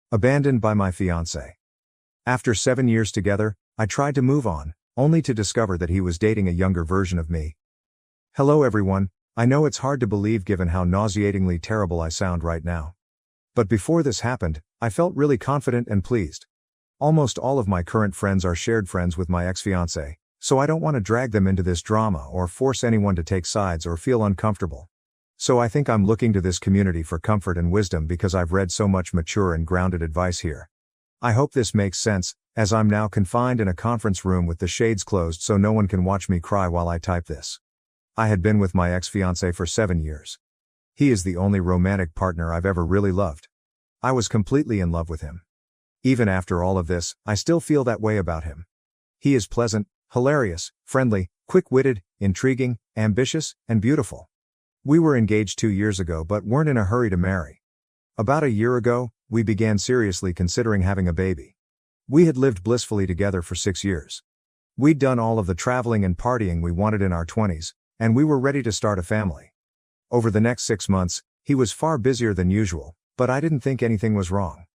Abandoned by my fiancé. After 7 years together, I tried to move on, only to discover that he was dating a younger version of me. Hello everyone, I know it's hard to believe given how nauseatingly terrible I sound right now. But before this happened, I felt really confident and pleased. Almost all of my current friends are shared friends with my ex-fiancé, so I don't want to drag them into this drama or force anyone to take sides or feel uncomfortable. So I think I'm looking to this community for comfort and wisdom because I've read so much mature and grounded advice here. I hope this makes sense, as I'm now confined in a conference room with the shades closed so no one can watch me cry while I type this. I had been with my ex-fiancé for 7 years. He is the only romantic partner I've ever really loved. I was completely in love with him. Even after all of this, I still feel that way about him. He is pleasant, hilarious, friendly, quick-witted, intriguing, ambitious, and beautiful. We were engaged 2 years ago but weren't in a hurry to marry. About a year ago, we began seriously considering having a baby. We had lived blissfully together for 6 years. We'd done all of the traveling and partying we wanted in our 20s, and we were ready to start a family. Over the next 6 months, he was far busier than usual, but I didn't think anything was wrong.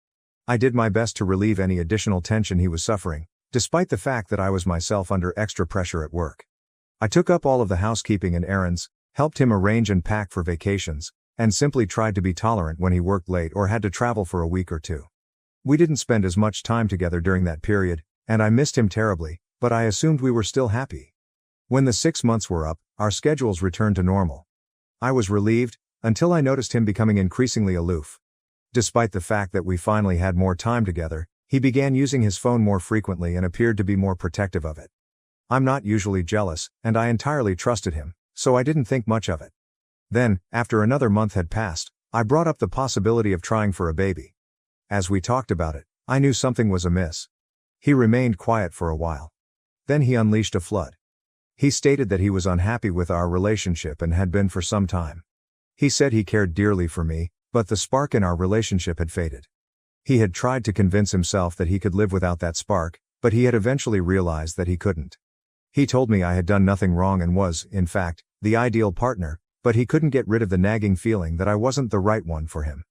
I did my best to relieve any additional tension he was suffering, despite the fact that I was myself under extra pressure at work. I took up all of the housekeeping and errands, helped him arrange and pack for vacations, and simply tried to be tolerant when he worked late or had to travel for a week or two. We didn't spend as much time together during that period, and I missed him terribly, but I assumed we were still happy. When the 6 months were up, our schedules returned to normal. I was relieved, until I noticed him becoming increasingly aloof. Despite the fact that we finally had more time together, he began using his phone more frequently and appeared to be more protective of it. I'm not usually jealous, and I entirely trusted him, so I didn't think much of it. Then, after another month had passed, I brought up the possibility of trying for a baby. As we talked about it, I knew something was amiss. He remained quiet for a while. Then he unleashed a flood. He stated that he was unhappy with our relationship and had been for some time. He said he cared dearly for me, but the spark in our relationship had faded. He had tried to convince himself that he could live without that spark, but he had eventually realized that he couldn't. He told me I had done nothing wrong and was, in fact, the ideal partner, but he couldn't get rid of the nagging feeling that I wasn't the right one for him.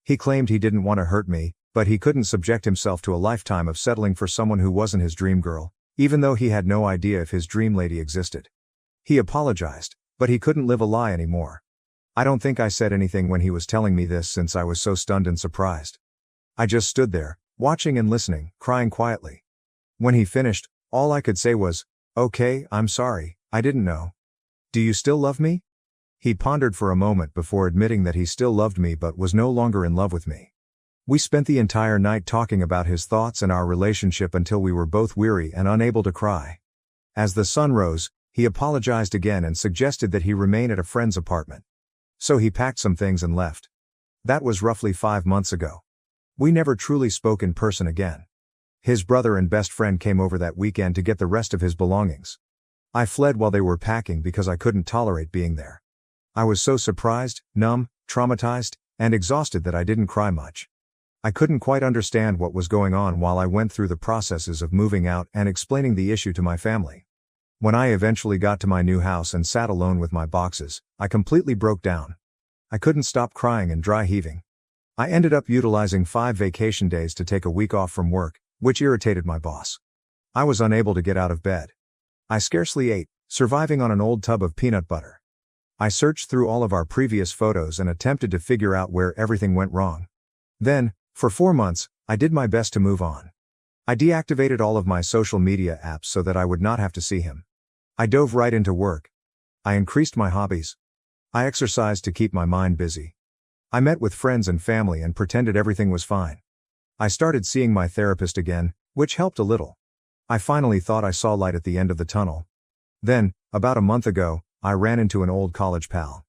He claimed he didn't want to hurt me, but he couldn't subject himself to a lifetime of settling for someone who wasn't his dream girl, even though he had no idea if his dream lady existed. He apologized, but he couldn't live a lie anymore. I don't think I said anything when he was telling me this since I was so stunned and surprised. I just stood there, watching and listening, crying quietly. When he finished, all I could say was, "Okay, I'm sorry, I didn't know. Do you still love me?" He pondered for a moment before admitting that he still loved me but was no longer in love with me. We spent the entire night talking about his thoughts and our relationship until we were both weary and unable to cry. As the sun rose, he apologized again and suggested that he remain at a friend's apartment. So he packed some things and left. That was roughly 5 months ago. We never truly spoke in person again. His brother and best friend came over that weekend to get the rest of his belongings. I fled while they were packing because I couldn't tolerate being there. I was so surprised, numb, traumatized, and exhausted that I didn't cry much. I couldn't quite understand what was going on while I went through the processes of moving out and explaining the issue to my family. When I eventually got to my new house and sat alone with my boxes, I completely broke down. I couldn't stop crying and dry heaving. I ended up utilizing 5 vacation days to take a week off from work, which irritated my boss. I was unable to get out of bed. I scarcely ate, surviving on an old tub of peanut butter. I searched through all of our previous photos and attempted to figure out where everything went wrong. Then, for 4 months, I did my best to move on. I deactivated all of my social media apps so that I would not have to see him. I dove right into work. I increased my hobbies. I exercised to keep my mind busy. I met with friends and family and pretended everything was fine. I started seeing my therapist again, which helped a little. I finally thought I saw light at the end of the tunnel. Then, about a month ago, I ran into an old college pal.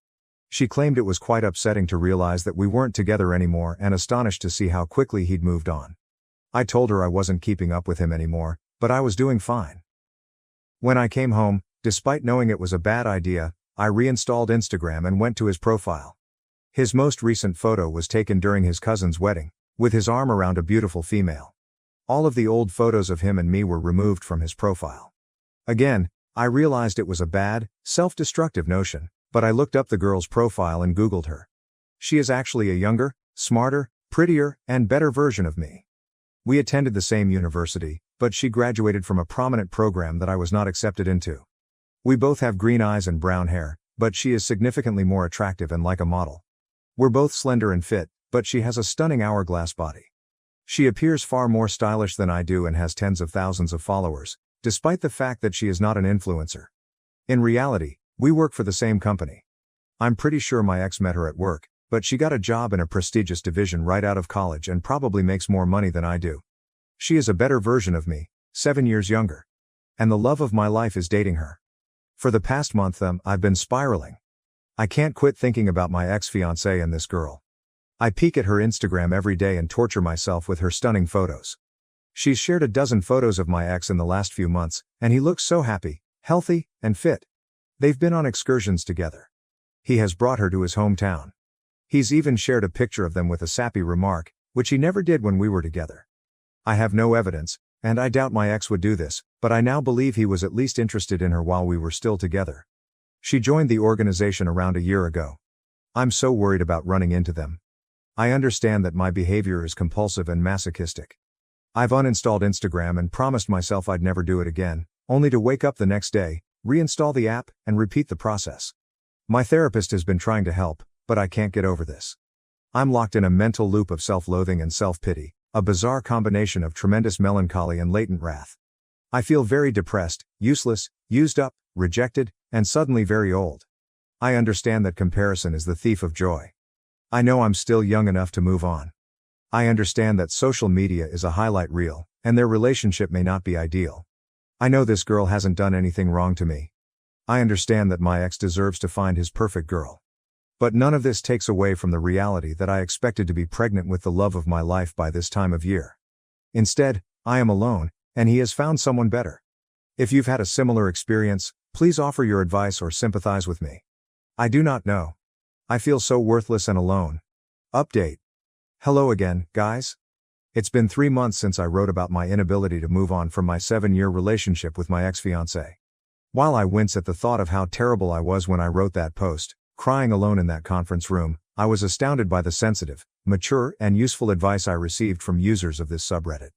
She claimed it was quite upsetting to realize that we weren't together anymore and astonished to see how quickly he'd moved on. I told her I wasn't keeping up with him anymore, but I was doing fine. When I came home, despite knowing it was a bad idea, I reinstalled Instagram and went to his profile. His most recent photo was taken during his cousin's wedding, with his arm around a beautiful female. All of the old photos of him and me were removed from his profile. Again, I realized it was a bad, self-destructive notion, but I looked up the girl's profile and Googled her. She is actually a younger, smarter, prettier, and better version of me. We attended the same university, but she graduated from a prominent program that I was not accepted into. We both have green eyes and brown hair, but she is significantly more attractive and like a model. We're both slender and fit, but she has a stunning hourglass body. She appears far more stylish than I do and has tens of thousands of followers, despite the fact that she is not an influencer. In reality, we work for the same company. I'm pretty sure my ex met her at work, but she got a job in a prestigious division right out of college and probably makes more money than I do. She is a better version of me, 7 years younger. And the love of my life is dating her. For the past month, I've been spiraling. I can't quit thinking about my ex-fiancée and this girl. I peek at her Instagram every day and torture myself with her stunning photos. She's shared a dozen photos of my ex in the last few months, and he looks so happy, healthy, and fit. They've been on excursions together. He has brought her to his hometown. He's even shared a picture of them with a sappy remark, which he never did when we were together. I have no evidence, and I doubt my ex would do this, but I now believe he was at least interested in her while we were still together. She joined the organization around a year ago. I'm so worried about running into them. I understand that my behavior is compulsive and masochistic. I've uninstalled Instagram and promised myself I'd never do it again, only to wake up the next day, reinstall the app, and repeat the process. My therapist has been trying to help, but I can't get over this. I'm locked in a mental loop of self-loathing and self-pity, a bizarre combination of tremendous melancholy and latent wrath. I feel very depressed, useless, used up, rejected, and suddenly very old. I understand that comparison is the thief of joy. I know I'm still young enough to move on. I understand that social media is a highlight reel, and their relationship may not be ideal. I know this girl hasn't done anything wrong to me. I understand that my ex deserves to find his perfect girl. But none of this takes away from the reality that I expected to be pregnant with the love of my life by this time of year. Instead, I am alone, and he has found someone better. If you've had a similar experience, please offer your advice or sympathize with me. I do not know. I feel so worthless and alone. Update. Hello again, guys. It's been 3 months since I wrote about my inability to move on from my 7-year relationship with my ex-fiancée. While I wince at the thought of how terrible I was when I wrote that post, crying alone in that conference room, I was astounded by the sensitive, mature, and useful advice I received from users of this subreddit.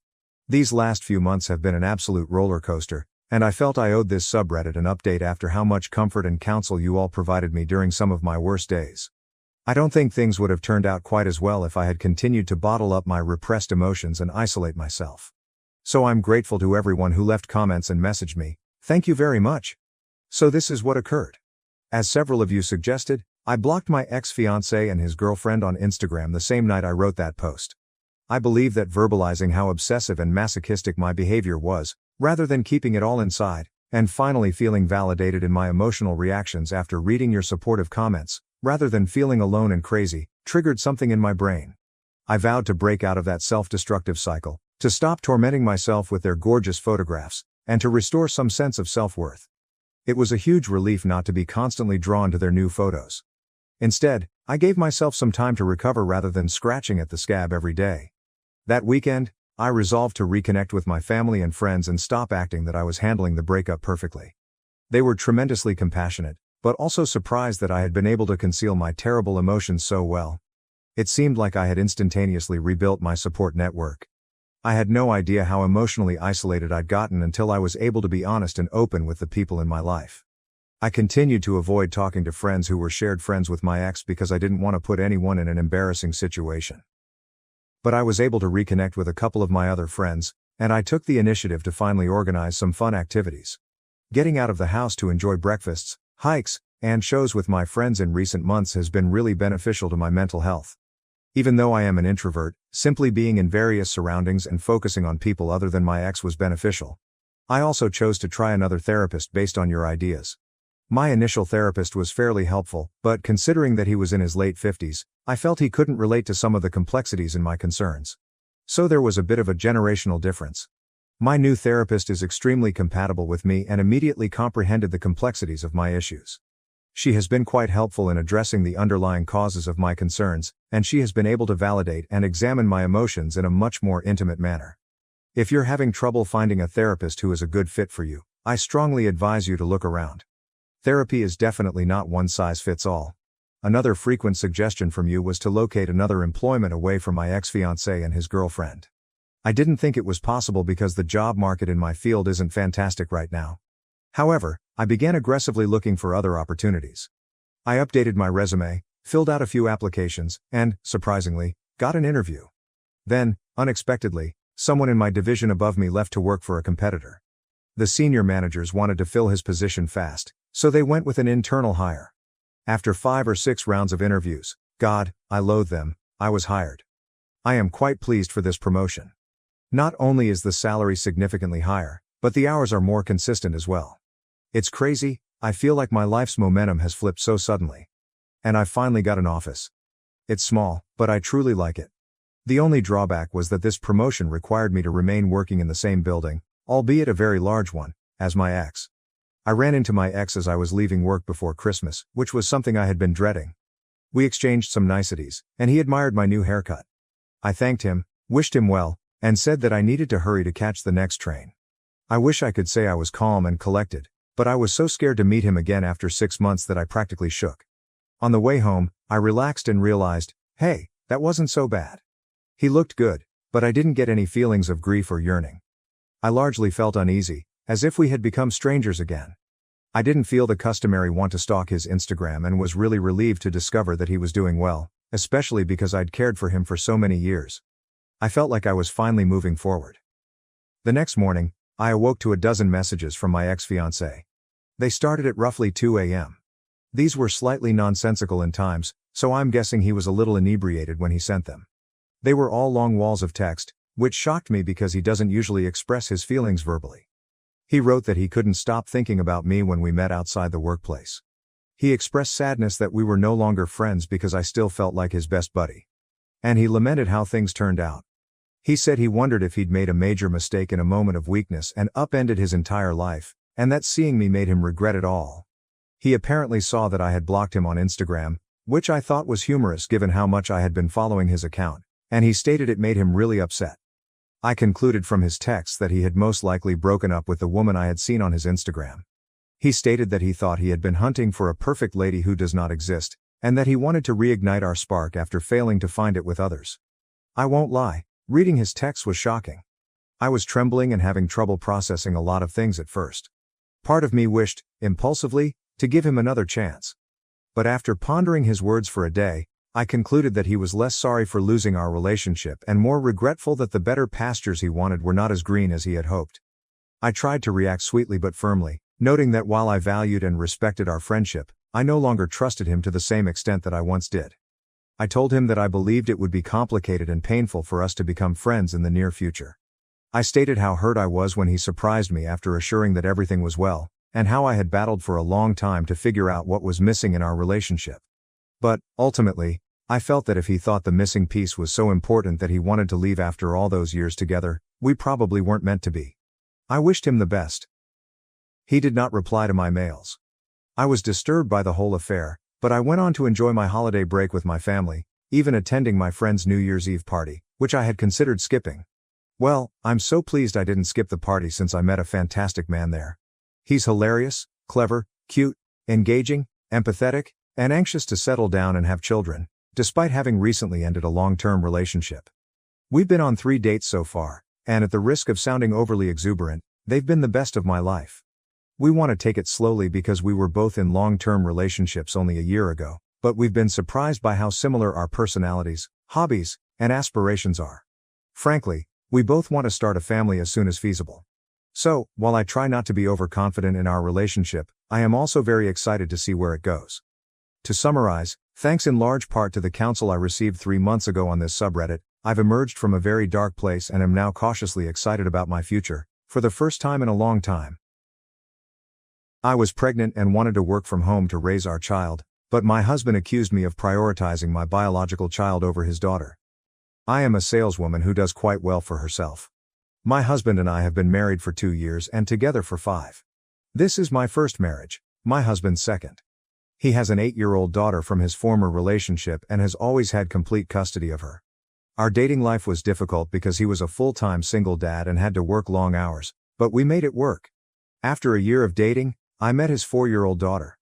These last few months have been an absolute roller coaster, and I felt I owed this subreddit an update after how much comfort and counsel you all provided me during some of my worst days. I don't think things would have turned out quite as well if I had continued to bottle up my repressed emotions and isolate myself. So I'm grateful to everyone who left comments and messaged me. Thank you very much. So this is what occurred. As several of you suggested, I blocked my ex-fiancé and his girlfriend on Instagram the same night I wrote that post. I believe that verbalizing how obsessive and masochistic my behavior was, rather than keeping it all inside, and finally feeling validated in my emotional reactions after reading your supportive comments, rather than feeling alone and crazy, triggered something in my brain. I vowed to break out of that self-destructive cycle, to stop tormenting myself with their gorgeous photographs, and to restore some sense of self-worth. It was a huge relief not to be constantly drawn to their new photos. Instead, I gave myself some time to recover rather than scratching at the scab every day. That weekend, I resolved to reconnect with my family and friends and stop acting that I was handling the breakup perfectly. They were tremendously compassionate, but also surprised that I had been able to conceal my terrible emotions so well. It seemed like I had instantaneously rebuilt my support network. I had no idea how emotionally isolated I'd gotten until I was able to be honest and open with the people in my life. I continued to avoid talking to friends who were shared friends with my ex because I didn't want to put anyone in an embarrassing situation. But I was able to reconnect with a couple of my other friends, and I took the initiative to finally organize some fun activities. Getting out of the house to enjoy breakfasts, hikes, and shows with my friends in recent months has been really beneficial to my mental health. Even though I am an introvert, simply being in various surroundings and focusing on people other than my ex was beneficial. I also chose to try another therapist based on your ideas. My initial therapist was fairly helpful, but considering that he was in his late 50s, I felt he couldn't relate to some of the complexities in my concerns. So there was a bit of a generational difference. My new therapist is extremely compatible with me and immediately comprehended the complexities of my issues. She has been quite helpful in addressing the underlying causes of my concerns, and she has been able to validate and examine my emotions in a much more intimate manner. If you're having trouble finding a therapist who is a good fit for you, I strongly advise you to look around. Therapy is definitely not one size fits all. another frequent suggestion from you was to locate another employment away from my ex-fiancé and his girlfriend. I didn't think it was possible because the job market in my field isn't fantastic right now. However, I began aggressively looking for other opportunities. I updated my resume, filled out a few applications, and, surprisingly, got an interview. Then, unexpectedly, someone in my division above me left to work for a competitor. The senior managers wanted to fill his position fast, so they went with an internal hire. After 5 or 6 rounds of interviews, God, I loathe them, I was hired. I am quite pleased for this promotion. Not only is the salary significantly higher, but the hours are more consistent as well. It's crazy, I feel like my life's momentum has flipped so suddenly. And I finally got an office. It's small, but I truly like it. The only drawback was that this promotion required me to remain working in the same building, albeit a very large one, as my ex. I ran into my ex as I was leaving work before Christmas, which was something I had been dreading. We exchanged some niceties, and he admired my new haircut. I thanked him, wished him well, and said that I needed to hurry to catch the next train. I wish I could say I was calm and collected, but I was so scared to meet him again after 6 months that I practically shook. On the way home, I relaxed and realized, hey, that wasn't so bad. He looked good, but I didn't get any feelings of grief or yearning. I largely felt uneasy, as if we had become strangers again. I didn't feel the customary want to stalk his Instagram and was really relieved to discover that he was doing well, especially because I'd cared for him for so many years. I felt like I was finally moving forward. The next morning, I awoke to a dozen messages from my ex-fiancé. They started at roughly 2 a.m. These were slightly nonsensical in times, so I'm guessing he was a little inebriated when he sent them. They were all long walls of text, which shocked me because he doesn't usually express his feelings verbally. He wrote that he couldn't stop thinking about me when we met outside the workplace. He expressed sadness that we were no longer friends because I still felt like his best buddy. And he lamented how things turned out. He said he wondered if he'd made a major mistake in a moment of weakness and upended his entire life, and that seeing me made him regret it all. He apparently saw that I had blocked him on Instagram, which I thought was humorous given how much I had been following his account, and he stated it made him really upset. I concluded from his texts that he had most likely broken up with the woman I had seen on his Instagram. He stated that he thought he had been hunting for a perfect lady who does not exist, and that he wanted to reignite our spark after failing to find it with others. I won't lie. Reading his text was shocking. I was trembling and having trouble processing a lot of things at first. Part of me wished, impulsively, to give him another chance. But after pondering his words for a day, I concluded that he was less sorry for losing our relationship and more regretful that the better pastures he wanted were not as green as he had hoped. I tried to react sweetly but firmly, noting that while I valued and respected our friendship, I no longer trusted him to the same extent that I once did. I told him that I believed it would be complicated and painful for us to become friends in the near future. I stated how hurt I was when he surprised me after assuring that everything was well, and how I had battled for a long time to figure out what was missing in our relationship. But, ultimately, I felt that if he thought the missing piece was so important that he wanted to leave after all those years together, we probably weren't meant to be. I wished him the best. He did not reply to my mails. I was disturbed by the whole affair, but I went on to enjoy my holiday break with my family, even attending my friend's New Year's Eve party, which I had considered skipping. Well, I'm so pleased I didn't skip the party since I met a fantastic man there. He's hilarious, clever, cute, engaging, empathetic, and anxious to settle down and have children, despite having recently ended a long-term relationship. We've been on 3 dates so far, and at the risk of sounding overly exuberant, they've been the best of my life. We want to take it slowly because we were both in long-term relationships only a year ago, but we've been surprised by how similar our personalities, hobbies, and aspirations are. Frankly, we both want to start a family as soon as feasible. So, while I try not to be overconfident in our relationship, I am also very excited to see where it goes. To summarize, thanks in large part to the counsel I received 3 months ago on this subreddit, I've emerged from a very dark place and am now cautiously excited about my future, for the first time in a long time. I was pregnant and wanted to work from home to raise our child, but my husband accused me of prioritizing my biological child over his daughter. I am a saleswoman who does quite well for herself. My husband and I have been married for 2 years and together for 5. This is my first marriage, my husband's second. He has an 8-year-old daughter from his former relationship and has always had complete custody of her. Our dating life was difficult because he was a full-time single dad and had to work long hours, but we made it work. After a year of dating, I met his 4-year-old daughter.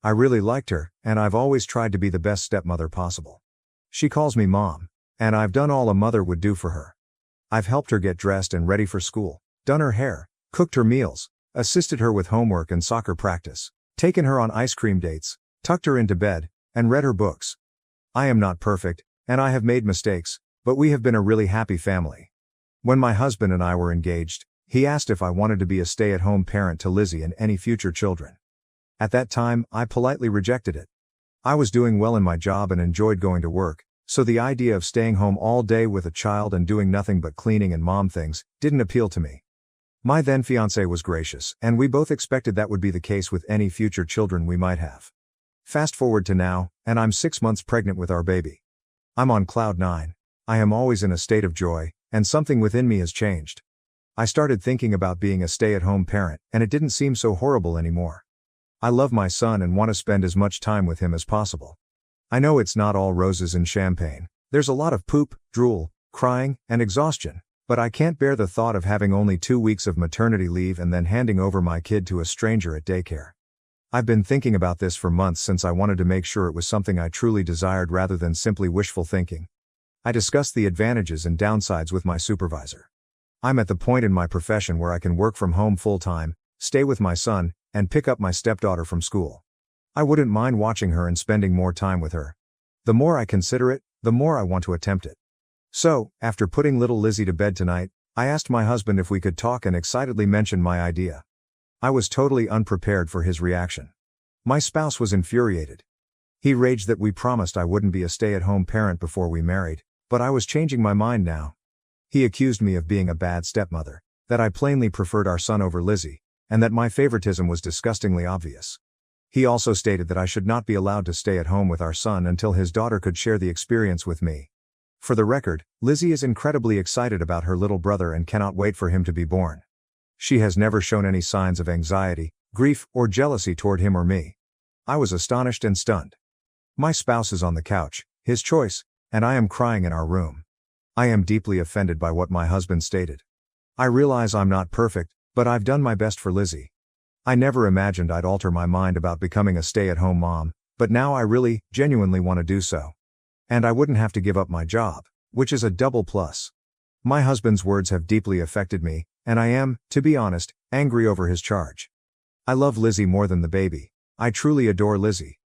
I really liked her, and I've always tried to be the best stepmother possible. She calls me mom, and I've done all a mother would do for her. I've helped her get dressed and ready for school, done her hair, cooked her meals, assisted her with homework and soccer practice, taken her on ice cream dates, tucked her into bed, and read her books. I am not perfect, and I have made mistakes, but we have been a really happy family. When my husband and I were engaged, he asked if I wanted to be a stay-at-home parent to Lizzie and any future children. At that time, I politely rejected it. I was doing well in my job and enjoyed going to work, so the idea of staying home all day with a child and doing nothing but cleaning and mom things didn't appeal to me. My then fiancé was gracious, and we both expected that would be the case with any future children we might have. Fast forward to now, and I'm 6 months pregnant with our baby. I'm on cloud 9. I am always in a state of joy, and something within me has changed. I started thinking about being a stay-at-home parent, and it didn't seem so horrible anymore. I love my son and want to spend as much time with him as possible. I know it's not all roses and champagne. There's a lot of poop, drool, crying, and exhaustion, but I can't bear the thought of having only 2 weeks of maternity leave and then handing over my kid to a stranger at daycare. I've been thinking about this for months since I wanted to make sure it was something I truly desired rather than simply wishful thinking. I discussed the advantages and downsides with my supervisor. I'm at the point in my profession where I can work from home full-time, stay with my son, and pick up my stepdaughter from school. I wouldn't mind watching her and spending more time with her. The more I consider it, the more I want to attempt it. So, after putting little Lizzie to bed tonight, I asked my husband if we could talk and excitedly mentioned my idea. I was totally unprepared for his reaction. My spouse was infuriated. He raged that we promised I wouldn't be a stay-at-home parent before we married, but I was changing my mind now. He accused me of being a bad stepmother, that I plainly preferred our son over Lizzie, and that my favoritism was disgustingly obvious. He also stated that I should not be allowed to stay at home with our son until his daughter could share the experience with me. For the record, Lizzie is incredibly excited about her little brother and cannot wait for him to be born. She has never shown any signs of anxiety, grief, or jealousy toward him or me. I was astonished and stunned. My spouse is on the couch, his choice, and I am crying in our room. I am deeply offended by what my husband stated. I realize I'm not perfect, but I've done my best for Lizzie. I never imagined I'd alter my mind about becoming a stay-at-home mom, but now I really, genuinely want to do so. And I wouldn't have to give up my job, which is a double plus. My husband's words have deeply affected me, and I am, to be honest, angry over his charge. I love Lizzie more than the baby. I truly adore Lizzie.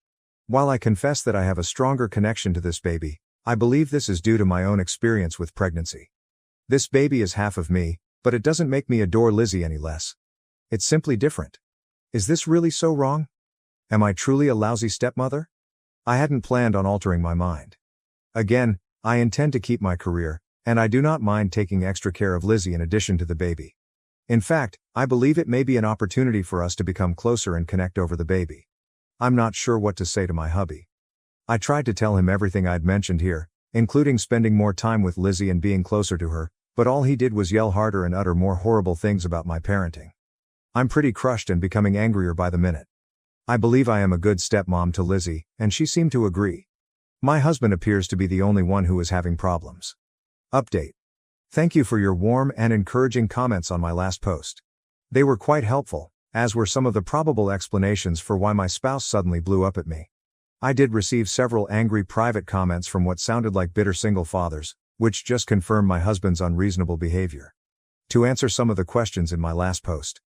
While I confess that I have a stronger connection to this baby, I believe this is due to my own experience with pregnancy. This baby is half of me, but it doesn't make me adore Lizzie any less. It's simply different. Is this really so wrong? Am I truly a lousy stepmother? I hadn't planned on altering my mind. Again, I intend to keep my career, and I do not mind taking extra care of Lizzie in addition to the baby. In fact, I believe it may be an opportunity for us to become closer and connect over the baby. I'm not sure what to say to my hubby. I tried to tell him everything I'd mentioned here, including spending more time with Lizzie and being closer to her, but all he did was yell harder and utter more horrible things about my parenting. I'm pretty crushed and becoming angrier by the minute. I believe I am a good stepmom to Lizzie, and she seemed to agree. My husband appears to be the only one who is having problems. Update. Thank you for your warm and encouraging comments on my last post. They were quite helpful, as were some of the probable explanations for why my spouse suddenly blew up at me. I did receive several angry private comments from what sounded like bitter single fathers, which just confirmed my husband's unreasonable behavior. To answer some of the questions in my last post,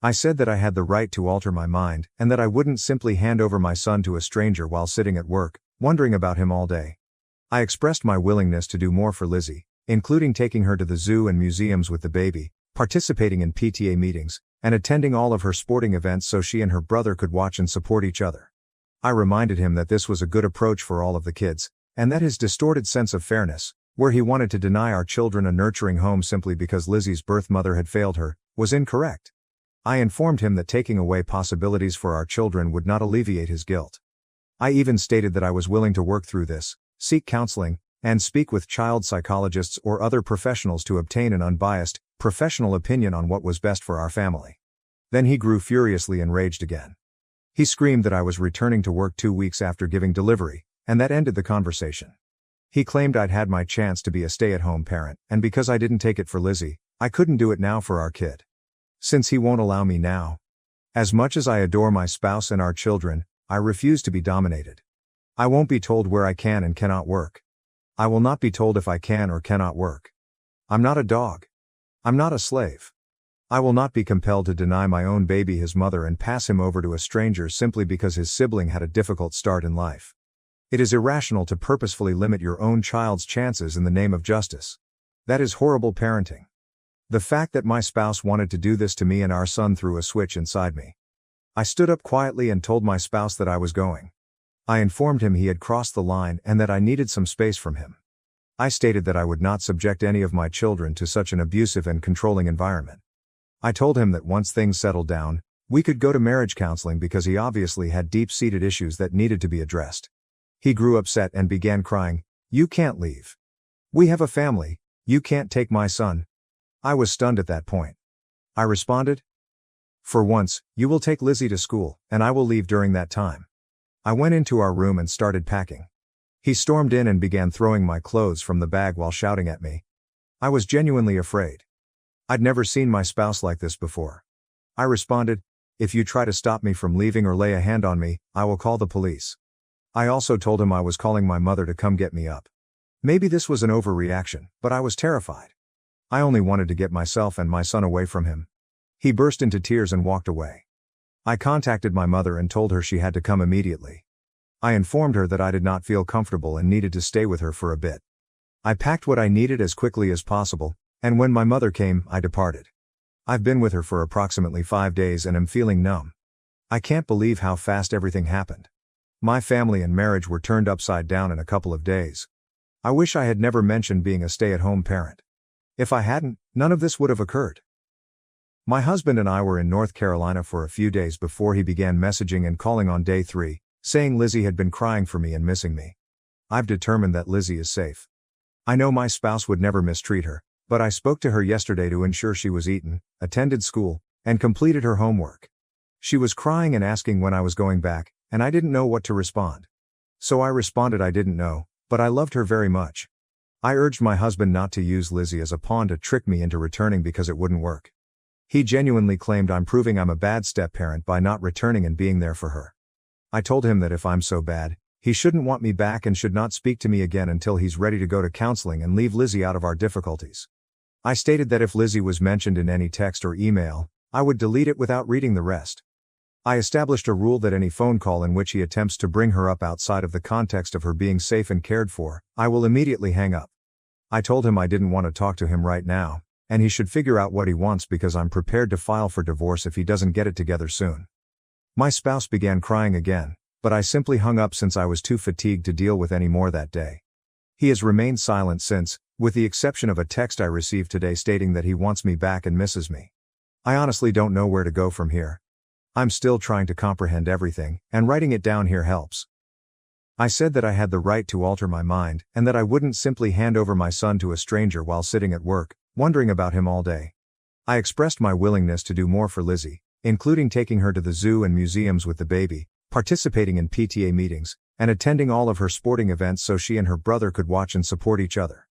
I said that I had the right to alter my mind, and that I wouldn't simply hand over my son to a stranger while sitting at work, wondering about him all day. I expressed my willingness to do more for Lizzie, including taking her to the zoo and museums with the baby, participating in PTA meetings, and attending all of her sporting events so she and her brother could watch and support each other. I reminded him that this was a good approach for all of the kids, and that his distorted sense of fairness, where he wanted to deny our children a nurturing home simply because Lizzie's birth mother had failed her, was incorrect. I informed him that taking away possibilities for our children would not alleviate his guilt. I even stated that I was willing to work through this, seek counseling, and speak with child psychologists or other professionals to obtain an unbiased, professional opinion on what was best for our family. Then he grew furiously enraged again. He screamed that I was returning to work 2 weeks after giving delivery, and that ended the conversation. He claimed I'd had my chance to be a stay-at-home parent, and because I didn't take it for Lizzie, I couldn't do it now for our kid. Since he won't allow me now. As much as I adore my spouse and our children, I refuse to be dominated. I won't be told where I can and cannot work. I will not be told if I can or cannot work. I'm not a dog. I'm not a slave. I will not be compelled to deny my own baby his mother and pass him over to a stranger simply because his sibling had a difficult start in life. It is irrational to purposefully limit your own child's chances in the name of justice. That is horrible parenting. The fact that my spouse wanted to do this to me and our son threw a switch inside me. I stood up quietly and told my spouse that I was going. I informed him he had crossed the line and that I needed some space from him. I stated that I would not subject any of my children to such an abusive and controlling environment. I told him that once things settled down, we could go to marriage counseling because he obviously had deep-seated issues that needed to be addressed. He grew upset and began crying, "You can't leave. We have a family, you can't take my son." I was stunned at that point. I responded, "For once, you will take Lizzie to school, and I will leave during that time." I went into our room and started packing. He stormed in and began throwing my clothes from the bag while shouting at me. I was genuinely afraid. I'd never seen my spouse like this before. I responded, "If you try to stop me from leaving or lay a hand on me, I will call the police." I also told him I was calling my mother to come get me up. Maybe this was an overreaction, but I was terrified. I only wanted to get myself and my son away from him. He burst into tears and walked away. I contacted my mother and told her she had to come immediately. I informed her that I did not feel comfortable and needed to stay with her for a bit. I packed what I needed as quickly as possible, and when my mother came, I departed. I've been with her for approximately 5 days and am feeling numb. I can't believe how fast everything happened. My family and marriage were turned upside down in a couple of days. I wish I had never mentioned being a stay-at-home parent. If I hadn't, none of this would have occurred. My husband and I were in North Carolina for a few days before he began messaging and calling on day 3, saying Lizzie had been crying for me and missing me. I've determined that Lizzie is safe. I know my spouse would never mistreat her, but I spoke to her yesterday to ensure she was eaten, attended school, and completed her homework. She was crying and asking when I was going back, and I didn't know what to respond. So I responded I didn't know, but I loved her very much. I urged my husband not to use Lizzie as a pawn to trick me into returning because it wouldn't work. He genuinely claimed I'm proving I'm a bad step-parent by not returning and being there for her. I told him that if I'm so bad, he shouldn't want me back and should not speak to me again until he's ready to go to counseling and leave Lizzie out of our difficulties. I stated that if Lizzie was mentioned in any text or email, I would delete it without reading the rest. I established a rule that any phone call in which he attempts to bring her up outside of the context of her being safe and cared for, I will immediately hang up. I told him I didn't want to talk to him right now, and he should figure out what he wants because I'm prepared to file for divorce if he doesn't get it together soon. My spouse began crying again, but I simply hung up since I was too fatigued to deal with any more that day. He has remained silent since, with the exception of a text I received today stating that he wants me back and misses me. I honestly don't know where to go from here. I'm still trying to comprehend everything, and writing it down here helps. I said that I had the right to alter my mind, and that I wouldn't simply hand over my son to a stranger while sitting at work, wondering about him all day. I expressed my willingness to do more for Lizzie, including taking her to the zoo and museums with the baby, participating in PTA meetings, and attending all of her sporting events so she and her brother could watch and support each other.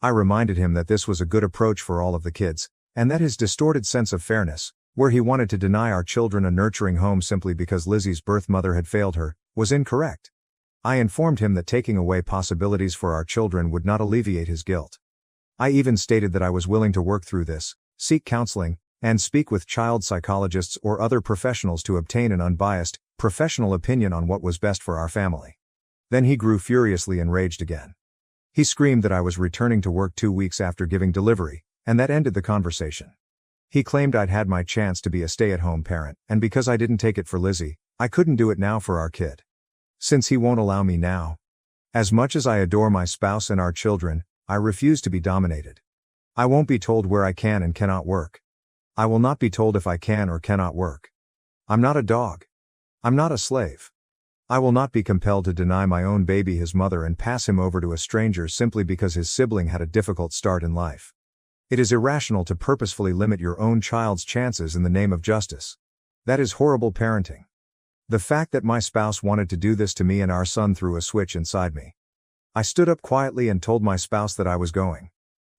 I reminded him that this was a good approach for all of the kids, and that his distorted sense of fairness, where he wanted to deny our children a nurturing home simply because Lizzie's birth mother had failed her, was incorrect. I informed him that taking away possibilities for our children would not alleviate his guilt. I even stated that I was willing to work through this, seek counseling, and speak with child psychologists or other professionals to obtain an unbiased, professional opinion on what was best for our family. Then he grew furiously enraged again. He screamed that I was returning to work 2 weeks after giving delivery, and that ended the conversation. He claimed I'd had my chance to be a stay-at-home parent, and because I didn't take it for Lizzie, I couldn't do it now for our kid. Since he won't allow me now. As much as I adore my spouse and our children, I refuse to be dominated. I won't be told where I can and cannot work. I will not be told if I can or cannot work. I'm not a dog. I'm not a slave. I will not be compelled to deny my own baby his mother and pass him over to a stranger simply because his sibling had a difficult start in life. It is irrational to purposefully limit your own child's chances in the name of justice. That is horrible parenting. The fact that my spouse wanted to do this to me and our son threw a switch inside me. I stood up quietly and told my spouse that I was going.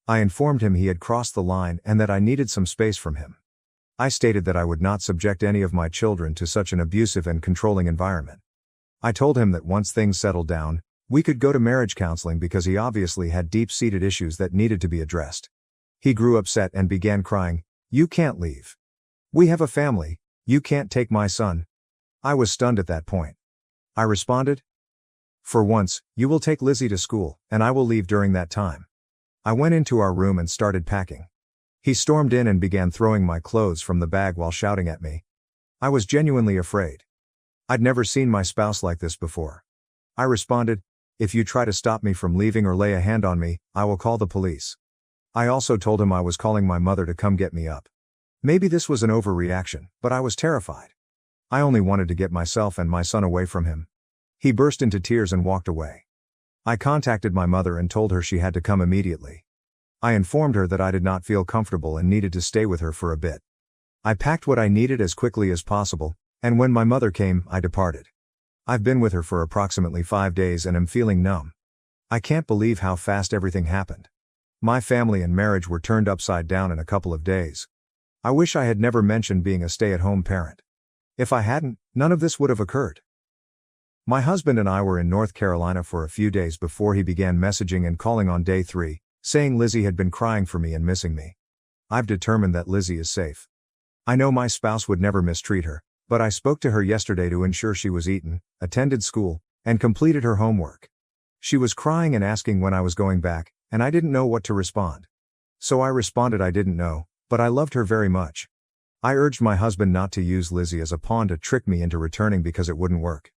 I informed him he had crossed the line and that I needed some space from him. I stated that I would not subject any of my children to such an abusive and controlling environment. I told him that once things settled down, we could go to marriage counseling because he obviously had deep-seated issues that needed to be addressed. He grew upset and began crying, "You can't leave. We have a family, you can't take my son." I was stunned at that point. I responded, "For once, you will take Lizzie to school, and I will leave during that time." I went into our room and started packing. He stormed in and began throwing my clothes from the bag while shouting at me. I was genuinely afraid. I'd never seen my spouse like this before. I responded, "If you try to stop me from leaving or lay a hand on me, I will call the police." I also told him I was calling my mother to come get me up. Maybe this was an overreaction, but I was terrified. I only wanted to get myself and my son away from him. He burst into tears and walked away. I contacted my mother and told her she had to come immediately. I informed her that I did not feel comfortable and needed to stay with her for a bit. I packed what I needed as quickly as possible, and when my mother came, I departed. I've been with her for approximately 5 days and am feeling numb. I can't believe how fast everything happened. My family and marriage were turned upside down in a couple of days. I wish I had never mentioned being a stay-at-home parent. If I hadn't, none of this would have occurred. My husband and I were in North Carolina for a few days before he began messaging and calling on day 3, saying Lizzie had been crying for me and missing me. I've determined that Lizzie is safe. I know my spouse would never mistreat her, but I spoke to her yesterday to ensure she was eaten, attended school, and completed her homework. She was crying and asking when I was going back, and I didn't know what to respond. So I responded I didn't know, but I loved her very much. I urged my husband not to use Lizzie as a pawn to trick me into returning because it wouldn't work.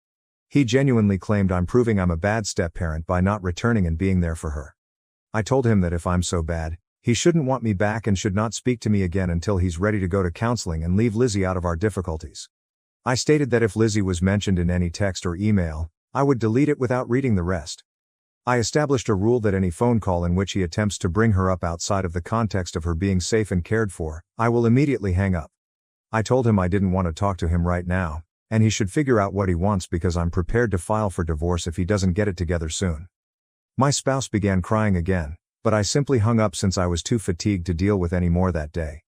He genuinely claimed I'm proving I'm a bad step-parent by not returning and being there for her. I told him that if I'm so bad, he shouldn't want me back and should not speak to me again until he's ready to go to counseling and leave Lizzie out of our difficulties. I stated that if Lizzie was mentioned in any text or email, I would delete it without reading the rest. I established a rule that any phone call in which he attempts to bring her up outside of the context of her being safe and cared for, I will immediately hang up. I told him I didn't want to talk to him right now, and he should figure out what he wants because I'm prepared to file for divorce if he doesn't get it together soon. My spouse began crying again, but I simply hung up since I was too fatigued to deal with any more that day.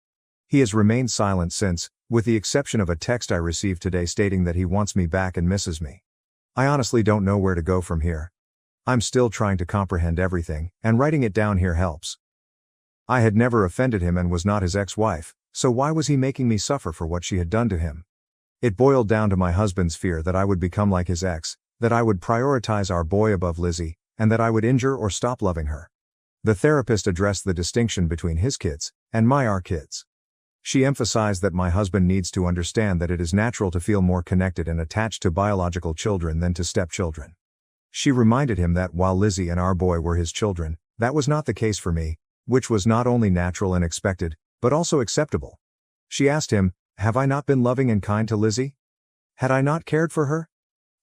He has remained silent since, with the exception of a text I received today stating that he wants me back and misses me. I honestly don't know where to go from here. I'm still trying to comprehend everything, and writing it down here helps. I had never offended him and was not his ex-wife, so why was he making me suffer for what she had done to him? It boiled down to my husband's fear that I would become like his ex, that I would prioritize our boy above Lizzie, and that I would injure or stop loving her. The therapist addressed the distinction between his kids and our kids. She emphasized that my husband needs to understand that it is natural to feel more connected and attached to biological children than to stepchildren. She reminded him that while Lizzie and our boy were his children, that was not the case for me, which was not only natural and expected, but also acceptable. She asked him, "Have I not been loving and kind to Lizzie? Had I not cared for her?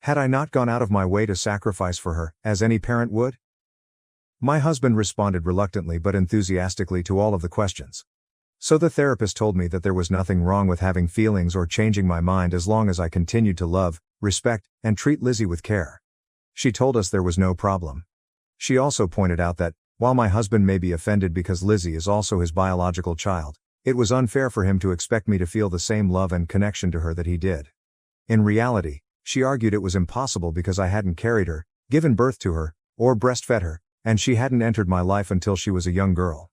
Had I not gone out of my way to sacrifice for her, as any parent would?" My husband responded reluctantly but enthusiastically to all of the questions. So the therapist told me that there was nothing wrong with having feelings or changing my mind as long as I continued to love, respect, and treat Lizzie with care. She told us there was no problem. She also pointed out that, while my husband may be offended because Lizzie is also his biological child, it was unfair for him to expect me to feel the same love and connection to her that he did. In reality, she argued it was impossible because I hadn't carried her, given birth to her, or breastfed her, and she hadn't entered my life until she was a young girl.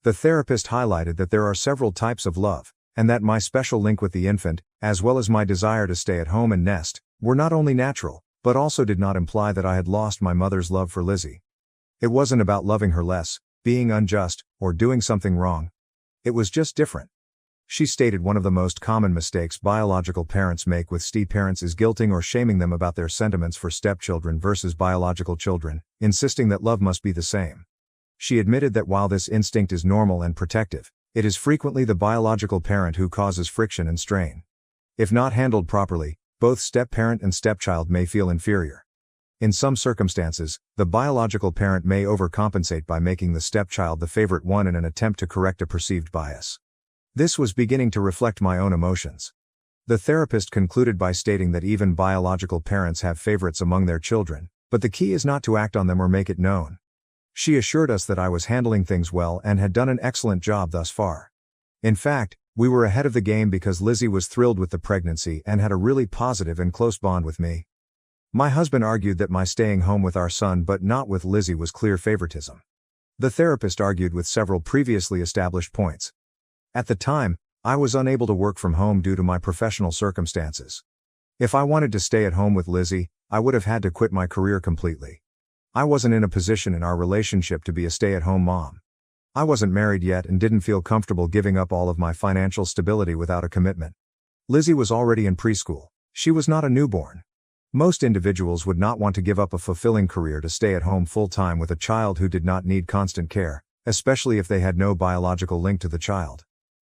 The therapist highlighted that there are several types of love, and that my special link with the infant, as well as my desire to stay at home and nest, were not only natural, but also did not imply that I had lost my mother's love for Lizzie. It wasn't about loving her less, being unjust, or doing something wrong. It was just different. She stated one of the most common mistakes biological parents make with step-parents is guilting or shaming them about their sentiments for stepchildren versus biological children, insisting that love must be the same. She admitted that while this instinct is normal and protective, it is frequently the biological parent who causes friction and strain. If not handled properly, both step-parent and stepchild may feel inferior. In some circumstances, the biological parent may overcompensate by making the stepchild the favorite one in an attempt to correct a perceived bias. This was beginning to reflect my own emotions. The therapist concluded by stating that even biological parents have favorites among their children, but the key is not to act on them or make it known. She assured us that I was handling things well and had done an excellent job thus far. In fact, we were ahead of the game because Lizzie was thrilled with the pregnancy and had a really positive and close bond with me. My husband argued that my staying home with our son but not with Lizzie was clear favoritism. The therapist argued with several previously established points. At the time, I was unable to work from home due to my professional circumstances. If I wanted to stay at home with Lizzie, I would have had to quit my career completely. I wasn't in a position in our relationship to be a stay-at-home mom. I wasn't married yet and didn't feel comfortable giving up all of my financial stability without a commitment. Lizzie was already in preschool. She was not a newborn. Most individuals would not want to give up a fulfilling career to stay at home full-time with a child who did not need constant care, especially if they had no biological link to the child.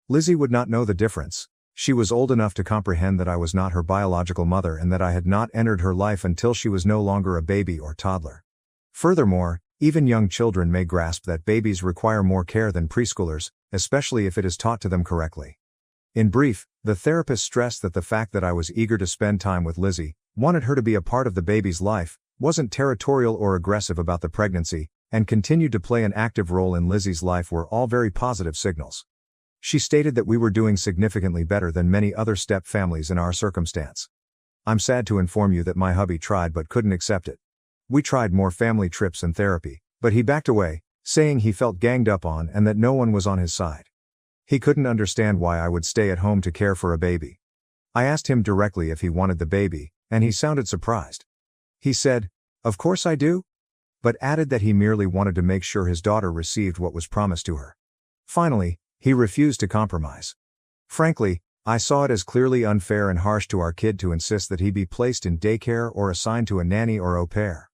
Lizzie would not know the difference. She was old enough to comprehend that I was not her biological mother and that I had not entered her life until she was no longer a baby or toddler. Furthermore, even young children may grasp that babies require more care than preschoolers, especially if it is taught to them correctly. In brief, the therapist stressed that the fact that I was eager to spend time with Lizzie, wanted her to be a part of the baby's life, wasn't territorial or aggressive about the pregnancy, and continued to play an active role in Lizzie's life were all very positive signals. She stated that we were doing significantly better than many other step families in our circumstance. I'm sad to inform you that my hubby tried but couldn't accept it. We tried more family trips and therapy, but he backed away, saying he felt ganged up on and that no one was on his side. He couldn't understand why I would stay at home to care for a baby. I asked him directly if he wanted the baby, and he sounded surprised. He said, "Of course I do," but added that he merely wanted to make sure his daughter received what was promised to her. Finally, he refused to compromise. Frankly, I saw it as clearly unfair and harsh to our kid to insist that he be placed in daycare or assigned to a nanny or au pair.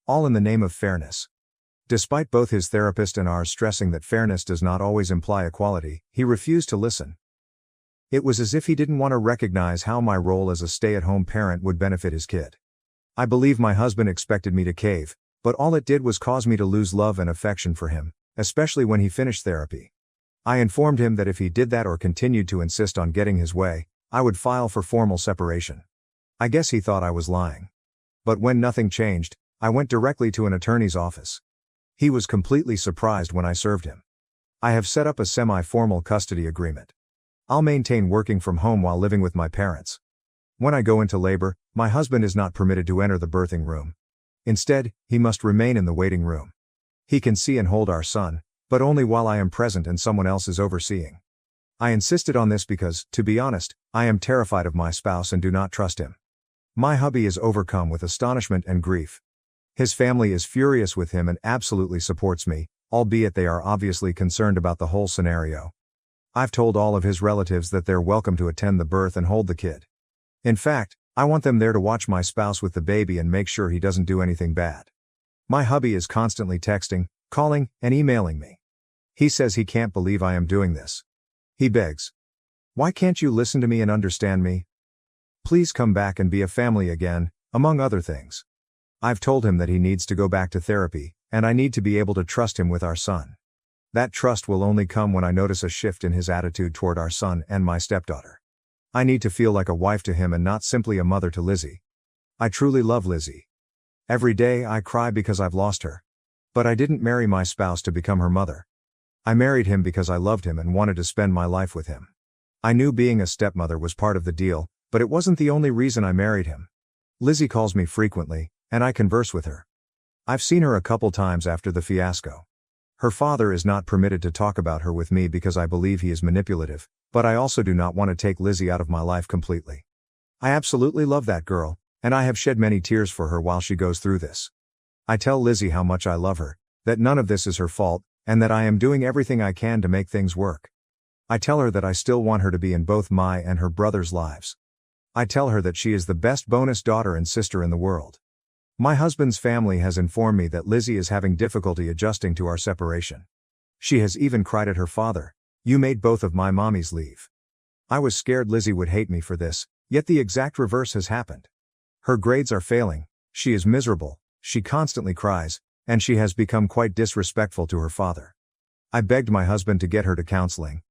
All in the name of fairness. Despite both his therapist and ours stressing that fairness does not always imply equality, he refused to listen. It was as if he didn't want to recognize how my role as a stay-at-home parent would benefit his kid. I believe my husband expected me to cave, but all it did was cause me to lose love and affection for him, especially when he finished therapy. I informed him that if he did that or continued to insist on getting his way, I would file for formal separation. I guess he thought I was lying. But when nothing changed, I went directly to an attorney's office. He was completely surprised when I served him. I have set up a semi-formal custody agreement. I'll maintain working from home while living with my parents. When I go into labor, my husband is not permitted to enter the birthing room. Instead, he must remain in the waiting room. He can see and hold our son, but only while I am present and someone else is overseeing. I insisted on this because, to be honest, I am terrified of my spouse and do not trust him. My hubby is overcome with astonishment and grief. His family is furious with him and absolutely supports me, albeit they are obviously concerned about the whole scenario. I've told all of his relatives that they're welcome to attend the birth and hold the kid. In fact, I want them there to watch my spouse with the baby and make sure he doesn't do anything bad. My hubby is constantly texting, calling, and emailing me. He says he can't believe I am doing this. He begs, "Why can't you listen to me and understand me? Please come back and be a family again," among other things. I've told him that he needs to go back to therapy, and I need to be able to trust him with our son. That trust will only come when I notice a shift in his attitude toward our son and my stepdaughter. I need to feel like a wife to him and not simply a mother to Lizzie. I truly love Lizzie. Every day I cry because I've lost her. But I didn't marry my spouse to become her mother. I married him because I loved him and wanted to spend my life with him. I knew being a stepmother was part of the deal, but it wasn't the only reason I married him. Lizzie calls me frequently, and I converse with her. I've seen her a couple times after the fiasco. Her father is not permitted to talk about her with me because I believe he is manipulative, but I also do not want to take Lizzie out of my life completely. I absolutely love that girl, and I have shed many tears for her while she goes through this. I tell Lizzie how much I love her, that none of this is her fault, and that I am doing everything I can to make things work. I tell her that I still want her to be in both my and her brother's lives. I tell her that she is the best bonus daughter and sister in the world. My husband's family has informed me that Lizzie is having difficulty adjusting to our separation. She has even cried at her father, "You made both of my mommies leave." I was scared Lizzie would hate me for this, yet the exact reverse has happened. Her grades are failing, she is miserable, she constantly cries, and she has become quite disrespectful to her father. I begged my husband to get her to counseling.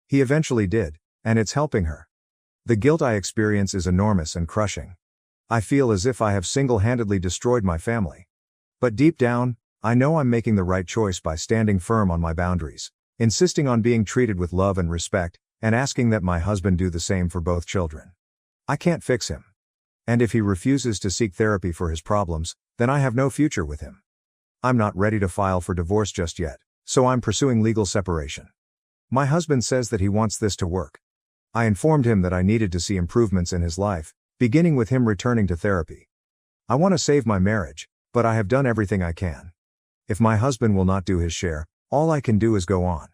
He eventually did, and it's helping her. The guilt I experience is enormous and crushing. I feel as if I have single-handedly destroyed my family. But deep down, I know I'm making the right choice by standing firm on my boundaries, insisting on being treated with love and respect, and asking that my husband do the same for both children. I can't fix him. And if he refuses to seek therapy for his problems, then I have no future with him. I'm not ready to file for divorce just yet, so I'm pursuing legal separation. My husband says that he wants this to work. I informed him that I needed to see improvements in his life, beginning with him returning to therapy. I want to save my marriage, but I have done everything I can. If my husband will not do his share, all I can do is go on.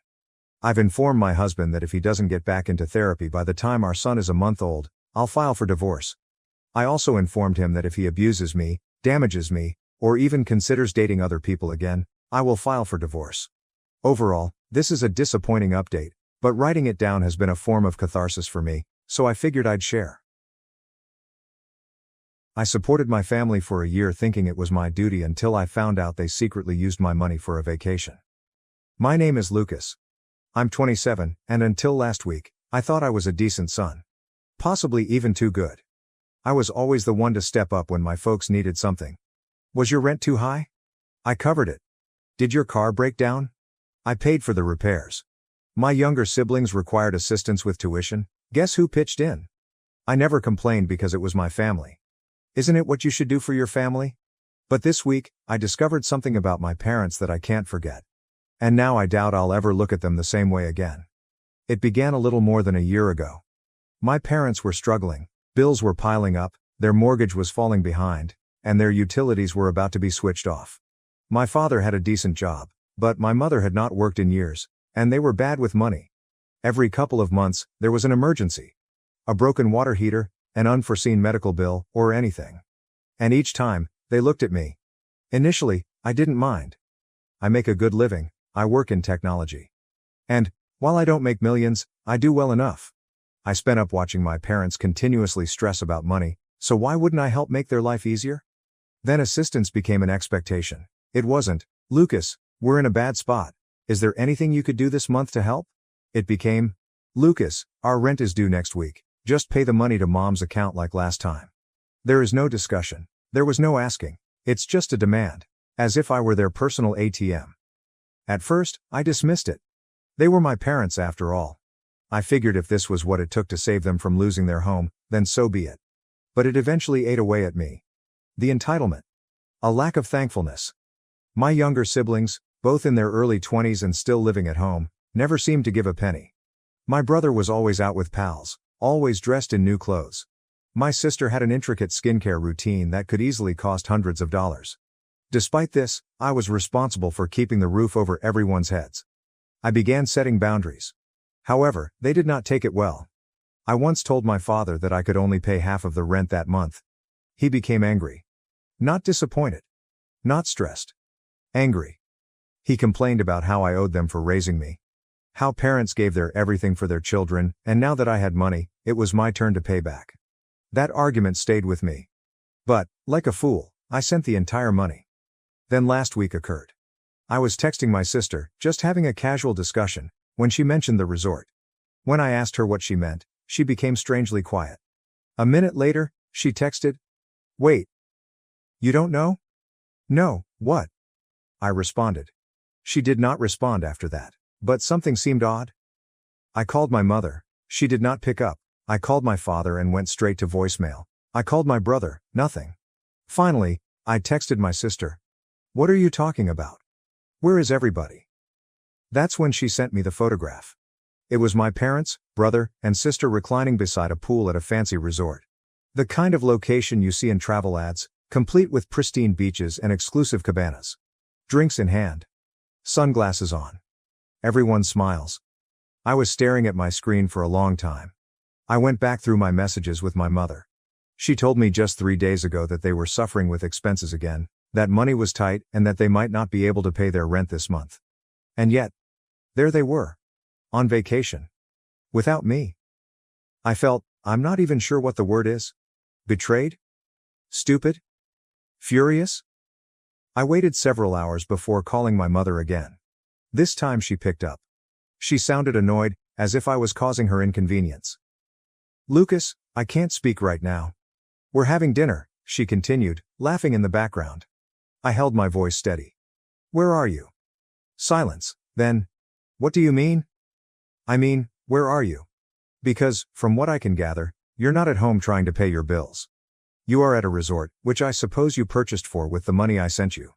I've informed my husband that if he doesn't get back into therapy by the time our son is a month old, I'll file for divorce. I also informed him that if he abuses me, damages me, or even considers dating other people again, I will file for divorce. Overall, this is a disappointing update, but writing it down has been a form of catharsis for me, so I figured I'd share. I supported my family for a year thinking it was my duty until I found out they secretly used my money for a vacation. My name is Lucas. I'm 27, and until last week, I thought I was a decent son. Possibly even too good. I was always the one to step up when my folks needed something. Was your rent too high? I covered it. Did your car break down? I paid for the repairs. My younger siblings required assistance with tuition. Guess who pitched in? I never complained because it was my family. Isn't it what you should do for your family? But this week, I discovered something about my parents that I can't forget. And now I doubt I'll ever look at them the same way again. It began a little more than a year ago. My parents were struggling, bills were piling up, their mortgage was falling behind, and their utilities were about to be switched off. My father had a decent job, but my mother had not worked in years, and they were bad with money. Every couple of months, there was an emergency. A broken water heater, an unforeseen medical bill, or anything. And each time, they looked at me. Initially, I didn't mind. I make a good living, I work in technology. And, while I don't make millions, I do well enough. I spent up watching my parents continuously stress about money, so why wouldn't I help make their life easier? Then assistance became an expectation. It wasn't, Lucas, we're in a bad spot. Is there anything you could do this month to help? It became, Lucas, our rent is due next week. Just pay the money to mom's account like last time. There is no discussion. There was no asking. It's just a demand. As if I were their personal ATM. At first, I dismissed it. They were my parents after all. I figured if this was what it took to save them from losing their home, then so be it. But it eventually ate away at me. The entitlement. A lack of thankfulness. My younger siblings, both in their early 20s and still living at home, never seemed to give a penny. My brother was always out with pals, always dressed in new clothes. My sister had an intricate skincare routine that could easily cost hundreds of dollars. Despite this, I was responsible for keeping the roof over everyone's heads. I began setting boundaries. However, they did not take it well. I once told my father that I could only pay half of the rent that month. He became angry. Not disappointed. Not stressed. Angry. He complained about how I owed them for raising me. How parents gave their everything for their children, and now that I had money, it was my turn to pay back. That argument stayed with me. But, like a fool, I sent the entire money. Then last week occurred. I was texting my sister, just having a casual discussion, when she mentioned the resort. When I asked her what she meant, she became strangely quiet. A minute later, she texted, "Wait. You don't know?" "No, what?" I responded. She did not respond after that, but something seemed odd. I called my mother, she did not pick up. I called my father and went straight to voicemail. I called my brother, nothing. Finally, I texted my sister. "What are you talking about? Where is everybody?" That's when she sent me the photograph. It was my parents, brother, and sister reclining beside a pool at a fancy resort. The kind of location you see in travel ads, complete with pristine beaches and exclusive cabanas. Drinks in hand. Sunglasses on. Everyone smiles. I was staring at my screen for a long time. I went back through my messages with my mother. She told me just 3 days ago that they were suffering with expenses again, that money was tight and that they might not be able to pay their rent this month. And yet, there they were. On vacation. Without me. I felt, I'm not even sure what the word is. Betrayed? Stupid? Furious? I waited several hours before calling my mother again. This time she picked up. She sounded annoyed, as if I was causing her inconvenience. "Lucas, I can't speak right now. We're having dinner," she continued, laughing in the background. I held my voice steady. "Where are you?" Silence. Then, "What do you mean?" "I mean, where are you? Because, from what I can gather, you're not at home trying to pay your bills." You are at a resort, which I suppose you purchased for with the money I sent you.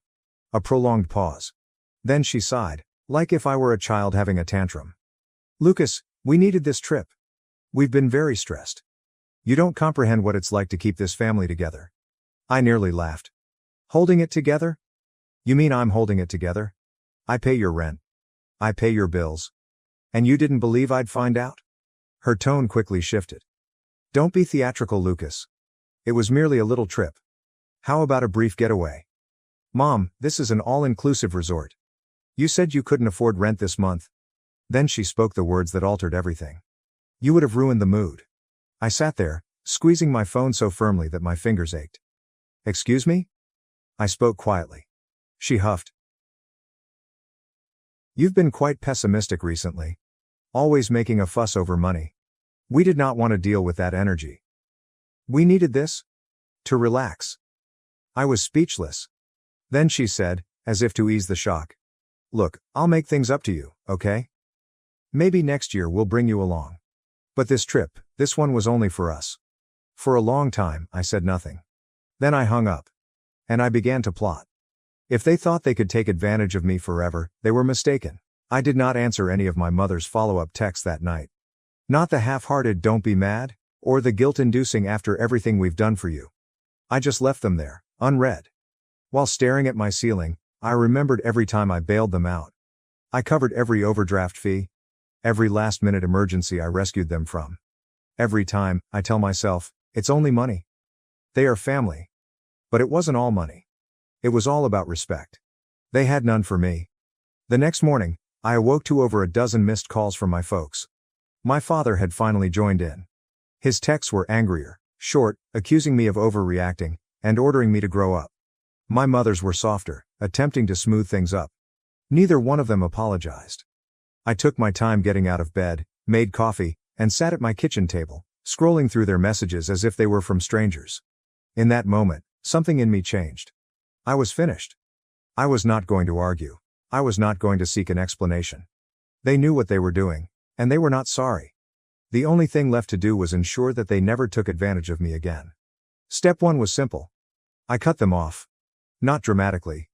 A prolonged pause. Then she sighed, like if I were a child having a tantrum. Lucas, we needed this trip. We've been very stressed. You don't comprehend what it's like to keep this family together. I nearly laughed. Holding it together? You mean I'm holding it together? I pay your rent. I pay your bills. And you didn't believe I'd find out? Her tone quickly shifted. Don't be theatrical, Lucas. It was merely a little trip. How about a brief getaway? Mom, this is an all-inclusive resort. You said you couldn't afford rent this month. Then she spoke the words that altered everything. You would have ruined the mood. I sat there, squeezing my phone so firmly that my fingers ached. Excuse me? I spoke quietly. She huffed. You've been quite pessimistic recently. Always making a fuss over money. We did not want to deal with that energy. We needed this? To relax. I was speechless. Then she said, as if to ease the shock. Look, I'll make things up to you, okay? Maybe next year we'll bring you along. But this trip, this one was only for us. For a long time, I said nothing. Then I hung up. And I began to plot. If they thought they could take advantage of me forever, they were mistaken. I did not answer any of my mother's follow-up texts that night. Not the half-hearted "don't be mad," or the guilt-inducing "after everything we've done for you." I just left them there, unread. While staring at my ceiling, I remembered every time I bailed them out. I covered every overdraft fee. Every last-minute emergency I rescued them from. Every time, I tell myself, it's only money. They are family. But it wasn't all money. It was all about respect. They had none for me. The next morning, I awoke to over a dozen missed calls from my folks. My father had finally joined in. His texts were angrier, short, accusing me of overreacting, and ordering me to grow up. My mother's were softer, attempting to smooth things up. Neither one of them apologized. I took my time getting out of bed, made coffee, and sat at my kitchen table, scrolling through their messages as if they were from strangers. In that moment, something in me changed. I was finished. I was not going to argue. I was not going to seek an explanation. They knew what they were doing, and they were not sorry. The only thing left to do was ensure that they never took advantage of me again. Step 1 was simple. I cut them off. Not dramatically.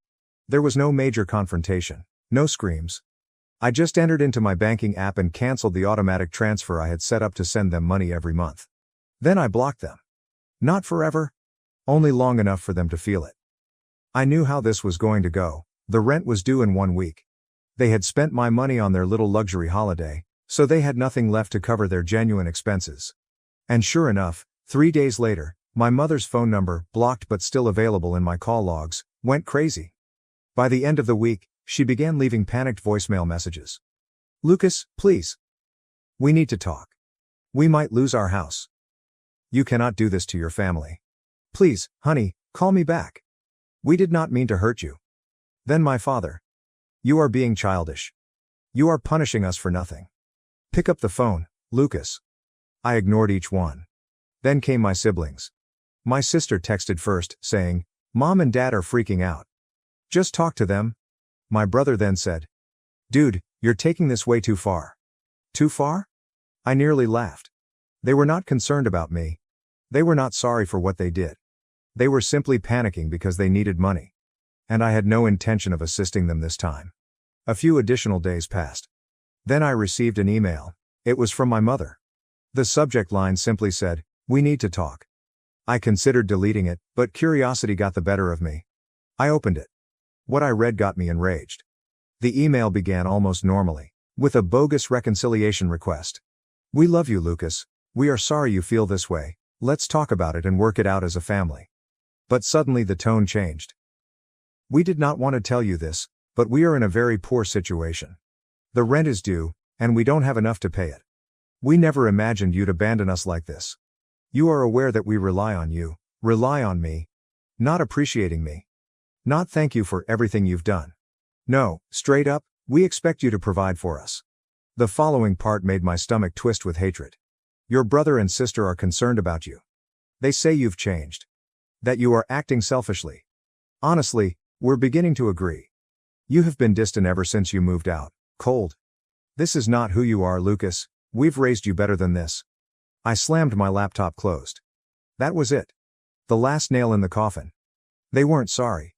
There was no major confrontation, no screams. I just entered into my banking app and canceled the automatic transfer I had set up to send them money every month. Then I blocked them. Not forever. Only long enough for them to feel it. I knew how this was going to go. The rent was due in 1 week. They had spent my money on their little luxury holiday, so they had nothing left to cover their genuine expenses. And sure enough, 3 days later, my mother's phone number, blocked but still available in my call logs, went crazy. By the end of the week, she began leaving panicked voicemail messages. Lucas, please. We need to talk. We might lose our house. You cannot do this to your family. Please, honey, call me back. We did not mean to hurt you. Then my father. You are being childish. You are punishing us for nothing. Pick up the phone, Lucas. I ignored each one. Then came my siblings. My sister texted first, saying, Mom and Dad are freaking out. Just talk to them. My brother then said, Dude, you're taking this way too far. Too far? I nearly laughed. They were not concerned about me. They were not sorry for what they did. They were simply panicking because they needed money. And I had no intention of assisting them this time. A few additional days passed. Then I received an email. It was from my mother. The subject line simply said, We need to talk. I considered deleting it, but curiosity got the better of me. I opened it. What I read got me enraged. The email began almost normally, with a bogus reconciliation request. We love you, Lucas. We are sorry you feel this way. Let's talk about it and work it out as a family. But suddenly the tone changed. We did not want to tell you this, but we are in a very poor situation. The rent is due, and we don't have enough to pay it. We never imagined you'd abandon us like this. You are aware that we rely on you, rely on me. Not appreciating me. Not thank you for everything you've done. No, straight up, we expect you to provide for us. The following part made my stomach twist with hatred. Your brother and sister are concerned about you. They say you've changed. That you are acting selfishly. Honestly, we're beginning to agree. You have been distant ever since you moved out, cold. This is not who you are, Lucas. We've raised you better than this. I slammed my laptop closed. That was it. The last nail in the coffin. They weren't sorry.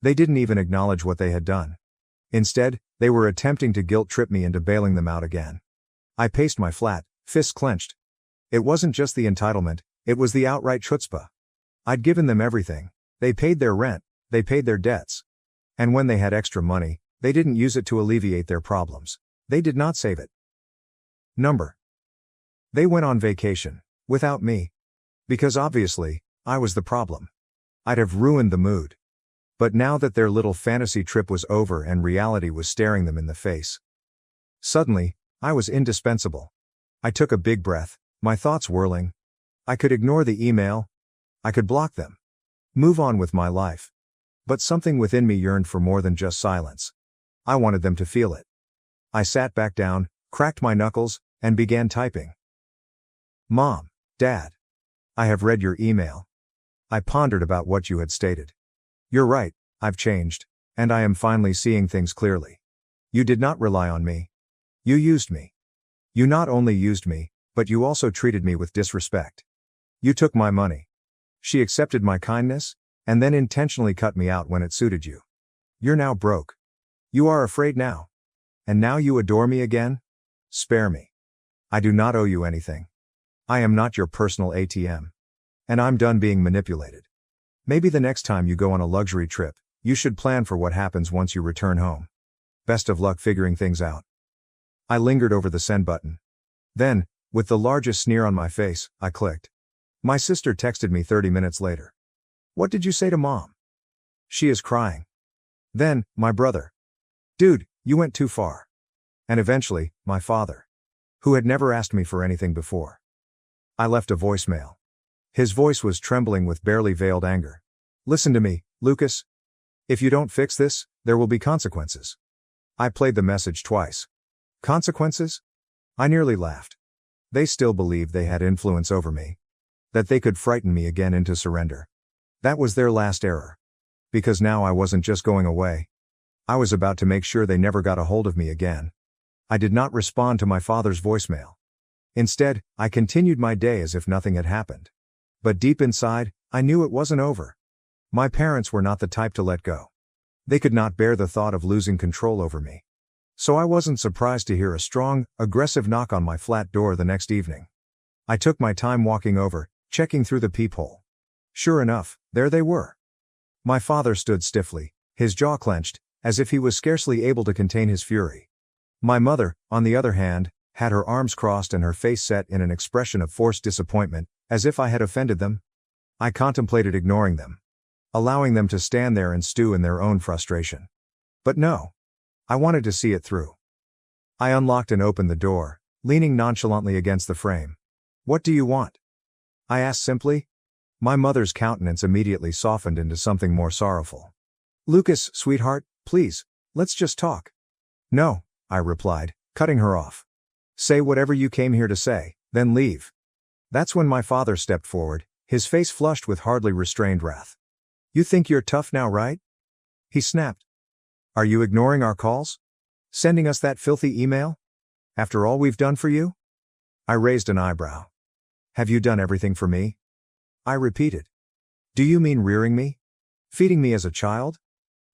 They didn't even acknowledge what they had done. Instead, they were attempting to guilt-trip me into bailing them out again. I paced my flat, fists clenched. It wasn't just the entitlement, it was the outright chutzpah. I'd given them everything. They paid their rent, they paid their debts. And when they had extra money, they didn't use it to alleviate their problems. They did not save it. They went on vacation, without me. Because obviously, I was the problem. I'd have ruined the mood. But now that their little fantasy trip was over and reality was staring them in the face, suddenly, I was indispensable. I took a big breath, my thoughts whirling. I could ignore the email. I could block them. Move on with my life. But something within me yearned for more than just silence. I wanted them to feel it. I sat back down, cracked my knuckles, and began typing. Mom, Dad. I have read your email. I pondered about what you had stated. You're right, I've changed, and I am finally seeing things clearly. You did not rely on me. You used me. You not only used me, but you also treated me with disrespect. You took my money. She accepted my kindness, and then intentionally cut me out when it suited you. You're now broke. You are afraid now. And now you adore me again? Spare me. I do not owe you anything. I am not your personal ATM. And I'm done being manipulated. Maybe the next time you go on a luxury trip, you should plan for what happens once you return home. Best of luck figuring things out. I lingered over the send button. Then, with the largest sneer on my face, I clicked. My sister texted me 30 minutes later. What did you say to Mom? She is crying. Then, my brother. Dude, you went too far. And eventually, my father. Who had never asked me for anything before. I left a voicemail. His voice was trembling with barely veiled anger. Listen to me, Lucas. If you don't fix this, there will be consequences. I played the message twice. Consequences? I nearly laughed. They still believed they had influence over me. That they could frighten me again into surrender. That was their last error. Because now I wasn't just going away. I was about to make sure they never got a hold of me again. I did not respond to my father's voicemail. Instead, I continued my day as if nothing had happened. But deep inside, I knew it wasn't over. My parents were not the type to let go. They could not bear the thought of losing control over me. So I wasn't surprised to hear a strong, aggressive knock on my flat door the next evening. I took my time walking over, checking through the peephole. Sure enough, there they were. My father stood stiffly, his jaw clenched, as if he was scarcely able to contain his fury. My mother, on the other hand, had her arms crossed and her face set in an expression of forced disappointment, as if I had offended them. I contemplated ignoring them. Allowing them to stand there and stew in their own frustration. But no. I wanted to see it through. I unlocked and opened the door, leaning nonchalantly against the frame. What do you want? I asked simply. My mother's countenance immediately softened into something more sorrowful. Lucas, sweetheart, please, let's just talk. No, I replied, cutting her off. Say whatever you came here to say, then leave. That's when my father stepped forward, his face flushed with hardly restrained wrath. You think you're tough now, right? He snapped. Are you ignoring our calls? Sending us that filthy email? After all we've done for you? I raised an eyebrow. Have you done everything for me? I repeated. Do you mean rearing me? Feeding me as a child?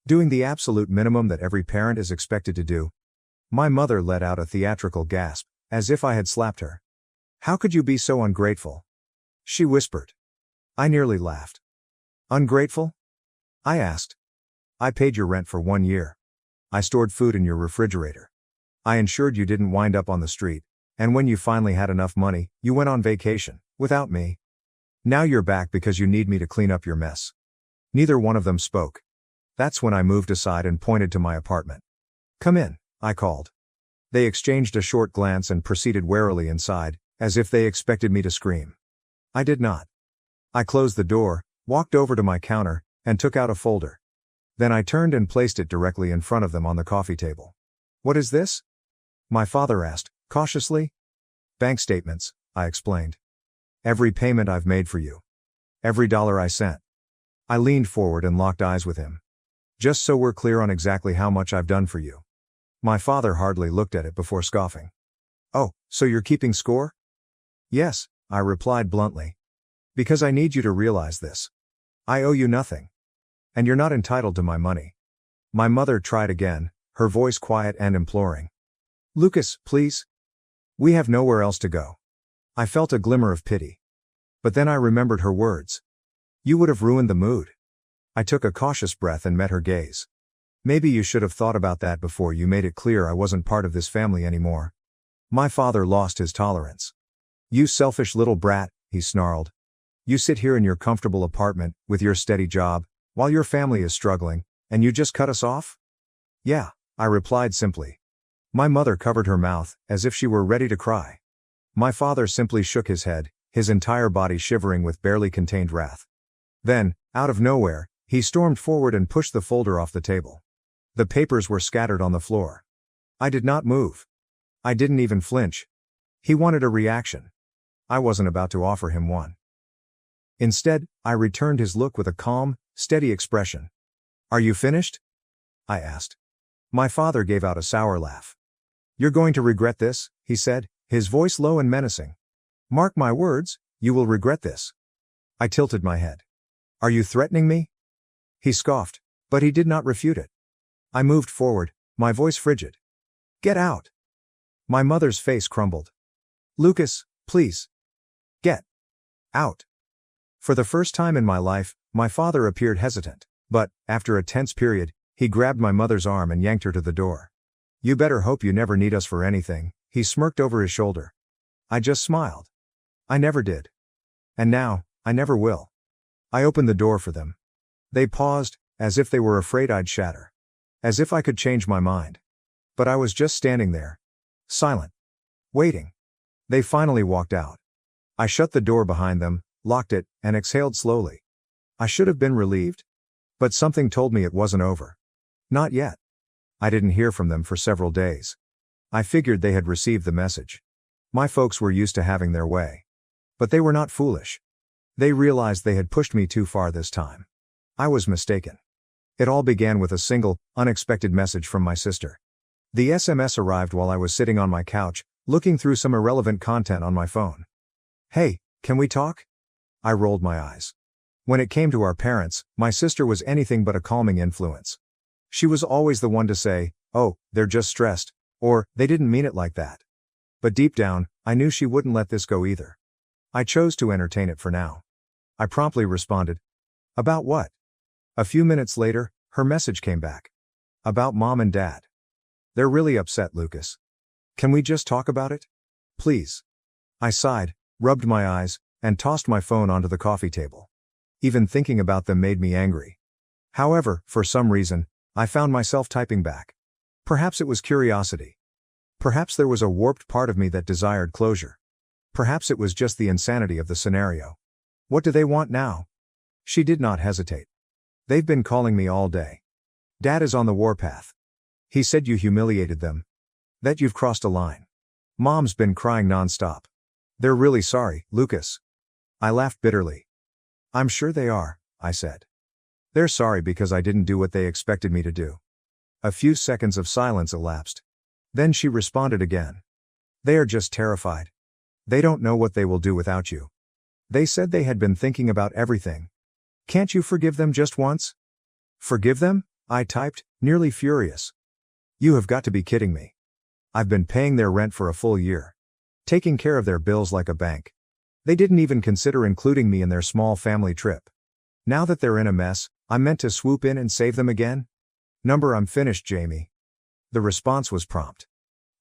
Doing the absolute minimum that every parent is expected to do? My mother let out a theatrical gasp, as if I had slapped her. How could you be so ungrateful? She whispered. I nearly laughed. Ungrateful? I asked. I paid your rent for 1 year. I stored food in your refrigerator. I ensured you didn't wind up on the street, and when you finally had enough money, you went on vacation, without me. Now you're back because you need me to clean up your mess. Neither one of them spoke. That's when I moved aside and pointed to my apartment. Come in, I called. They exchanged a short glance and proceeded warily inside, as if they expected me to scream. I did not. I closed the door, walked over to my counter, and took out a folder. Then I turned and placed it directly in front of them on the coffee table. What is this? My father asked, cautiously. Bank statements, I explained. Every payment I've made for you. Every dollar I sent. I leaned forward and locked eyes with him. Just so we're clear on exactly how much I've done for you. My father hardly looked at it before scoffing. Oh, so you're keeping score? Yes, I replied bluntly. Because I need you to realize this. I owe you nothing. And you're not entitled to my money. My mother tried again, her voice quiet and imploring. Lucas, please. We have nowhere else to go. I felt a glimmer of pity. But then I remembered her words. You would have ruined the mood. I took a cautious breath and met her gaze. Maybe you should have thought about that before you made it clear I wasn't part of this family anymore. My father lost his tolerance. You selfish little brat, he snarled. You sit here in your comfortable apartment, with your steady job, while your family is struggling, and you just cut us off? Yeah, I replied simply. My mother covered her mouth, as if she were ready to cry. My father simply shook his head, his entire body shivering with barely contained wrath. Then, out of nowhere, he stormed forward and pushed the folder off the table. The papers were scattered on the floor. I did not move. I didn't even flinch. He wanted a reaction. I wasn't about to offer him one. Instead, I returned his look with a calm, steady expression. Are you finished? I asked. My father gave out a sour laugh. You're going to regret this, he said, his voice low and menacing. Mark my words, you will regret this. I tilted my head. Are you threatening me? He scoffed, but he did not refute it. I moved forward, my voice frigid. Get out. My mother's face crumbled. Lucas, please. Get out. For the first time in my life, my father appeared hesitant, but, after a tense period, he grabbed my mother's arm and yanked her to the door. You better hope you never need us for anything, he smirked over his shoulder. I just smiled. I never did. And now, I never will. I opened the door for them. They paused, as if they were afraid I'd shatter. As if I could change my mind. But I was just standing there. Silent. Waiting. They finally walked out. I shut the door behind them, locked it, and exhaled slowly. I should have been relieved. But something told me it wasn't over. Not yet. I didn't hear from them for several days. I figured they had received the message. My folks were used to having their way. But they were not foolish. They realized they had pushed me too far this time. I was mistaken. It all began with a single, unexpected message from my sister. The SMS arrived while I was sitting on my couch, looking through some irrelevant content on my phone. Hey, can we talk? I rolled my eyes. When it came to our parents, my sister was anything but a calming influence. She was always the one to say, oh, they're just stressed, or, they didn't mean it like that. But deep down, I knew she wouldn't let this go either. I chose to entertain it for now. I promptly responded. About what? A few minutes later, her message came back. About Mom and Dad. They're really upset, Lucas. Can we just talk about it? Please. I sighed, rubbed my eyes, and tossed my phone onto the coffee table. Even thinking about them made me angry. However, for some reason, I found myself typing back. Perhaps it was curiosity. Perhaps there was a warped part of me that desired closure. Perhaps it was just the insanity of the scenario. What do they want now? She did not hesitate. They've been calling me all day. Dad is on the warpath. He said you humiliated them. That you've crossed a line. Mom's been crying nonstop. They're really sorry, Lucas. I laughed bitterly. I'm sure they are, I said. They're sorry because I didn't do what they expected me to do. A few seconds of silence elapsed. Then she responded again. They are just terrified. They don't know what they will do without you. They said they had been thinking about everything. Can't you forgive them just once? Forgive them? I typed, nearly furious. You have got to be kidding me. I've been paying their rent for a full year. Taking care of their bills like a bank. They didn't even consider including me in their small family trip. Now that they're in a mess, I'm meant to swoop in and save them again? I'm finished, Jamie. The response was prompt.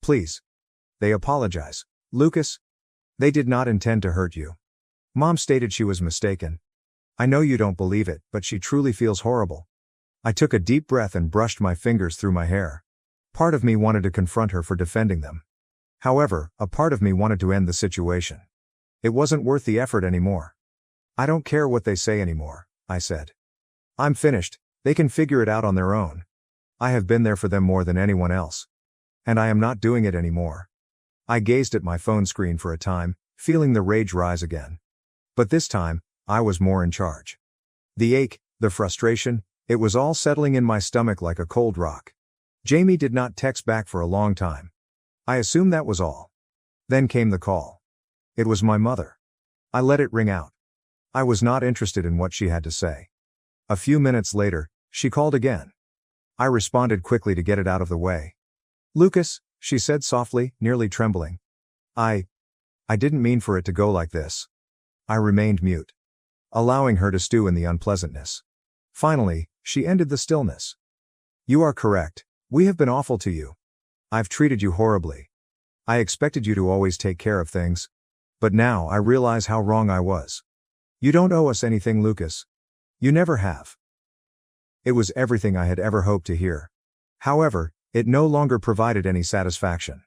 Please. They apologize. Lucas. They did not intend to hurt you. Mom stated she was mistaken. I know you don't believe it, but she truly feels horrible. I took a deep breath and brushed my fingers through my hair. Part of me wanted to confront her for defending them. However, a part of me wanted to end the situation. It wasn't worth the effort anymore. I don't care what they say anymore, I said. I'm finished, they can figure it out on their own. I have been there for them more than anyone else. And I am not doing it anymore. I gazed at my phone screen for a time, feeling the rage rise again. But this time, I was more in charge. The ache, the frustration, it was all settling in my stomach like a cold rock. Jamie did not text back for a long time. I assumed that was all. Then came the call. It was my mother. I let it ring out. I was not interested in what she had to say. A few minutes later, she called again. I responded quickly to get it out of the way. "Lucas," she said softly, nearly trembling. I didn't mean for it to go like this." I remained mute, allowing her to stew in the unpleasantness. Finally, she ended the stillness. "You are correct. We have been awful to you. I've treated you horribly. I expected you to always take care of things. But now I realize how wrong I was. You don't owe us anything, Lucas. You never have." It was everything I had ever hoped to hear. However, it no longer provided any satisfaction.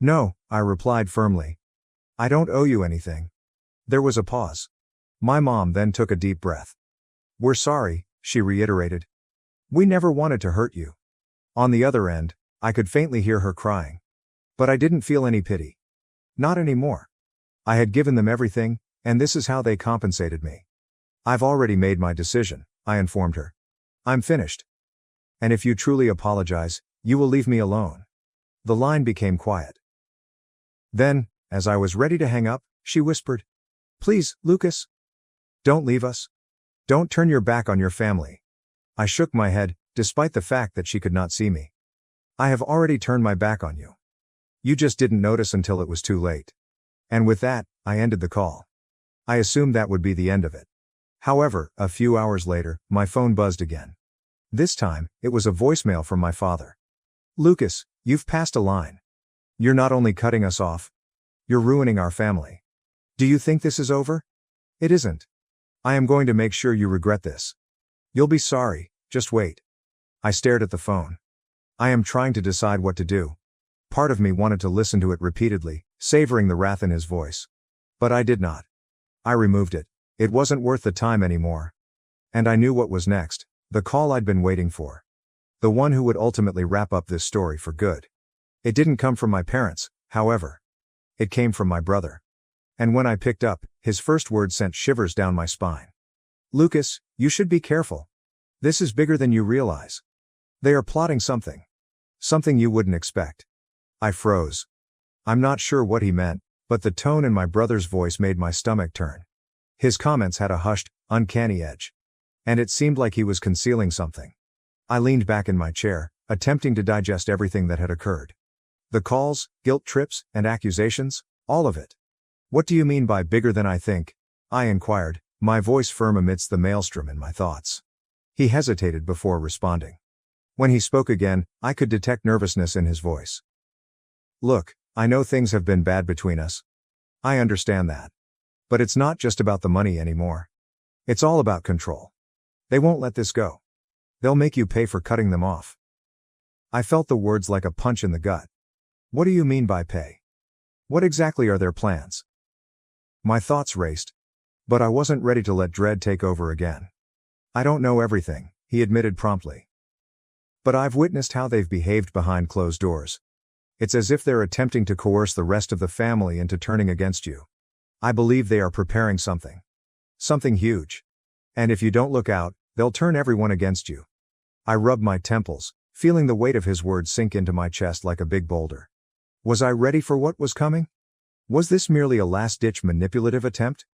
"No," I replied firmly. "I don't owe you anything." There was a pause. My mom then took a deep breath. "We're sorry," she reiterated. "We never wanted to hurt you." On the other end, I could faintly hear her crying. But I didn't feel any pity. Not anymore. I had given them everything, and this is how they compensated me. "I've already made my decision," I informed her. "I'm finished. And if you truly apologize, you will leave me alone." The line became quiet. Then, as I was ready to hang up, she whispered, "Please, Lucas. Don't leave us. Don't turn your back on your family." I shook my head, despite the fact that she could not see me. "I have already turned my back on you. You just didn't notice until it was too late." And with that, I ended the call. I assumed that would be the end of it. However, a few hours later, my phone buzzed again. This time, it was a voicemail from my father. "Lucas, you've passed a line. You're not only cutting us off, you're ruining our family. Do you think this is over? It isn't. I am going to make sure you regret this. You'll be sorry, just wait." I stared at the phone. I am trying to decide what to do. Part of me wanted to listen to it repeatedly, savoring the wrath in his voice. But I did not. I removed it. It wasn't worth the time anymore. And I knew what was next, the call I'd been waiting for. The one who would ultimately wrap up this story for good. It didn't come from my parents, however. It came from my brother. And when I picked up, his first words sent shivers down my spine. "Lucas, you should be careful. This is bigger than you realize. They are plotting something. Something you wouldn't expect." I froze. I'm not sure what he meant, but the tone in my brother's voice made my stomach turn. His comments had a hushed, uncanny edge. And it seemed like he was concealing something. I leaned back in my chair, attempting to digest everything that had occurred. The calls, guilt trips, and accusations, all of it. "What do you mean by bigger than I think?" I inquired, my voice firm amidst the maelstrom in my thoughts. He hesitated before responding. When he spoke again, I could detect nervousness in his voice. "Look, I know things have been bad between us. I understand that. But it's not just about the money anymore. It's all about control. They won't let this go. They'll make you pay for cutting them off." I felt the words like a punch in the gut. What do you mean by pay? What exactly are their plans? My thoughts raced. But I wasn't ready to let dread take over again. "I don't know everything," he admitted promptly. "But I've witnessed how they've behaved behind closed doors. It's as if they're attempting to coerce the rest of the family into turning against you. I believe they are preparing something. Something huge. And if you don't look out, they'll turn everyone against you." I rubbed my temples, feeling the weight of his words sink into my chest like a big boulder. Was I ready for what was coming? Was this merely a last-ditch manipulative attempt?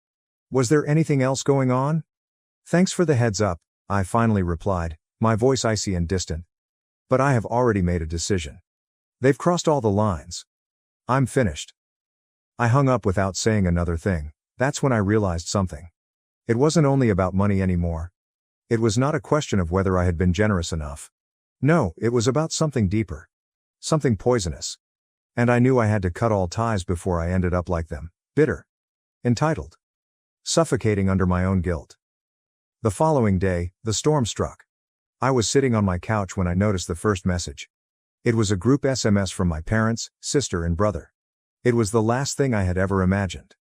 Was there anything else going on? "Thanks for the heads up," I finally replied, my voice icy and distant. "But I have already made a decision. They've crossed all the lines. I'm finished." I hung up without saying another thing. That's when I realized something. It wasn't only about money anymore. It was not a question of whether I had been generous enough. No, it was about something deeper. Something poisonous. And I knew I had to cut all ties before I ended up like them, bitter, entitled, suffocating under my own guilt. The following day, the storm struck. I was sitting on my couch when I noticed the first message. It was a group SMS from my parents, sister, and brother. It was the last thing I had ever imagined.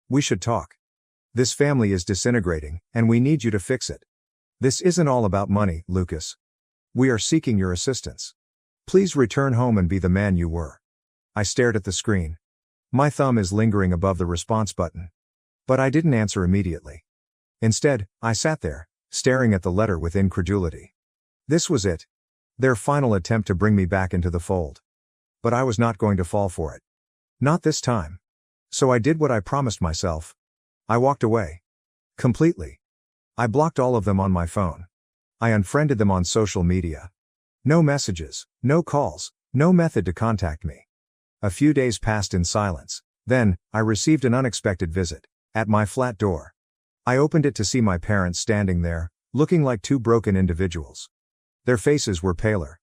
"We should talk. This family is disintegrating, and we need you to fix it. This isn't all about money, Lucas. We are seeking your assistance. Please return home and be the man you were." I stared at the screen. My thumb is lingering above the response button. But I didn't answer immediately. Instead, I sat there, staring at the letter with incredulity. This was it. Their final attempt to bring me back into the fold. But I was not going to fall for it. Not this time. So I did what I promised myself. I walked away. Completely. I blocked all of them on my phone. I unfriended them on social media. No messages, no calls, no method to contact me. A few days passed in silence. Then, I received an unexpected visit. At my flat door. I opened it to see my parents standing there, looking like two broken individuals. Their faces were paler.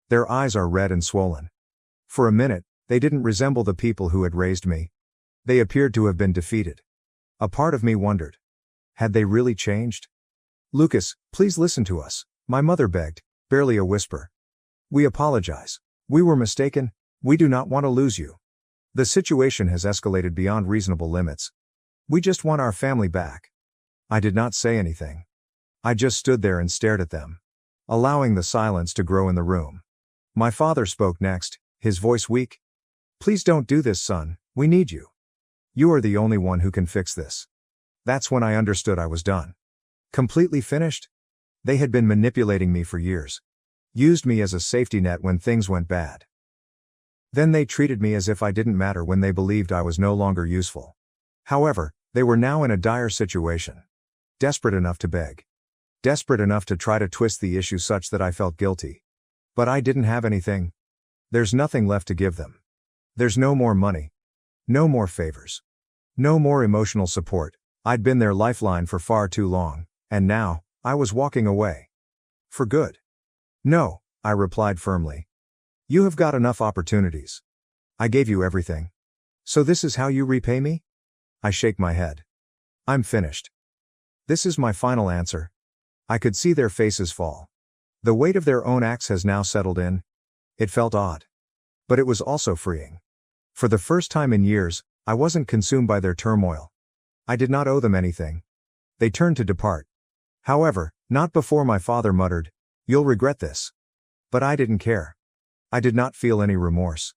Their eyes are red and swollen. For a minute, they didn't resemble the people who had raised me. They appeared to have been defeated. A part of me wondered. Had they really changed? "Lucas, please listen to us," my mother begged, barely a whisper. "We apologize. We were mistaken. We do not want to lose you. The situation has escalated beyond reasonable limits. We just want our family back." I did not say anything. I just stood there and stared at them, allowing the silence to grow in the room. My father spoke next, his voice weak. "Please don't do this, son, we need you. You are the only one who can fix this." That's when I understood I was done. Completely finished? They had been manipulating me for years. Used me as a safety net when things went bad. Then they treated me as if I didn't matter when they believed I was no longer useful. However, they were now in a dire situation. Desperate enough to beg. Desperate enough to try to twist the issue such that I felt guilty. But I didn't have anything. There's nothing left to give them. There's no more money. No more favors. No more emotional support. I'd been their lifeline for far too long, and now, I was walking away. For good. "No," I replied firmly. "You have got enough opportunities. I gave you everything. So this is how you repay me?" I shake my head. "I'm finished. This is my final answer." I could see their faces fall. The weight of their own acts has now settled in. It felt odd. But it was also freeing. For the first time in years, I wasn't consumed by their turmoil. I did not owe them anything. They turned to depart. However, not before my father muttered, "You'll regret this." But I didn't care. I did not feel any remorse.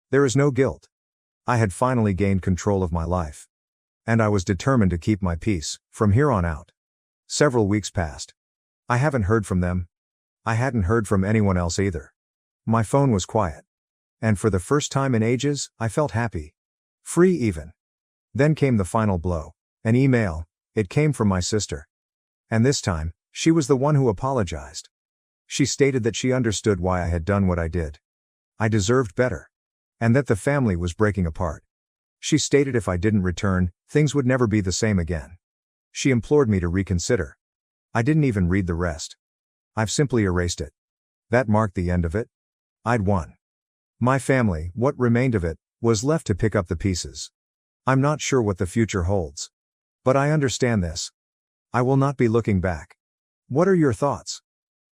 There is no guilt. I had finally gained control of my life. And I was determined to keep my peace, from here on out. Several weeks passed. I haven't heard from them. I hadn't heard from anyone else either. My phone was quiet. And for the first time in ages, I felt happy. Free even. Then came the final blow. An email. It came from my sister. And this time, she was the one who apologized. She stated that she understood why I had done what I did. I deserved better. And that the family was breaking apart. She stated if I didn't return, things would never be the same again. She implored me to reconsider. I didn't even read the rest. I've simply erased it. That marked the end of it. I'd won. My family, what remained of it, was left to pick up the pieces. I'm not sure what the future holds. But I understand this. I will not be looking back. What are your thoughts?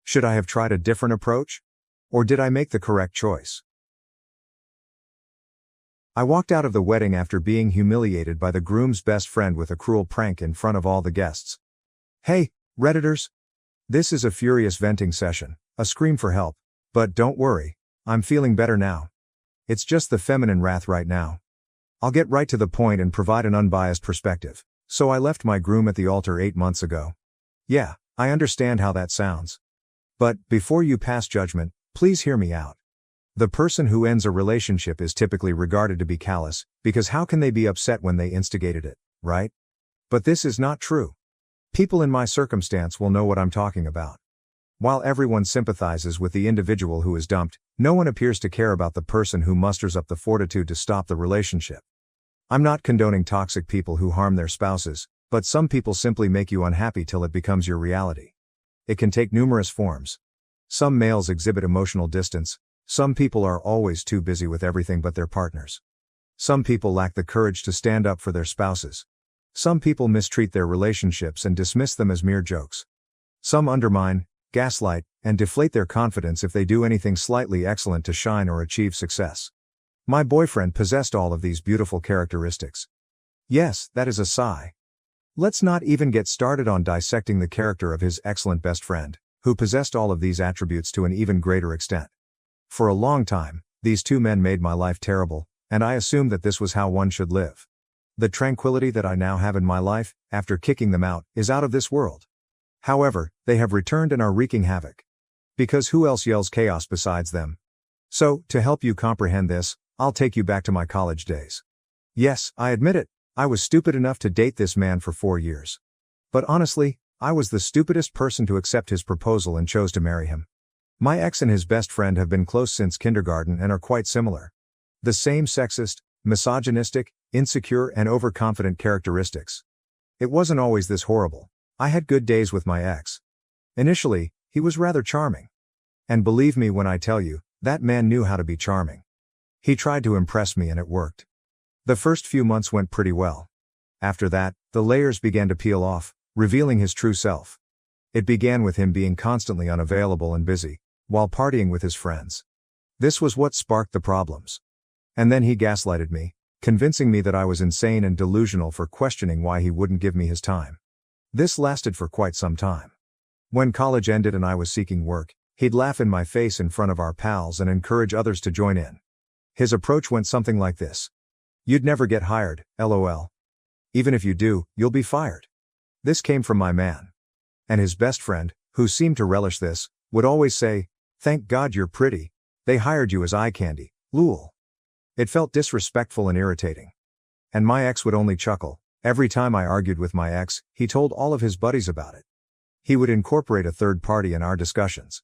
Should I have tried a different approach? Or did I make the correct choice? I walked out of the wedding after being humiliated by the groom's best friend with a cruel prank in front of all the guests. Hey, Redditors! This is a furious venting session, a scream for help. But don't worry, I'm feeling better now. It's just the feminine wrath right now. I'll get right to the point and provide an unbiased perspective. So I left my groom at the altar 8 months ago. Yeah, I understand how that sounds. But, before you pass judgment, please hear me out. The person who ends a relationship is typically regarded to be callous, because how can they be upset when they instigated it, right? But this is not true. People in my circumstance will know what I'm talking about. While everyone sympathizes with the individual who is dumped, no one appears to care about the person who musters up the fortitude to stop the relationship. I'm not condoning toxic people who harm their spouses, but some people simply make you unhappy till it becomes your reality. It can take numerous forms. Some males exhibit emotional distance. Some people are always too busy with everything but their partners. Some people lack the courage to stand up for their spouses. Some people mistreat their relationships and dismiss them as mere jokes. Some undermine, gaslight, and deflate their confidence if they do anything slightly excellent to shine or achieve success. My boyfriend possessed all of these beautiful characteristics. Yes, that is a sigh. Let's not even get started on dissecting the character of his excellent best friend, who possessed all of these attributes to an even greater extent. For a long time, these two men made my life terrible, and I assumed that this was how one should live. The tranquility that I now have in my life, after kicking them out, is out of this world. However, they have returned and are wreaking havoc. Because who else yells chaos besides them? So, to help you comprehend this, I'll take you back to my college days. Yes, I admit it, I was stupid enough to date this man for 4 years. But honestly, I was the stupidest person to accept his proposal and chose to marry him. My ex and his best friend have been close since kindergarten and are quite similar. The same sexist, misogynistic, insecure and overconfident characteristics. It wasn't always this horrible. I had good days with my ex. Initially, he was rather charming. And believe me when I tell you, that man knew how to be charming. He tried to impress me and it worked. The first few months went pretty well. After that, the layers began to peel off, revealing his true self. It began with him being constantly unavailable and busy, while partying with his friends. This was what sparked the problems. And then he gaslighted me, convincing me that I was insane and delusional for questioning why he wouldn't give me his time. This lasted for quite some time. When college ended and I was seeking work, he'd laugh in my face in front of our pals and encourage others to join in. His approach went something like this. "You'd never get hired, LOL. Even if you do, you'll be fired." This came from my man. And his best friend, who seemed to relish this, would always say, "Thank God you're pretty. They hired you as eye candy, lol." It felt disrespectful and irritating. And my ex would only chuckle. Every time I argued with my ex, he told all of his buddies about it. He would incorporate a third party in our discussions.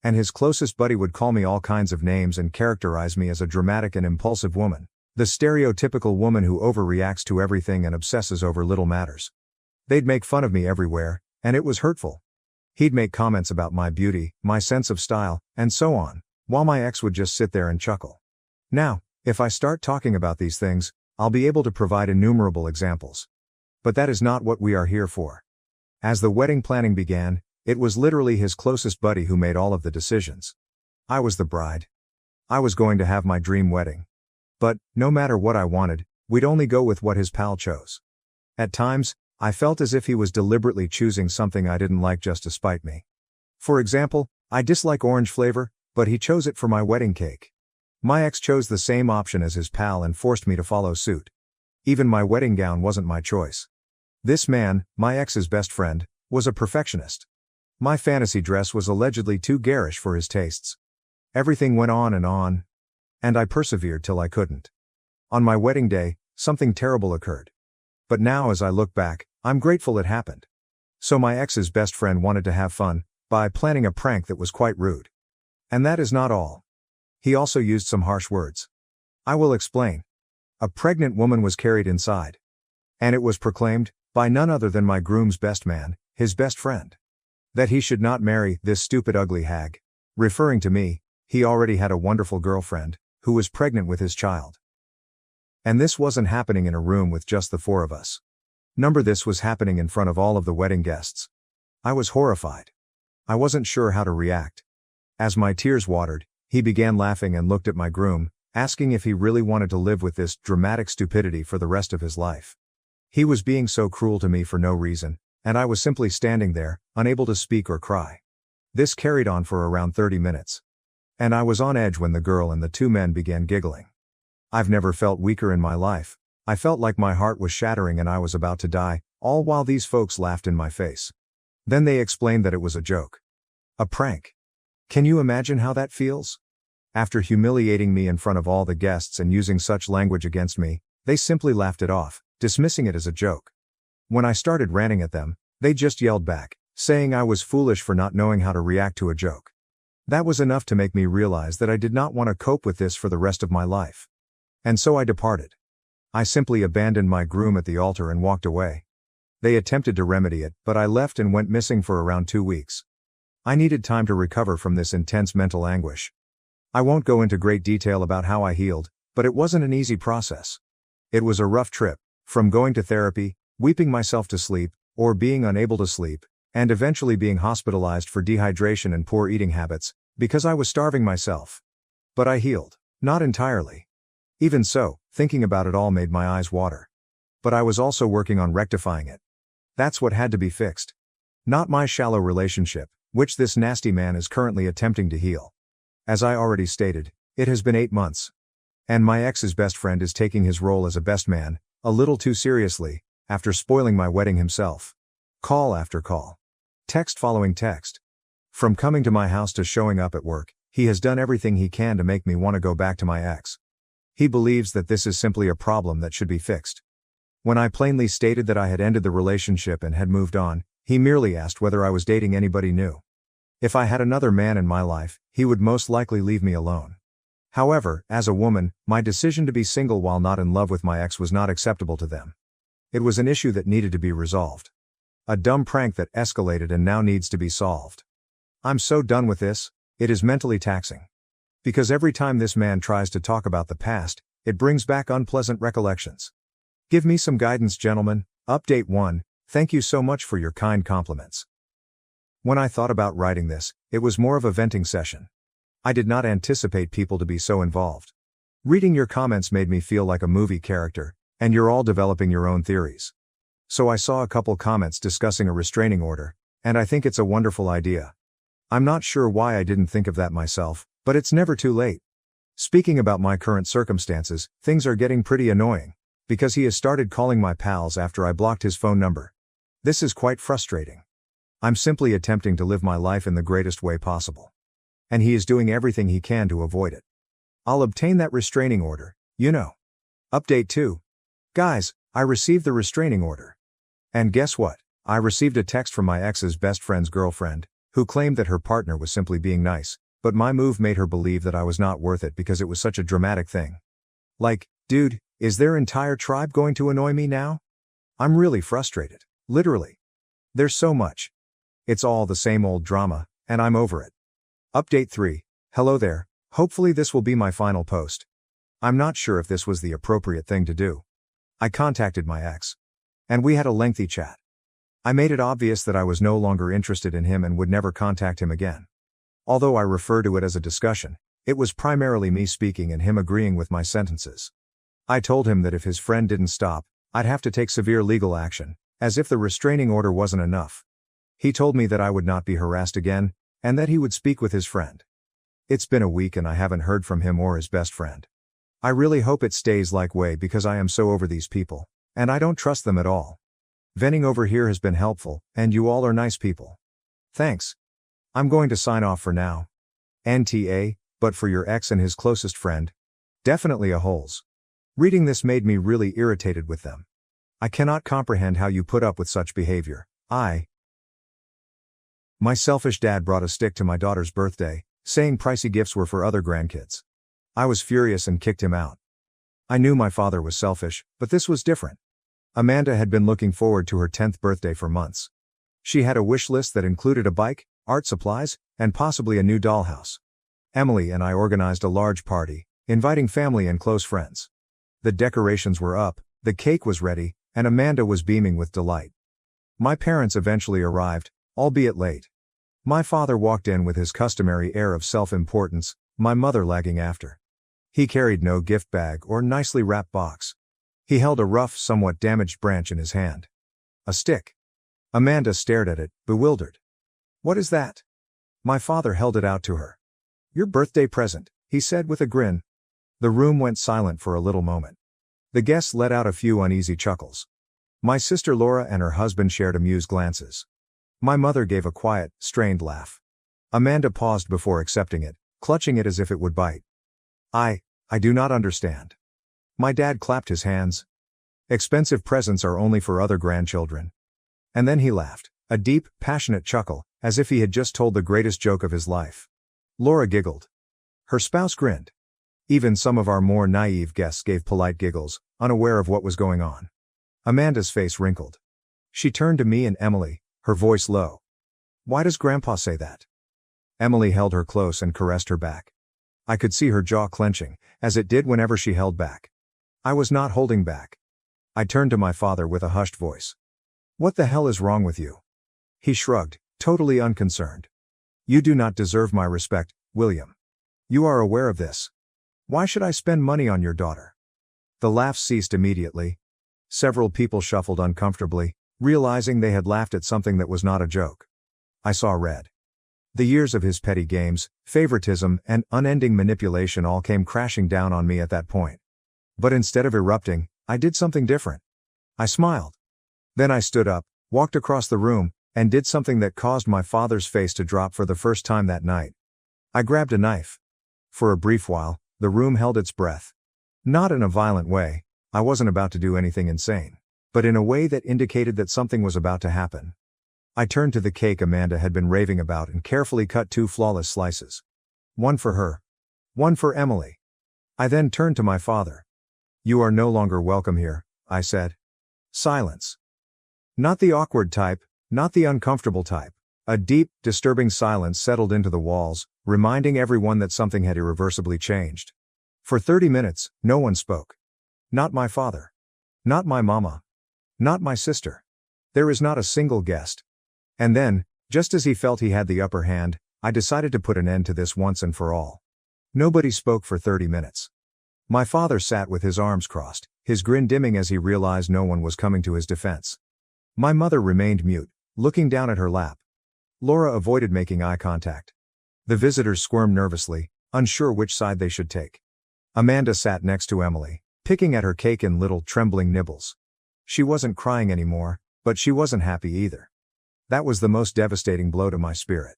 And his closest buddy would call me all kinds of names and characterize me as a dramatic and impulsive woman, the stereotypical woman who overreacts to everything and obsesses over little matters. They'd make fun of me everywhere, and it was hurtful. He'd make comments about my beauty, my sense of style, and so on, while my ex would just sit there and chuckle. Now, if I start talking about these things, I'll be able to provide innumerable examples. But that is not what we are here for. As the wedding planning began, it was literally his closest buddy who made all of the decisions. I was the bride. I was going to have my dream wedding. But, no matter what I wanted, we'd only go with what his pal chose. At times, I felt as if he was deliberately choosing something I didn't like just to spite me. For example, I dislike orange flavor, but he chose it for my wedding cake. My ex chose the same option as his pal and forced me to follow suit. Even my wedding gown wasn't my choice. This man, my ex's best friend, was a perfectionist. My fantasy dress was allegedly too garish for his tastes. Everything went on, and I persevered till I couldn't. On my wedding day, something terrible occurred. But now as I look back, I'm grateful it happened. So my ex's best friend wanted to have fun by planning a prank that was quite rude. And that is not all. He also used some harsh words. I will explain. A pregnant woman was carried inside. And it was proclaimed, by none other than my groom's best man, his best friend, that he should not marry this stupid ugly hag. Referring to me, he already had a wonderful girlfriend, who was pregnant with his child. And this wasn't happening in a room with just the four of us. This was happening in front of all of the wedding guests. I was horrified. I wasn't sure how to react. As my tears watered, he began laughing and looked at my groom, asking if he really wanted to live with this dramatic stupidity for the rest of his life. He was being so cruel to me for no reason, and I was simply standing there, unable to speak or cry. This carried on for around 30 minutes. And I was on edge when the girl and the two men began giggling. I've never felt weaker in my life. I felt like my heart was shattering and I was about to die, all while these folks laughed in my face. Then they explained that it was a joke. A prank. Can you imagine how that feels? After humiliating me in front of all the guests and using such language against me, they simply laughed it off, dismissing it as a joke. When I started ranting at them, they just yelled back, saying I was foolish for not knowing how to react to a joke. That was enough to make me realize that I did not want to cope with this for the rest of my life. And so I departed. I simply abandoned my groom at the altar and walked away. They attempted to remedy it, but I left and went missing for around 2 weeks. I needed time to recover from this intense mental anguish. I won't go into great detail about how I healed, but it wasn't an easy process. It was a rough trip, from going to therapy, weeping myself to sleep, or being unable to sleep, and eventually being hospitalized for dehydration and poor eating habits, because I was starving myself. But I healed. Not entirely. Even so, thinking about it all made my eyes water. But I was also working on rectifying it. That's what had to be fixed. Not my shallow relationship, which this nasty man is currently attempting to heal. As I already stated, it has been 8 months. And my ex's best friend is taking his role as a best man, a little too seriously, after spoiling my wedding himself. Call after call. Text following text. From coming to my house to showing up at work, he has done everything he can to make me want to go back to my ex. He believes that this is simply a problem that should be fixed. When I plainly stated that I had ended the relationship and had moved on, He merely asked whether I was dating anybody new. If I had another man in my life, he would most likely leave me alone. However, as a woman, my decision to be single while not in love with my ex was not acceptable to them. It was an issue that needed to be resolved. A dumb prank that escalated and now needs to be solved. I'm so done with this, it is mentally taxing. Because every time this man tries to talk about the past, it brings back unpleasant recollections. Give me some guidance, gentlemen. Update 1, thank you so much for your kind compliments. When I thought about writing this, it was more of a venting session. I did not anticipate people to be so involved. Reading your comments made me feel like a movie character, and you're all developing your own theories. So I saw a couple comments discussing a restraining order, and I think it's a wonderful idea. I'm not sure why I didn't think of that myself, but it's never too late. Speaking about my current circumstances, things are getting pretty annoying, because he has started calling my pals after I blocked his phone number. This is quite frustrating. I'm simply attempting to live my life in the greatest way possible. And he is doing everything he can to avoid it. I'll obtain that restraining order, you know. Update 2. Guys, I received the restraining order. And guess what? I received a text from my ex's best friend's girlfriend, who claimed that her partner was simply being nice, but my move made her believe that I was not worth it because it was such a dramatic thing. Like, dude, is their entire tribe going to annoy me now? I'm really frustrated. Literally. There's so much. It's all the same old drama, and I'm over it. Update 3. Hello there, hopefully this will be my final post. I'm not sure if this was the appropriate thing to do. I contacted my ex. And we had a lengthy chat. I made it obvious that I was no longer interested in him and would never contact him again. Although I refer to it as a discussion, it was primarily me speaking and him agreeing with my sentences. I told him that if his friend didn't stop, I'd have to take severe legal action, as if the restraining order wasn't enough. He told me that I would not be harassed again, and that he would speak with his friend. It's been a week and I haven't heard from him or his best friend. I really hope it stays like way because I am so over these people, and I don't trust them at all. Venting over here has been helpful, and you all are nice people. Thanks. I'm going to sign off for now. NTA, but for your ex and his closest friend. Definitely a holes. Reading this made me really irritated with them. I cannot comprehend how you put up with such behavior. My selfish dad brought a stick to my daughter's birthday, saying pricey gifts were for other grandkids. I was furious and kicked him out. I knew my father was selfish, but this was different. Amanda had been looking forward to her 10th birthday for months. She had a wish list that included a bike, art supplies, and possibly a new dollhouse. Emily and I organized a large party, inviting family and close friends. The decorations were up, the cake was ready, and Amanda was beaming with delight. My parents eventually arrived, albeit late. My father walked in with his customary air of self-importance, my mother lagging after. He carried no gift bag or nicely wrapped box. He held a rough, somewhat damaged branch in his hand. A stick. Amanda stared at it, bewildered. What is that? My father held it out to her. Your birthday present, he said with a grin. The room went silent for a little moment. The guests let out a few uneasy chuckles. My sister Laura and her husband shared amused glances. My mother gave a quiet, strained laugh. Amanda paused before accepting it, clutching it as if it would bite. I do not understand. My dad clapped his hands. Expensive presents are only for other grandchildren. And then he laughed, a deep, passionate chuckle, as if he had just told the greatest joke of his life. Laura giggled. Her spouse grinned. Even some of our more naive guests gave polite giggles, unaware of what was going on. Amanda's face wrinkled. She turned to me and Emily, her voice low. Why does Grandpa say that? Emily held her close and caressed her back. I could see her jaw clenching, as it did whenever she held back. I was not holding back. I turned to my father with a hushed voice. What the hell is wrong with you? He shrugged, totally unconcerned. You do not deserve my respect, William. You are aware of this. Why should I spend money on your daughter? The laughs ceased immediately. Several people shuffled uncomfortably, realizing they had laughed at something that was not a joke. I saw red. The years of his petty games, favoritism, and unending manipulation all came crashing down on me at that point. But instead of erupting, I did something different. I smiled. Then I stood up, walked across the room, and did something that caused my father's face to drop for the first time that night. I grabbed a knife. For a brief while, the room held its breath. Not in a violent way, I wasn't about to do anything insane, but in a way that indicated that something was about to happen. I turned to the cake Amanda had been raving about and carefully cut 2 flawless slices. One for her. One for Emily. I then turned to my father. "You are no longer welcome here," I said. Silence. Not the awkward type, not the uncomfortable type. A deep, disturbing silence settled into the walls, reminding everyone that something had irreversibly changed. For 30 minutes, no one spoke. Not my father. Not my mama. Not my sister. There is not a single guest. And then, just as he felt he had the upper hand, I decided to put an end to this once and for all. Nobody spoke for 30 minutes. My father sat with his arms crossed, his grin dimming as he realized no one was coming to his defense. My mother remained mute, looking down at her lap. Laura avoided making eye contact. The visitors squirmed nervously, unsure which side they should take. Amanda sat next to Emily, picking at her cake in little trembling nibbles. She wasn't crying anymore, but she wasn't happy either. That was the most devastating blow to my spirit.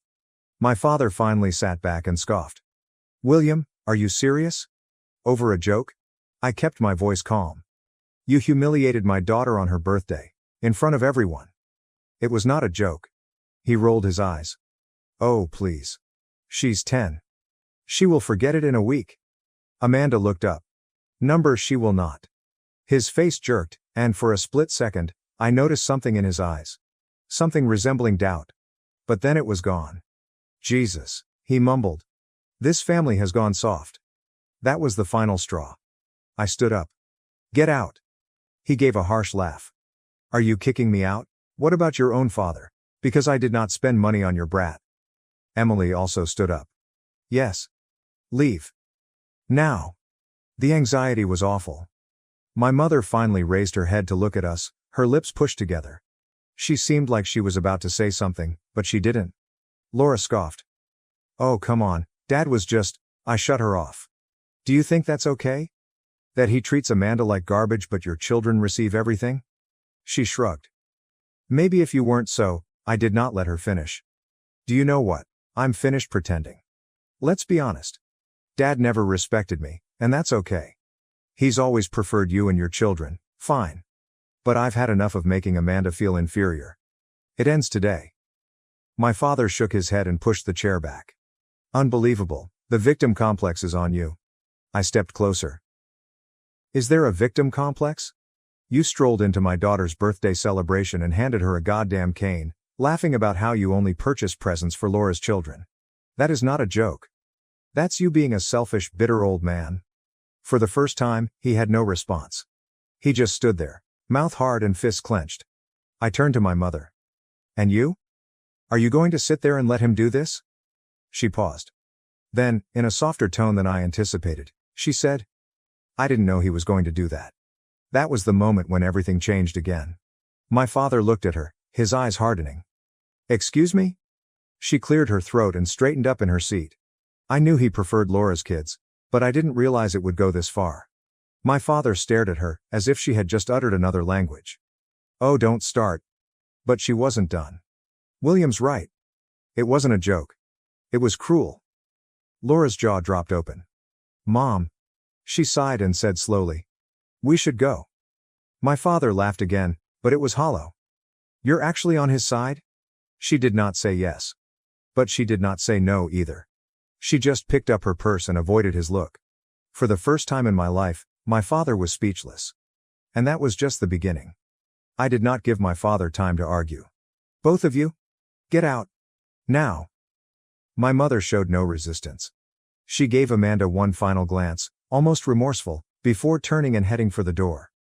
My father finally sat back and scoffed. "William, are you serious? Over a joke?" I kept my voice calm. "You humiliated my daughter on her birthday, in front of everyone. It was not a joke." He rolled his eyes. "Oh, please. She's 10. She will forget it in a week." Amanda looked up. She will not." His face jerked, and for a split second, I noticed something in his eyes. Something resembling doubt. But then it was gone. "Jesus," he mumbled. "This family has gone soft." That was the final straw. I stood up. "Get out." He gave a harsh laugh. "Are you kicking me out? What about your own father? Because I did not spend money on your brat." Emily also stood up. "Yes. Leave. Now." The anxiety was awful. My mother finally raised her head to look at us, her lips pushed together. She seemed like she was about to say something, but she didn't. Laura scoffed. "Oh, come on, Dad was just..." I shut her off. "Do you think that's okay? That he treats Amanda like garbage but your children receive everything?" She shrugged. "Maybe if you weren't so..." I did not let her finish. "Do you know what? I'm finished pretending. Let's be honest. Dad never respected me, and that's okay. He's always preferred you and your children, fine. But I've had enough of making Amanda feel inferior. It ends today." My father shook his head and pushed the chair back. "Unbelievable, the victim complex is on you." I stepped closer. "Is there a victim complex? You strolled into my daughter's birthday celebration and handed her a goddamn cane, laughing about how you only purchase presents for Laura's children. That is not a joke. That's you being a selfish, bitter old man." For the first time, he had no response. He just stood there, mouth hard and fists clenched. I turned to my mother. "And you? Are you going to sit there and let him do this?" She paused. Then, in a softer tone than I anticipated, she said, "I didn't know he was going to do that." That was the moment when everything changed again. My father looked at her, his eyes hardening. "Excuse me?" She cleared her throat and straightened up in her seat. I knew he preferred Laura's kids, but I didn't realize it would go this far. My father stared at her, as if she had just uttered another language. "Oh, don't start." But she wasn't done. "William's right. It wasn't a joke. It was cruel." Laura's jaw dropped open. "Mom." She sighed and said slowly, "We should go." My father laughed again, but it was hollow. "You're actually on his side?" She did not say yes. But she did not say no either. She just picked up her purse and avoided his look. For the first time in my life, my father was speechless. And that was just the beginning. I did not give my father time to argue. "Both of you? Get out. Now." My mother showed no resistance. She gave Amanda one final glance, almost remorseful, before turning and heading for the door.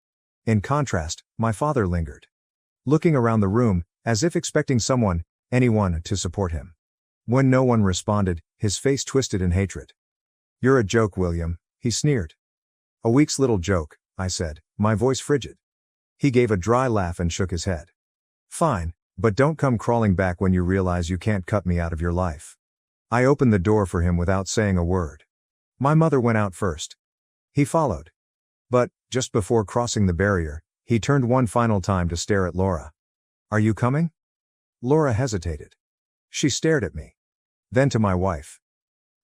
In contrast, my father lingered. Looking around the room, as if expecting someone, anyone, to support him. When no one responded, his face twisted in hatred. "You're a joke, William," he sneered. "A week's little joke," I said, my voice frigid. He gave a dry laugh and shook his head. "Fine, but don't come crawling back when you realize you can't cut me out of your life." I opened the door for him without saying a word. My mother went out first. He followed. But, just before crossing the barrier, he turned one final time to stare at Laura. "Are you coming?" Laura hesitated. She stared at me. Then to my wife.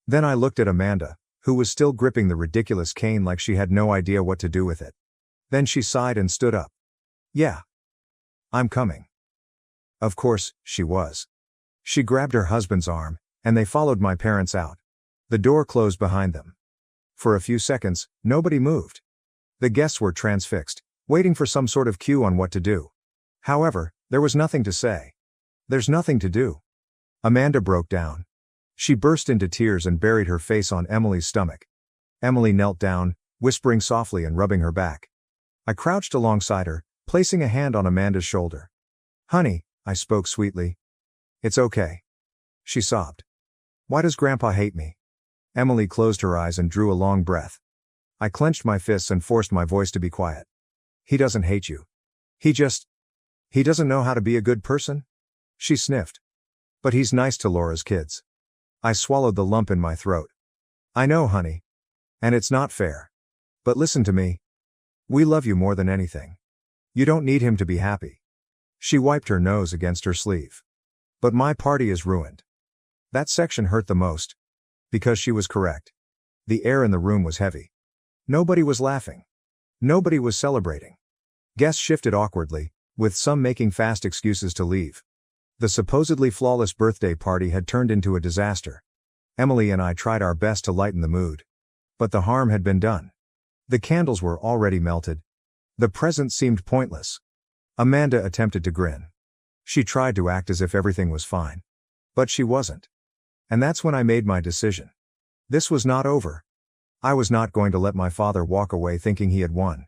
Then I looked at Amanda, who was still gripping the ridiculous cane like she had no idea what to do with it. Then she sighed and stood up. "Yeah. I'm coming." Of course, she was. She grabbed her husband's arm, and they followed my parents out. The door closed behind them. For a few seconds, nobody moved. The guests were transfixed, waiting for some sort of cue on what to do. However, there was nothing to say. There's nothing to do. Amanda broke down. She burst into tears and buried her face on Emily's stomach. Emily knelt down, whispering softly and rubbing her back. I crouched alongside her, placing a hand on Amanda's shoulder. "Honey," I spoke sweetly. "It's okay." She sobbed. "Why does Grandpa hate me?" Emily closed her eyes and drew a long breath. I clenched my fists and forced my voice to be quiet. "He doesn't hate you. He doesn't know how to be a good person?" She sniffed. "But he's nice to Laura's kids." I swallowed the lump in my throat. "I know, honey. And it's not fair. But listen to me. We love you more than anything. You don't need him to be happy." She wiped her nose against her sleeve. "But my party is ruined." That section hurt the most. Because she was correct. The air in the room was heavy. Nobody was laughing. Nobody was celebrating. Guests shifted awkwardly, with some making fast excuses to leave. The supposedly flawless birthday party had turned into a disaster. Emily and I tried our best to lighten the mood. But the harm had been done. The candles were already melted. The present seemed pointless. Amanda attempted to grin. She tried to act as if everything was fine. But she wasn't. And that's when I made my decision. This was not over. I was not going to let my father walk away thinking he had won.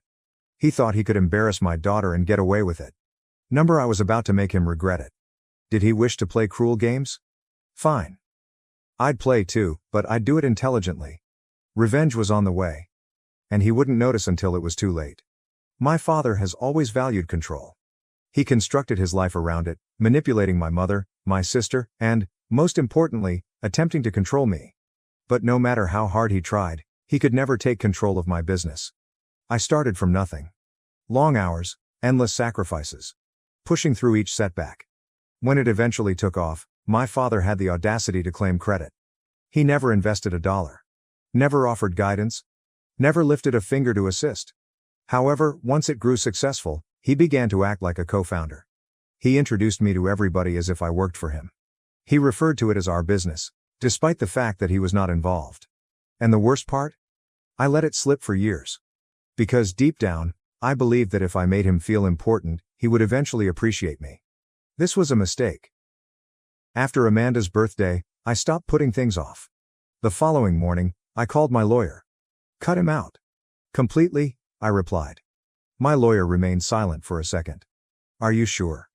He thought he could embarrass my daughter and get away with it. I was about to make him regret it. Did he wish to play cruel games? Fine. I'd play too, but I'd do it intelligently. Revenge was on the way. And he wouldn't notice until it was too late. My father has always valued control. He constructed his life around it, manipulating my mother, my sister, and, most importantly, attempting to control me. But no matter how hard he tried, he could never take control of my business. I started from nothing. Long hours, endless sacrifices. Pushing through each setback. When it eventually took off, my father had the audacity to claim credit. He never invested $1. Never offered guidance. Never lifted a finger to assist. However, once it grew successful, he began to act like a co-founder. He introduced me to everybody as if I worked for him. He referred to it as our business, despite the fact that he was not involved. And the worst part? I let it slip for years. Because deep down, I believed that if I made him feel important, he would eventually appreciate me. This was a mistake. After Amanda's birthday, I stopped putting things off. The following morning, I called my lawyer. "Cut him out." "Completely," I replied. My lawyer remained silent for a second. "Are you sure?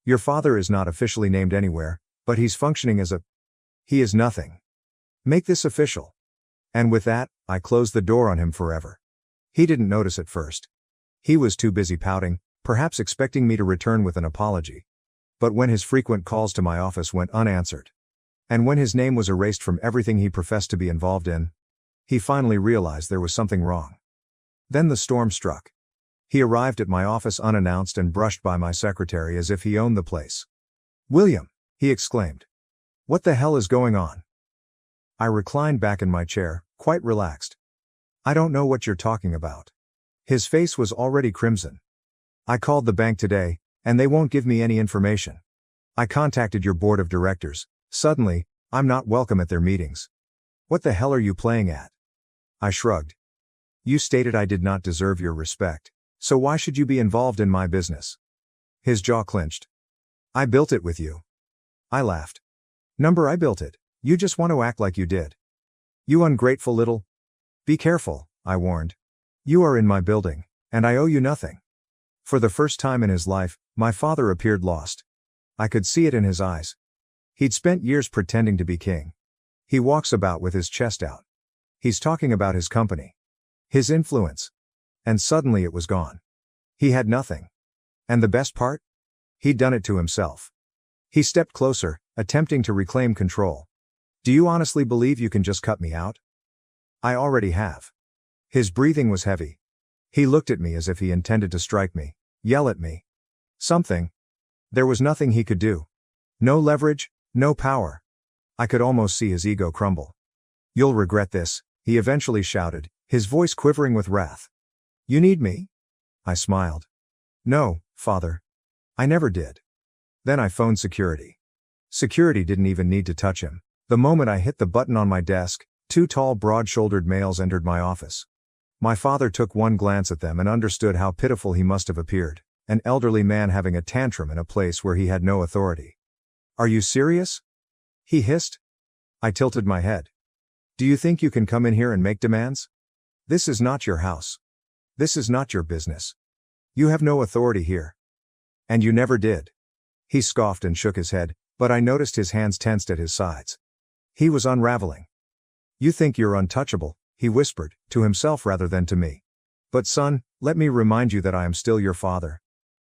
Your father is not officially named anywhere, but he's functioning as he is nothing. Make this official." And with that, I closed the door on him forever. He didn't notice at first. He was too busy pouting, perhaps expecting me to return with an apology. But when his frequent calls to my office went unanswered, and when his name was erased from everything he professed to be involved in, he finally realized there was something wrong. Then the storm struck. He arrived at my office unannounced and brushed by my secretary as if he owned the place. "William," he exclaimed. "What the hell is going on?" I reclined back in my chair, quite relaxed. "I don't know what you're talking about." His face was already crimson. "I called the bank today, and they won't give me any information. I contacted your board of directors. Suddenly, I'm not welcome at their meetings. What the hell are you playing at?" I shrugged. "You stated I did not deserve your respect, so why should you be involved in my business?" His jaw clenched. "I built it with you." I laughed. I built it. You just want to act like you did. You ungrateful little." "Be careful," I warned. "You are in my building, and I owe you nothing." For the first time in his life, my father appeared lost. I could see it in his eyes. He'd spent years pretending to be king. He walks about with his chest out. He's talking about his company. His influence. And suddenly it was gone. He had nothing. And the best part? He'd done it to himself. He stepped closer, attempting to reclaim control. "Do you honestly believe you can just cut me out?" "I already have." His breathing was heavy. He looked at me as if he intended to strike me, yell at me. Something. There was nothing he could do. No leverage, no power. I could almost see his ego crumble. "You'll regret this," he eventually shouted, his voice quivering with wrath. "You need me?" I smiled. "No, father. I never did." Then I phoned security. Security didn't even need to touch him. The moment I hit the button on my desk, two tall, broad-shouldered males entered my office. My father took one glance at them and understood how pitiful he must have appeared, an elderly man having a tantrum in a place where he had no authority. "Are you serious?" he hissed. I tilted my head. "Do you think you can come in here and make demands? This is not your house. This is not your business. You have no authority here. And you never did." He scoffed and shook his head, but I noticed his hands tensed at his sides. He was unraveling. "You think you're untouchable," he whispered, to himself rather than to me. "But son, let me remind you that I am still your father.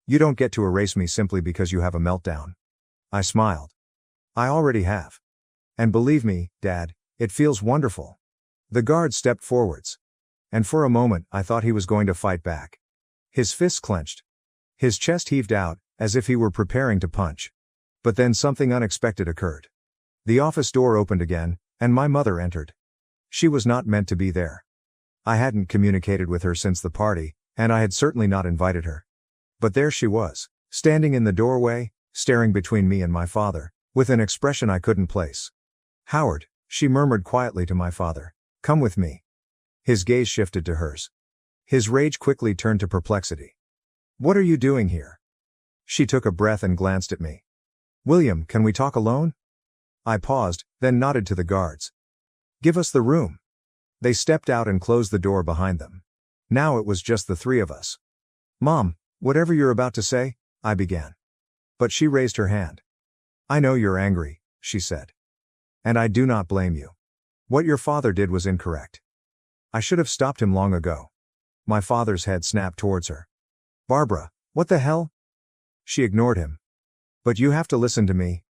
You don't get to erase me simply because you have a meltdown." I smiled. "I already have. And believe me, Dad, it feels wonderful." The guard stepped forwards. And for a moment, I thought he was going to fight back. His fists clenched. His chest heaved out, as if he were preparing to punch. But then something unexpected occurred. The office door opened again, and my mother entered. She was not meant to be there. I hadn't communicated with her since the party, and I had certainly not invited her. But there she was, standing in the doorway, staring between me and my father, with an expression I couldn't place. "Howard," she murmured quietly to my father, "come with me." His gaze shifted to hers. His rage quickly turned to perplexity. "What are you doing here?" She took a breath and glanced at me. "William, can we talk alone?" I paused, then nodded to the guards. "Give us the room." They stepped out and closed the door behind them. Now it was just the three of us. "Mom, whatever you're about to say," I began. But she raised her hand. "I know you're angry," she said. "And I do not blame you. What your father did was incorrect. I should have stopped him long ago." My father's head snapped towards her. "Barbara, what the hell?" She ignored him. "But you have to listen to me."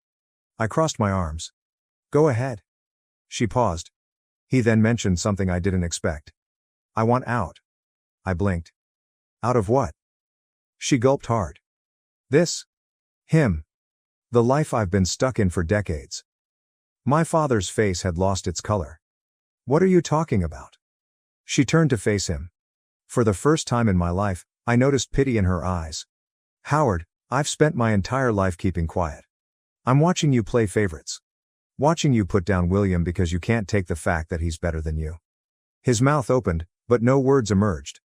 I crossed my arms. "Go ahead." She paused. He then mentioned something I didn't expect. "I want out." I blinked. "Out of what?" She gulped hard. "This. Him. The life I've been stuck in for decades." My father's face had lost its color. "What are you talking about?" She turned to face him. For the first time in my life, I noticed pity in her eyes. "Howard, I've spent my entire life keeping quiet. I'm watching you play favorites. Watching you put down William because you can't take the fact that he's better than you." His mouth opened, but no words emerged.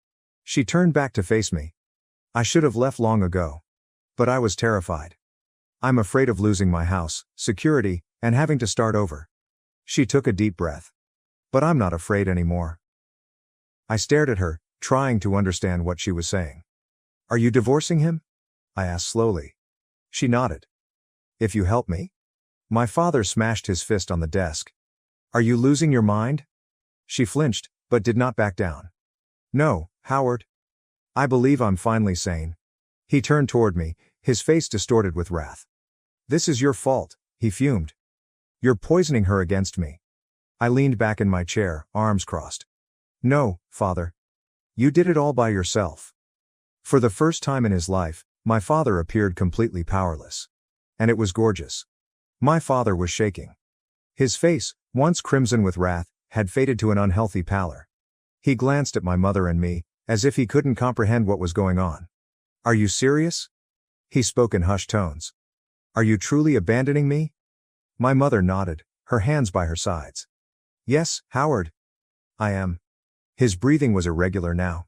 She turned back to face me. "I should have left long ago. But I was terrified. I'm afraid of losing my house, security, and having to start over." She took a deep breath. "But I'm not afraid anymore." I stared at her, trying to understand what she was saying. "Are you divorcing him?" I asked slowly. She nodded. "If you help me?" My father smashed his fist on the desk. "Are you losing your mind?" She flinched, but did not back down. "No, Howard. I believe I'm finally sane." He turned toward me, his face distorted with wrath. "This is your fault," he fumed. "You're poisoning her against me." I leaned back in my chair, arms crossed. "No, Father. You did it all by yourself." For the first time in his life, my father appeared completely powerless. And it was gorgeous. My father was shaking. His face, once crimson with wrath, had faded to an unhealthy pallor. He glanced at my mother and me, as if he couldn't comprehend what was going on. "Are you serious?" He spoke in hushed tones. "Are you truly abandoning me?" My mother nodded, her hands by her sides. "Yes, Howard. I am." His breathing was irregular now.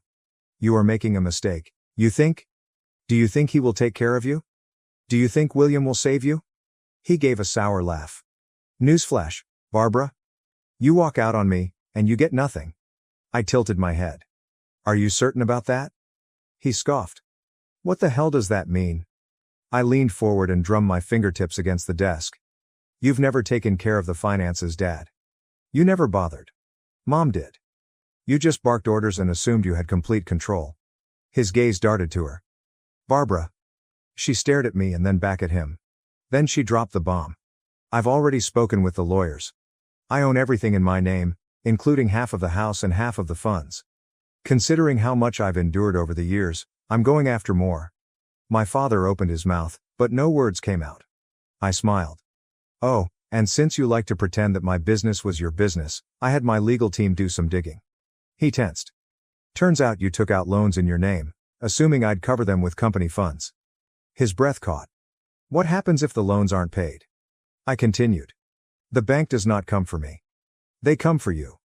"You are making a mistake. You think? Do you think he will take care of you? Do you think William will save you?" He gave a sour laugh. "Newsflash, Barbara. You walk out on me, and you get nothing." I tilted my head. "Are you certain about that?" He scoffed. "What the hell does that mean?" I leaned forward and drummed my fingertips against the desk. "You've never taken care of the finances, Dad. You never bothered. Mom did. You just barked orders and assumed you had complete control." His gaze darted to her. "Barbara." She stared at me and then back at him. Then she dropped the bomb. "I've already spoken with the lawyers. I own everything in my name, including half of the house and half of the funds. Considering how much I've endured over the years, I'm going after more." My father opened his mouth, but no words came out. I smiled. "Oh, and since you like to pretend that my business was your business, I had my legal team do some digging." He tensed. "Turns out you took out loans in your name, assuming I'd cover them with company funds." His breath caught. What happens if the loans aren't paid? I continued. The bank does not come for me. They come for you.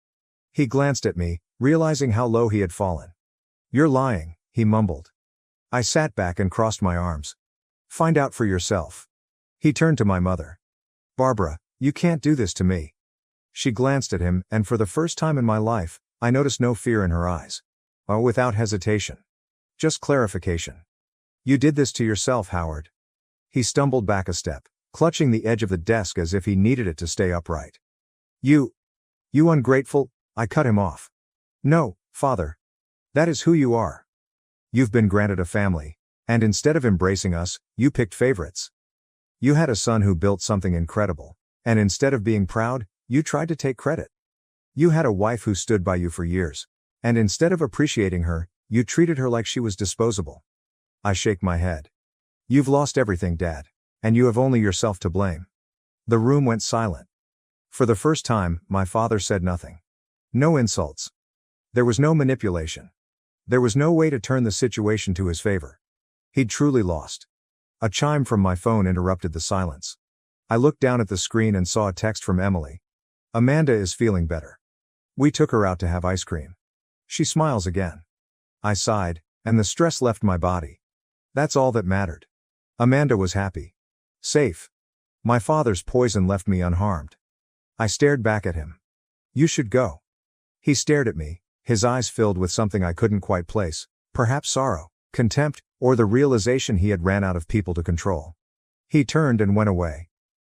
He glanced at me, realizing how low he had fallen. You're lying, he mumbled. I sat back and crossed my arms. Find out for yourself. He turned to my mother. Barbara, you can't do this to me. She glanced at him, and for the first time in my life, I noticed no fear in her eyes. Oh, without hesitation. Just clarification. You did this to yourself, Howard. He stumbled back a step, clutching the edge of the desk as if he needed it to stay upright. You ungrateful, I cut him off. No, Father. That is who you are. You've been granted a family, and instead of embracing us, you picked favorites. You had a son who built something incredible, and instead of being proud, you tried to take credit. You had a wife who stood by you for years, and instead of appreciating her, you treated her like she was disposable. I shake my head. You've lost everything, Dad, and you have only yourself to blame. The room went silent. For the first time, my father said nothing. No insults. There was no manipulation. There was no way to turn the situation to his favor. He'd truly lost. A chime from my phone interrupted the silence. I looked down at the screen and saw a text from Emily. Amanda is feeling better. We took her out to have ice cream. She smiles again. I sighed, and the stress left my body. That's all that mattered. Amanda was happy. Safe. My father's poison left me unharmed. I stared back at him. You should go. He stared at me, his eyes filled with something I couldn't quite place, perhaps sorrow, contempt, or the realization he had ran out of people to control. He turned and went away.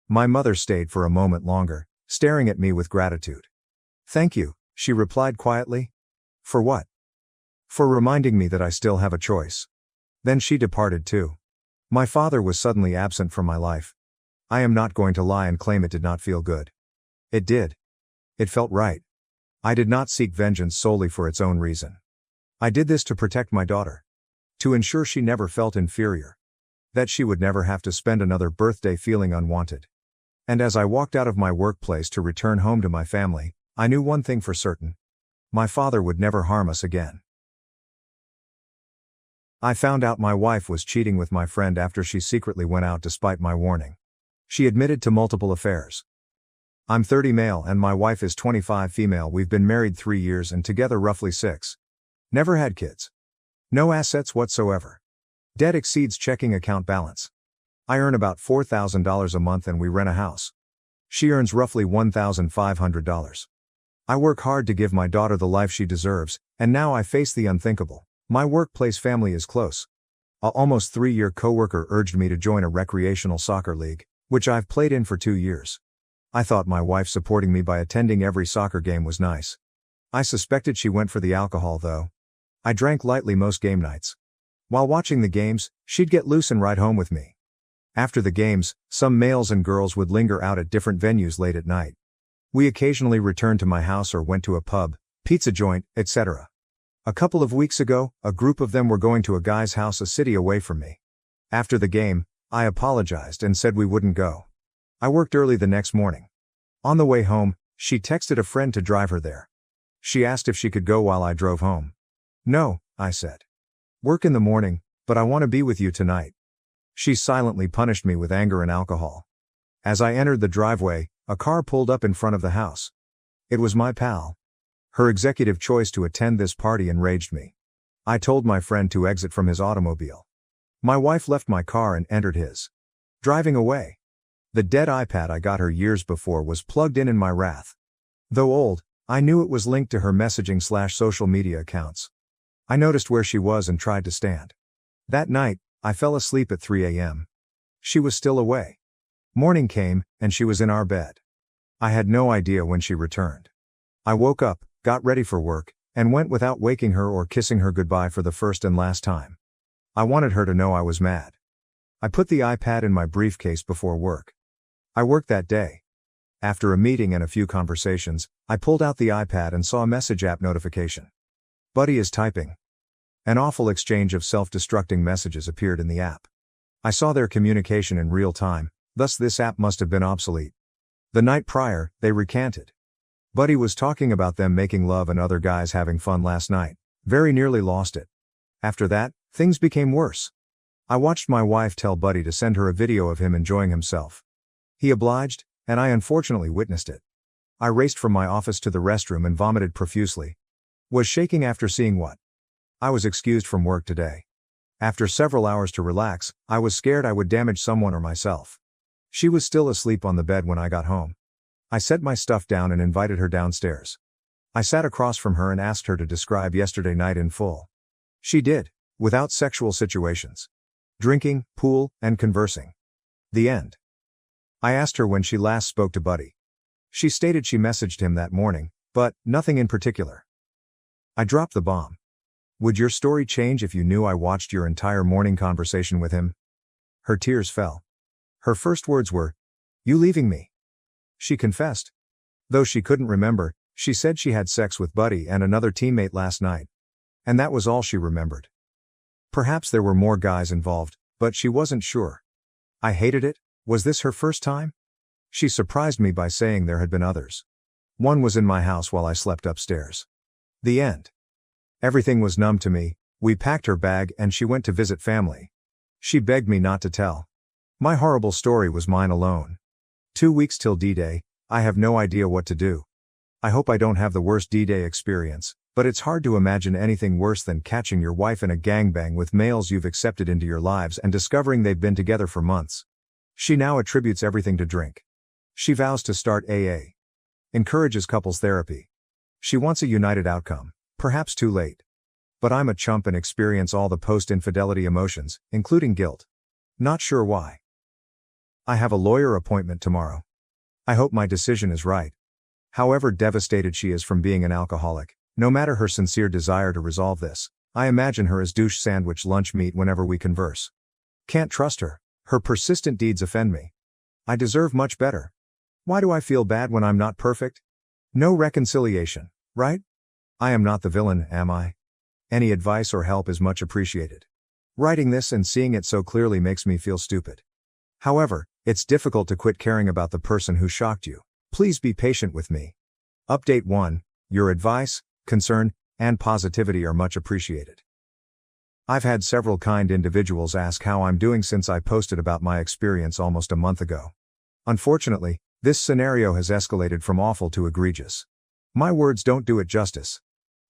My mother stayed for a moment longer, staring at me with gratitude. Thank you, she replied quietly. For what? For reminding me that I still have a choice. Then she departed too. My father was suddenly absent from my life. I am not going to lie and claim it did not feel good. It did. It felt right. I did not seek vengeance solely for its own reason. I did this to protect my daughter. To ensure she never felt inferior. That she would never have to spend another birthday feeling unwanted. And as I walked out of my workplace to return home to my family, I knew one thing for certain. My father would never harm us again. I found out my wife was cheating with my friend after she secretly went out despite my warning. She admitted to multiple affairs. I'm 30 male and my wife is 25 female. We've been married 3 years and together roughly 6. Never had kids. No assets whatsoever. Debt exceeds checking account balance. I earn about $4,000 a month and we rent a house. She earns roughly $1,500. I work hard to give my daughter the life she deserves, and now I face the unthinkable. My workplace family is close. A almost 3-year coworker urged me to join a recreational soccer league, which I've played in for 2 years. I thought my wife supporting me by attending every soccer game was nice. I suspected she went for the alcohol though. I drank lightly most game nights. While watching the games, she'd get loose and ride home with me. After the games, some males and girls would linger out at different venues late at night. We occasionally returned to my house or went to a pub, pizza joint, etc. A couple of weeks ago, a group of them were going to a guy's house a city away from me. After the game, I apologized and said we wouldn't go. I worked early the next morning. On the way home, she texted a friend to drive her there. She asked if she could go while I drove home. No, I said. Work in the morning, but I want to be with you tonight. She silently punished me with anger and alcohol. As I entered the driveway, a car pulled up in front of the house. It was my pal. Her executive choice to attend this party enraged me. I told my friend to exit from his automobile. My wife left my car and entered his. Driving away. The dead iPad I got her years before was plugged in my wrath. Though old, I knew it was linked to her messaging/social media accounts. I noticed where she was and tried to stand. That night, I fell asleep at 3 a.m. She was still away. Morning came, and she was in our bed. I had no idea when she returned. I woke up, got ready for work, and went without waking her or kissing her goodbye for the first and last time. I wanted her to know I was mad. I put the iPad in my briefcase before work. I worked that day. After a meeting and a few conversations, I pulled out the iPad and saw a message app notification. Buddy is typing. An awful exchange of self-destructing messages appeared in the app. I saw their communication in real time, thus this app must have been obsolete. The night prior, they recanted. Buddy was talking about them making love and other guys having fun last night. Very nearly lost it. After that, things became worse. I watched my wife tell Buddy to send her a video of him enjoying himself. He obliged, and I unfortunately witnessed it. I raced from my office to the restroom and vomited profusely. Was shaking after seeing what? I was excused from work today. After several hours to relax, I was scared I would damage someone or myself. She was still asleep on the bed when I got home. I set my stuff down and invited her downstairs. I sat across from her and asked her to describe yesterday night in full. She did, without sexual situations. Drinking, pool, and conversing. The end. I asked her when she last spoke to Buddy. She stated she messaged him that morning, but nothing in particular. I dropped the bomb. Would your story change if you knew I watched your entire morning conversation with him? Her tears fell. Her first words were, "You leaving me?" She confessed. Though she couldn't remember, she said she had sex with Buddy and another teammate last night. And that was all she remembered. Perhaps there were more guys involved, but she wasn't sure. I hated it. Was this her first time? She surprised me by saying there had been others. One was in my house while I slept upstairs. The end. Everything was numb to me. We packed her bag and she went to visit family. She begged me not to tell. My horrible story was mine alone. 2 weeks till D-Day, I have no idea what to do. I hope I don't have the worst D-Day experience, but it's hard to imagine anything worse than catching your wife in a gangbang with males you've accepted into your lives and discovering they've been together for months. She now attributes everything to drink. She vows to start AA. Encourages couples therapy. She wants a united outcome, perhaps too late. But I'm a chump and experience all the post-infidelity emotions, including guilt. Not sure why. I have a lawyer appointment tomorrow. I hope my decision is right. However devastated she is from being an alcoholic, no matter her sincere desire to resolve this, I imagine her as douche sandwich lunch meat whenever we converse. Can't trust her. Her persistent deeds offend me. I deserve much better. Why do I feel bad when I'm not perfect? No reconciliation, right? I am not the villain, am I? Any advice or help is much appreciated. Writing this and seeing it so clearly makes me feel stupid. However, it's difficult to quit caring about the person who shocked you. Please be patient with me. Update 1. Your advice, concern, and positivity are much appreciated. I've had several kind individuals ask how I'm doing since I posted about my experience almost a month ago. Unfortunately, this scenario has escalated from awful to egregious. My words don't do it justice.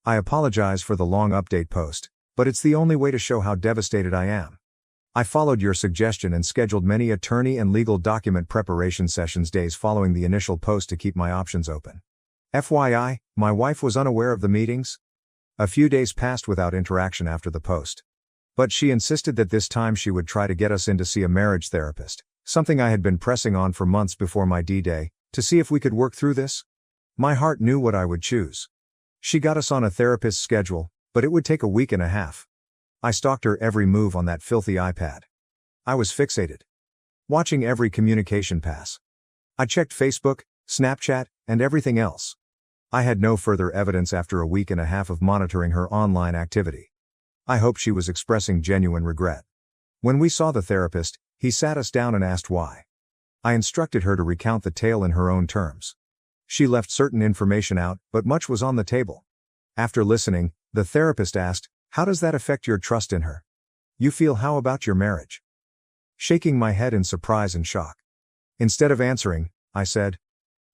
I apologize for the long update post, but it's the only way to show how devastated I am. I followed your suggestion and scheduled many attorney and legal document preparation sessions days following the initial post to keep my options open. FYI, my wife was unaware of the meetings. A few days passed without interaction after the post. But she insisted that this time she would try to get us in to see a marriage therapist, something I had been pressing on for months before my D-Day, to see if we could work through this. My heart knew what I would choose. She got us on a therapist's schedule, but it would take a week and a half. I stalked her every move on that filthy iPad. I was fixated. Watching every communication pass. I checked Facebook, Snapchat, and everything else. I had no further evidence after a week and a half of monitoring her online activity. I hoped she was expressing genuine regret. When we saw the therapist, he sat us down and asked why. I instructed her to recount the tale in her own terms. She left certain information out, but much was on the table. After listening, the therapist asked, "How does that affect your trust in her? You feel how about your marriage?" Shaking my head in surprise and shock. Instead of answering, I said,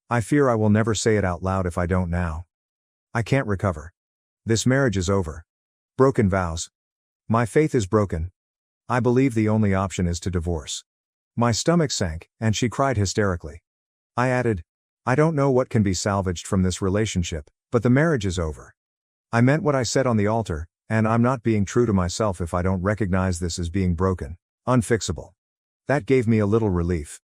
"I fear I will never say it out loud if I don't now. I can't recover. This marriage is over. Broken vows. My faith is broken. I believe the only option is to divorce." My stomach sank, and she cried hysterically. I added, "I don't know what can be salvaged from this relationship, but the marriage is over. I meant what I said on the altar, and I'm not being true to myself if I don't recognize this as being broken, unfixable." That gave me a little relief.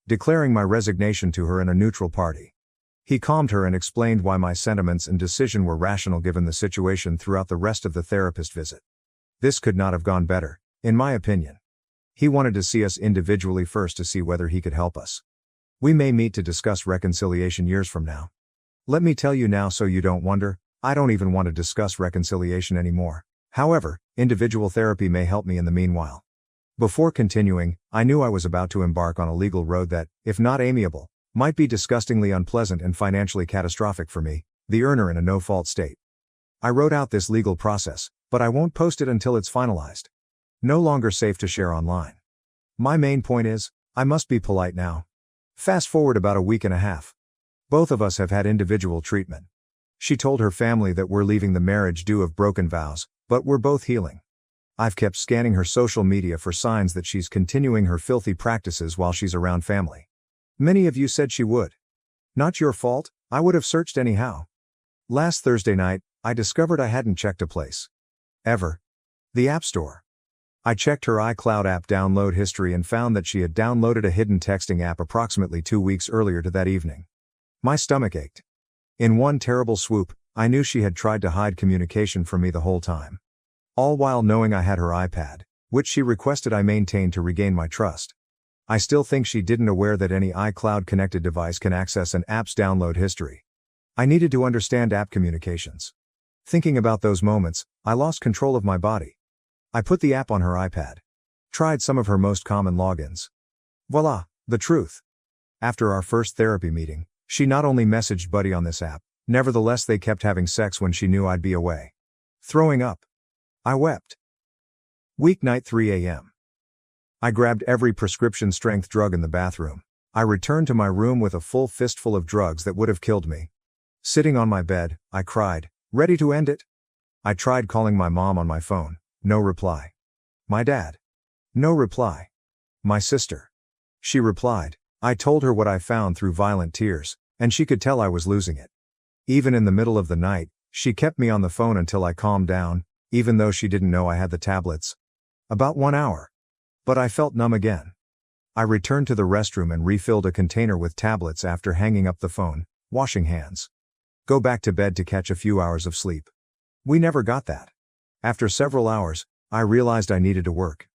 Declaring my resignation to her in a neutral party. He calmed her and explained why my sentiments and decision were rational given the situation throughout the rest of the therapist visit. This could not have gone better, in my opinion. He wanted to see us individually first to see whether he could help us. We may meet to discuss reconciliation years from now. Let me tell you now so you don't wonder, I don't even want to discuss reconciliation anymore. However, individual therapy may help me in the meanwhile. Before continuing, I knew I was about to embark on a legal road that, if not amiable, might be disgustingly unpleasant and financially catastrophic for me, the earner in a no-fault state. I wrote out this legal process, but I won't post it until it's finalized. No longer safe to share online. My main point is, I must be polite now. Fast forward about a week and a half. Both of us have had individual treatment. She told her family that we're leaving the marriage due of broken vows, but we're both healing. I've kept scanning her social media for signs that she's continuing her filthy practices while she's around family. Many of you said she would. Not your fault, I would have searched anyhow. Last Thursday night, I discovered I hadn't checked a place. Ever. The App Store. I checked her iCloud app download history and found that she had downloaded a hidden texting app approximately 2 weeks earlier to that evening. My stomach ached. In one terrible swoop, I knew she had tried to hide communication from me the whole time. All while knowing I had her iPad, which she requested I maintain to regain my trust. I still think she didn't aware that any iCloud-connected device can access an app's download history. I needed to understand app communications. Thinking about those moments, I lost control of my body. I put the app on her iPad. Tried some of her most common logins. Voila, the truth. After our first therapy meeting, she not only messaged Buddy on this app, nevertheless they kept having sex when she knew I'd be away. Throwing up. I wept. Weeknight 3 a.m. I grabbed every prescription-strength drug in the bathroom. I returned to my room with a full fistful of drugs that would have killed me. Sitting on my bed, I cried, ready to end it. I tried calling my mom on my phone, no reply. My dad. No reply. My sister. She replied. I told her what I found through violent tears, and she could tell I was losing it. Even in the middle of the night, she kept me on the phone until I calmed down, even though she didn't know I had the tablets. About 1 hour. But I felt numb again. I returned to the restroom and refilled a container with tablets after hanging up the phone, washing hands. Go back to bed to catch a few hours of sleep. We never got that. After several hours, I realized I needed to work.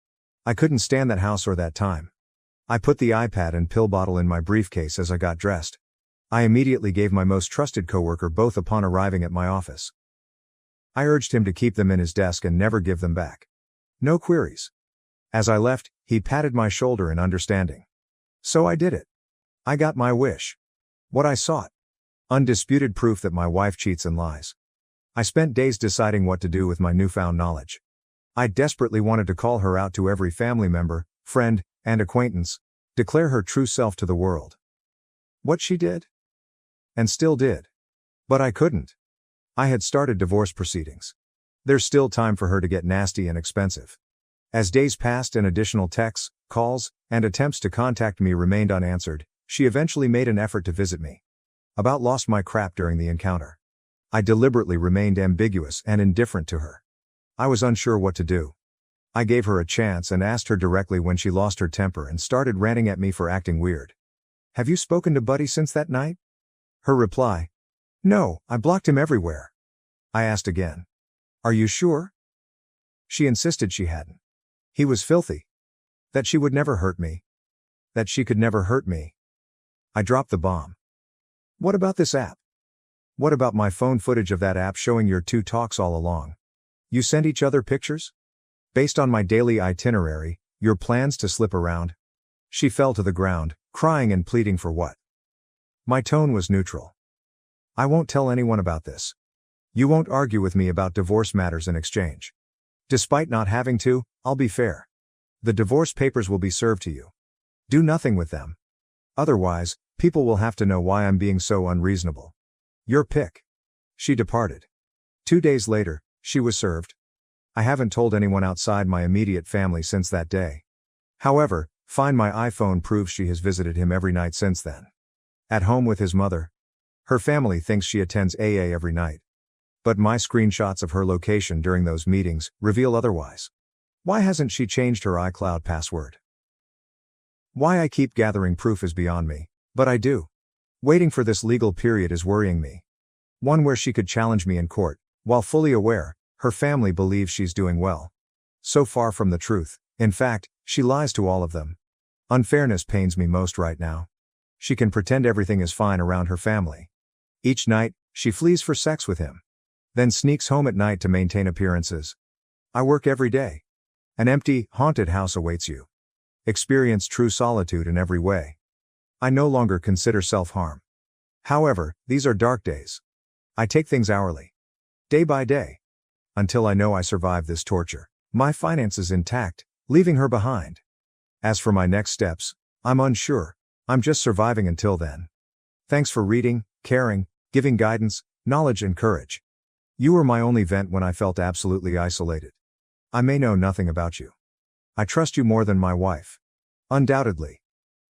I couldn't stand that house or that time. I put the iPad and pill bottle in my briefcase as I got dressed. I immediately gave my most trusted coworker both upon arriving at my office. I urged him to keep them in his desk and never give them back. No queries. As I left, he patted my shoulder in understanding. So I did it. I got my wish. What I sought. Undisputed proof that my wife cheats and lies. I spent days deciding what to do with my newfound knowledge. I desperately wanted to call her out to every family member, friend, and acquaintance, declare her true self to the world. What she did? And still did. But I couldn't. I had started divorce proceedings. There's still time for her to get nasty and expensive. As days passed and additional texts, calls, and attempts to contact me remained unanswered, she eventually made an effort to visit me. About lost my crap during the encounter. I deliberately remained ambiguous and indifferent to her. I was unsure what to do. I gave her a chance and asked her directly when she lost her temper and started ranting at me for acting weird. Have you spoken to Buddy since that night? Her reply. No, I blocked him everywhere. I asked again. Are you sure? She insisted she hadn't. He was filthy. That she would never hurt me. That she could never hurt me. I dropped the bomb. What about this app? What about my phone footage of that app showing your two talks all along? You sent each other pictures? Based on my daily itinerary, your plans to slip around? She fell to the ground, crying and pleading for what? My tone was neutral. I won't tell anyone about this. You won't argue with me about divorce matters in exchange. Despite not having to, I'll be fair. The divorce papers will be served to you. Do nothing with them. Otherwise, people will have to know why I'm being so unreasonable. Your pick. She departed. 2 days later, she was served. I haven't told anyone outside my immediate family since that day. However, Find My iPhone proves she has visited him every night since then. At home with his mother. Her family thinks she attends AA every night. But my screenshots of her location during those meetings reveal otherwise. Why hasn't she changed her iCloud password? Why I keep gathering proof is beyond me, but I do. Waiting for this legal period is worrying me. One where she could challenge me in court, while fully aware, her family believes she's doing well. So far from the truth, in fact, she lies to all of them. Unfairness pains me most right now. She can pretend everything is fine around her family. Each night, she flees for sex with him. Then sneaks home at night to maintain appearances. I work every day. An empty, haunted house awaits you. Experience true solitude in every way. I no longer consider self-harm. However, these are dark days. I take things hourly. Day by day. Until I know I survive this torture. My finances intact, leaving her behind. As for my next steps, I'm unsure. I'm just surviving until then. Thanks for reading, caring, giving guidance, knowledge and courage. You were my only vent when I felt absolutely isolated. I may know nothing about you. I trust you more than my wife. Undoubtedly.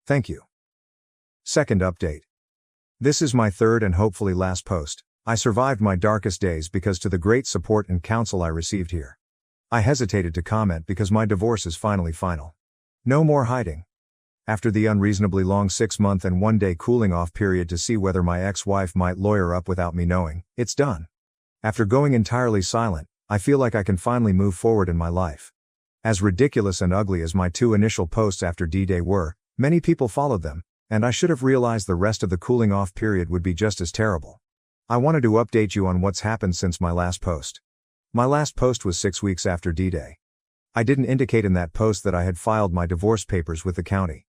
Thank you. Second update. This is my third and hopefully last post. I survived my darkest days because to the great support and counsel I received here. I hesitated to comment because my divorce is finally final. No more hiding. After the unreasonably long 6-month and 1-day cooling off period to see whether my ex-wife might lawyer up without me knowing, it's done. After going entirely silent, I feel like I can finally move forward in my life. As ridiculous and ugly as my 2 initial posts after D-Day were, many people followed them, and I should have realized the rest of the cooling off period would be just as terrible. I wanted to update you on what's happened since my last post. My last post was 6 weeks after D-Day. I didn't indicate in that post that I had filed my divorce papers with the county.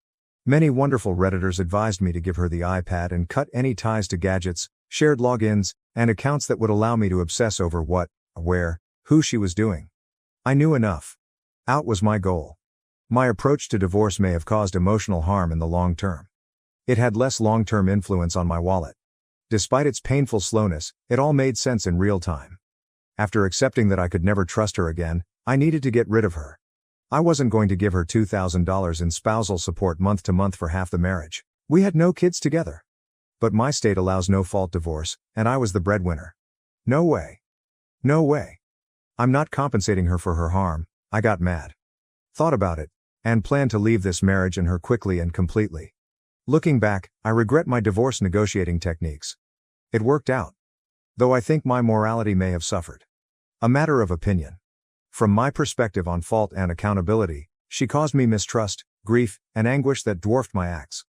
Many wonderful Redditors advised me to give her the iPad and cut any ties to gadgets, shared logins, and accounts that would allow me to obsess over what, where, who she was doing. I knew enough. Out was my goal. My approach to divorce may have caused emotional harm in the long term. It had less long-term influence on my wallet. Despite its painful slowness, it all made sense in real time. After accepting that I could never trust her again, I needed to get rid of her. I wasn't going to give her $2,000 in spousal support month to month for half the marriage. We had no kids together. But my state allows no-fault divorce, and I was the breadwinner. No way. No way. I'm not compensating her for her harm. I got mad. Thought about it, and planned to leave this marriage and her quickly and completely. Looking back, I regret my divorce negotiating techniques. It worked out. Though I think my morality may have suffered. A matter of opinion. From my perspective on fault and accountability, she caused me mistrust, grief, and anguish that dwarfed my acts.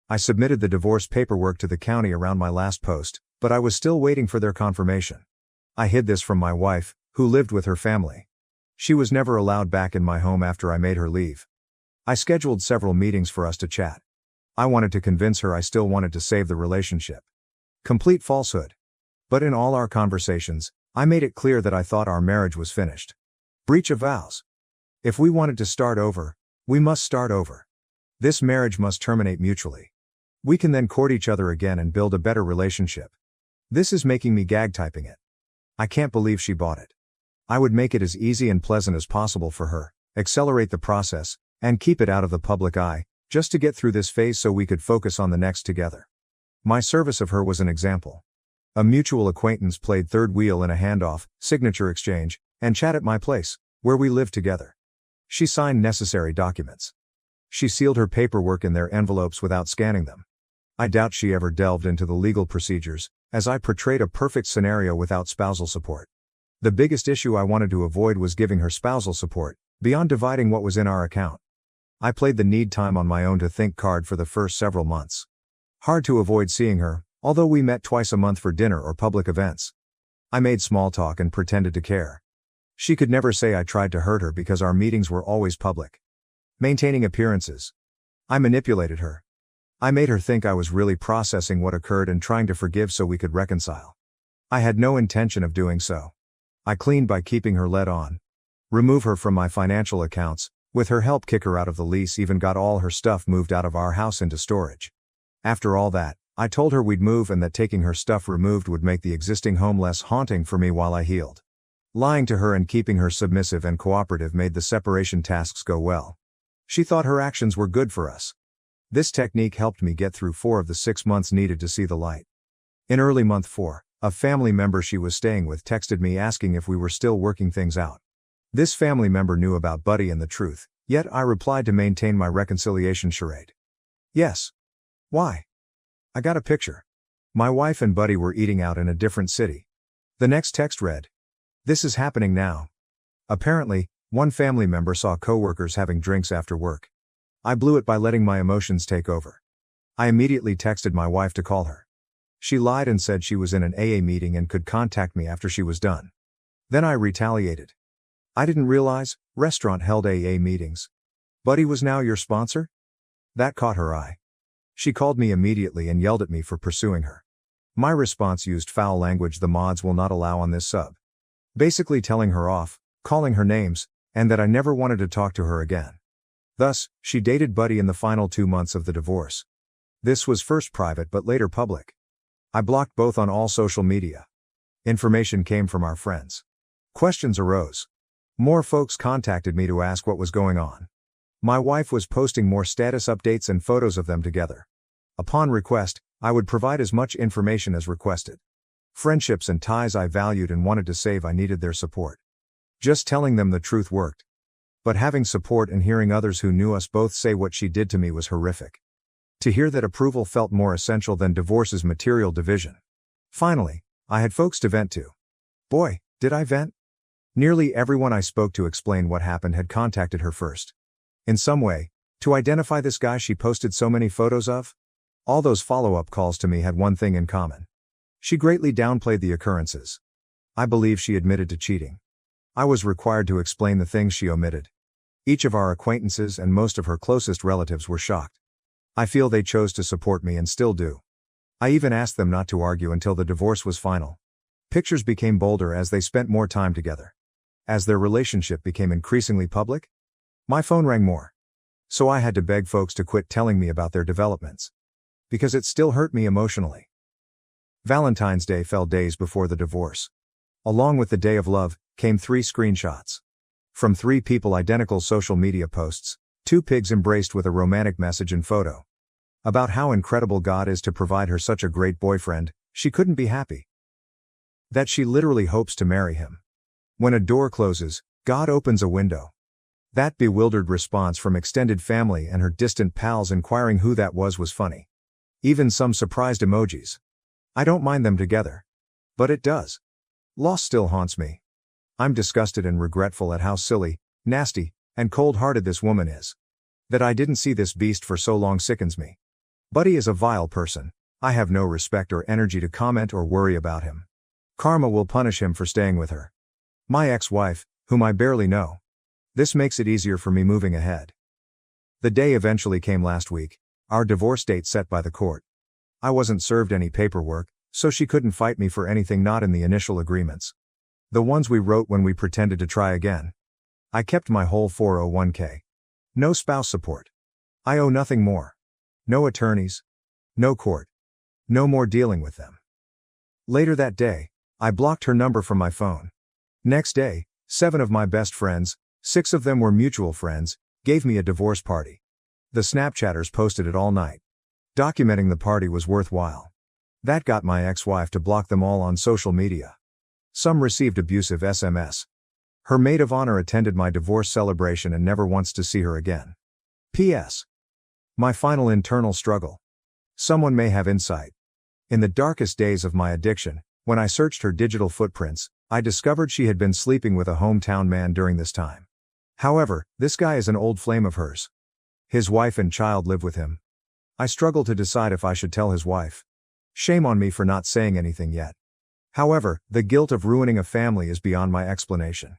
I submitted the divorce paperwork to the county around my last post, but I was still waiting for their confirmation. I hid this from my wife, who lived with her family. She was never allowed back in my home after I made her leave. I scheduled several meetings for us to chat. I wanted to convince her I still wanted to save the relationship. Complete falsehood. But in all our conversations, I made it clear that I thought our marriage was finished. Breach of vows. If we wanted to start over, we must start over. This marriage must terminate mutually. We can then court each other again and build a better relationship. This is making me gag typing it. I can't believe she bought it. I would make it as easy and pleasant as possible for her, accelerate the process, and keep it out of the public eye, just to get through this phase so we could focus on the next together. My service of her was an example. A mutual acquaintance played third wheel in a handoff, signature exchange, and chat at my place, where we lived together. She signed necessary documents. She sealed her paperwork in their envelopes without scanning them. I doubt she ever delved into the legal procedures, as I portrayed a perfect scenario without spousal support. The biggest issue I wanted to avoid was giving her spousal support, beyond dividing what was in our account. I played the need time on my own to think card for the first several months. Hard to avoid seeing her, although we met twice a month for dinner or public events. I made small talk and pretended to care. She could never say I tried to hurt her because our meetings were always public. Maintaining appearances. I manipulated her. I made her think I was really processing what occurred and trying to forgive so we could reconcile. I had no intention of doing so. I cleaned by keeping her led on. Remove her from my financial accounts, with her help kick her out of the lease, even got all her stuff moved out of our house into storage. After all that, I told her we'd move and that taking her stuff removed would make the existing home less haunting for me while I healed. Lying to her and keeping her submissive and cooperative made the separation tasks go well. She thought her actions were good for us. This technique helped me get through 4 of the 6 months needed to see the light. In early month 4, a family member she was staying with texted me asking if we were still working things out. This family member knew about Buddy and the truth, yet I replied to maintain my reconciliation charade. Yes. Why? I got a picture. My wife and Buddy were eating out in a different city. The next text read, "This is happening now." Apparently, one family member saw coworkers having drinks after work. I blew it by letting my emotions take over. I immediately texted my wife to call her. She lied and said she was in an AA meeting and could contact me after she was done. Then I retaliated. I didn't realize, restaurant held AA meetings. Buddy was now your sponsor? That caught her eye. She called me immediately and yelled at me for pursuing her. My response used foul language the mods will not allow on this sub. Basically telling her off, calling her names, and that I never wanted to talk to her again. Thus, she dated Buddy in the final 2 months of the divorce. This was first private but later public. I blocked both on all social media. Information came from our friends. Questions arose. More folks contacted me to ask what was going on. My wife was posting more status updates and photos of them together. Upon request, I would provide as much information as requested. Friendships and ties I valued and wanted to save, I needed their support. Just telling them the truth worked. But having support and hearing others who knew us both say what she did to me was horrific. To hear that approval felt more essential than divorce's material division. Finally, I had folks to vent to. Boy, did I vent? Nearly everyone I spoke to explain what happened had contacted her first. In some way, to identify this guy she posted so many photos of? All those follow-up calls to me had one thing in common. She greatly downplayed the occurrences. I believe she admitted to cheating. I was required to explain the things she omitted. Each of our acquaintances and most of her closest relatives were shocked. I feel they chose to support me and still do. I even asked them not to argue until the divorce was final. Pictures became bolder as they spent more time together. As their relationship became increasingly public, my phone rang more. So I had to beg folks to quit telling me about their developments. Because it still hurt me emotionally. Valentine's Day fell days before the divorce. Along with the Day of Love, came 3 screenshots. From 3 people identical social media posts, 2 pigs embraced with a romantic message and photo. About how incredible God is to provide her such a great boyfriend, she couldn't be happy. That she literally hopes to marry him. When a door closes, God opens a window. That bewildered response from extended family and her distant pals inquiring who that was funny. Even some surprised emojis. I don't mind them together. But it does. Loss still haunts me. I'm disgusted and regretful at how silly, nasty, and cold-hearted this woman is. That I didn't see this beast for so long sickens me. Buddy is a vile person. I have no respect or energy to comment or worry about him. Karma will punish him for staying with her. My ex-wife, whom I barely know. This makes it easier for me moving ahead. The day eventually came last week, our divorce date set by the court. I wasn't served any paperwork, so she couldn't fight me for anything not in the initial agreements. The ones we wrote when we pretended to try again. I kept my whole 401k. No spouse support. I owe nothing more. No attorneys. No court. No more dealing with them. Later that day, I blocked her number from my phone. Next day, 7 of my best friends, 6 of them were mutual friends, gave me a divorce party. The Snapchatters posted it all night. Documenting the party was worthwhile. That got my ex-wife to block them all on social media. Some received abusive SMS. Her maid of honor attended my divorce celebration and never wants to see her again. P.S. My final internal struggle. Someone may have insight. In the darkest days of my addiction, when I searched her digital footprints, I discovered she had been sleeping with a hometown man during this time. However, this guy is an old flame of hers. His wife and child live with him. I struggle to decide if I should tell his wife. Shame on me for not saying anything yet. However, the guilt of ruining a family is beyond my explanation.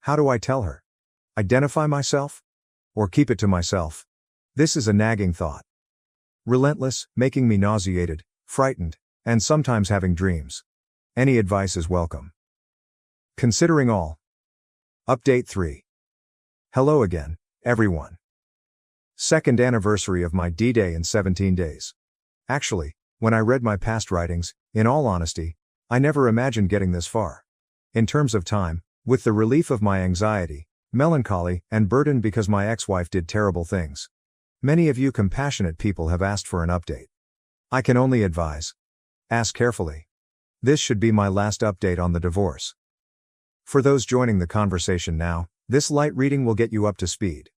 How do I tell her? Identify myself? Or keep it to myself? This is a nagging thought. Relentless, making me nauseated, frightened, and sometimes having dreams. Any advice is welcome. Considering all. Update 3. Hello again, everyone. Second anniversary of my D-Day in 17 days. Actually, when I read my past writings, in all honesty, I never imagined getting this far. In terms of time, with the relief of my anxiety, melancholy, and burden because my ex-wife did terrible things. Many of you compassionate people have asked for an update. I can only advise. Ask carefully. This should be my last update on the divorce. For those joining the conversation now, this light reading will get you up to speed.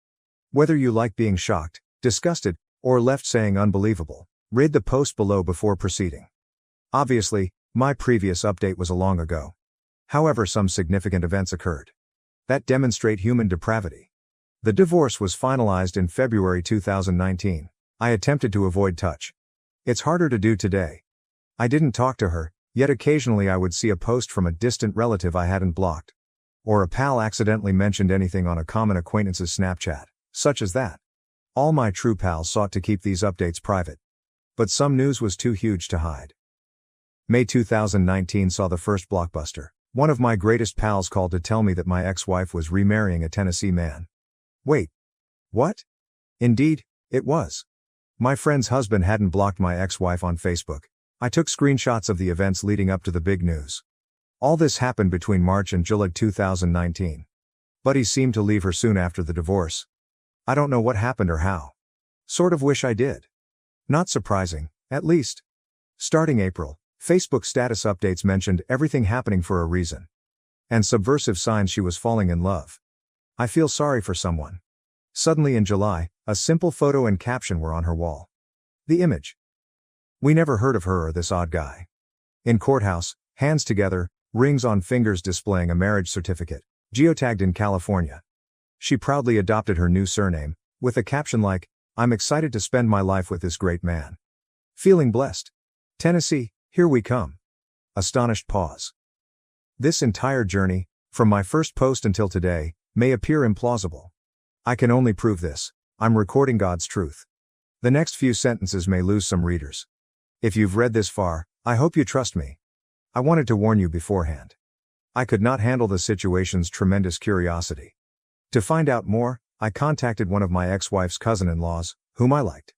Whether you like being shocked, disgusted, or left saying unbelievable, read the post below before proceeding. Obviously, my previous update was a long ago. However, some significant events occurred that demonstrate human depravity. The divorce was finalized in February 2019. I attempted to avoid touch. It's harder to do today. I didn't talk to her, yet occasionally I would see a post from a distant relative I hadn't blocked. Or a pal accidentally mentioned anything on a common acquaintance's Snapchat, such as that. All my true pals sought to keep these updates private. But some news was too huge to hide. May 2019 saw the first blockbuster, One of my greatest pals called to tell me that my ex-wife was remarrying a Tennessee man. Wait. What? Indeed, it was. My friend's husband hadn't blocked my ex-wife on Facebook. I took screenshots of the events leading up to the big news. All this happened between March and July 2019. Buddy seemed to leave her soon after the divorce. I don't know what happened or how. Sort of wish I did. Not surprising, at least. Starting April, Facebook status updates mentioned everything happening for a reason. And subversive signs she was falling in love. I feel sorry for someone. Suddenly in July, a simple photo and caption were on her wall. The image. We never heard of her or this odd guy. In courthouse, hands together, rings on fingers displaying a marriage certificate, geotagged in California. She proudly adopted her new surname, with a caption like, "I'm excited to spend my life with this great man. Feeling blessed. Tennessee, here we come." Astonished pause. This entire journey, from my first post until today, may appear implausible. I can only prove this: I'm recording God's truth. The next few sentences may lose some readers. If you've read this far, I hope you trust me. I wanted to warn you beforehand. I could not handle the situation's tremendous curiosity. To find out more, I contacted one of my ex-wife's cousin-in-laws, whom I liked.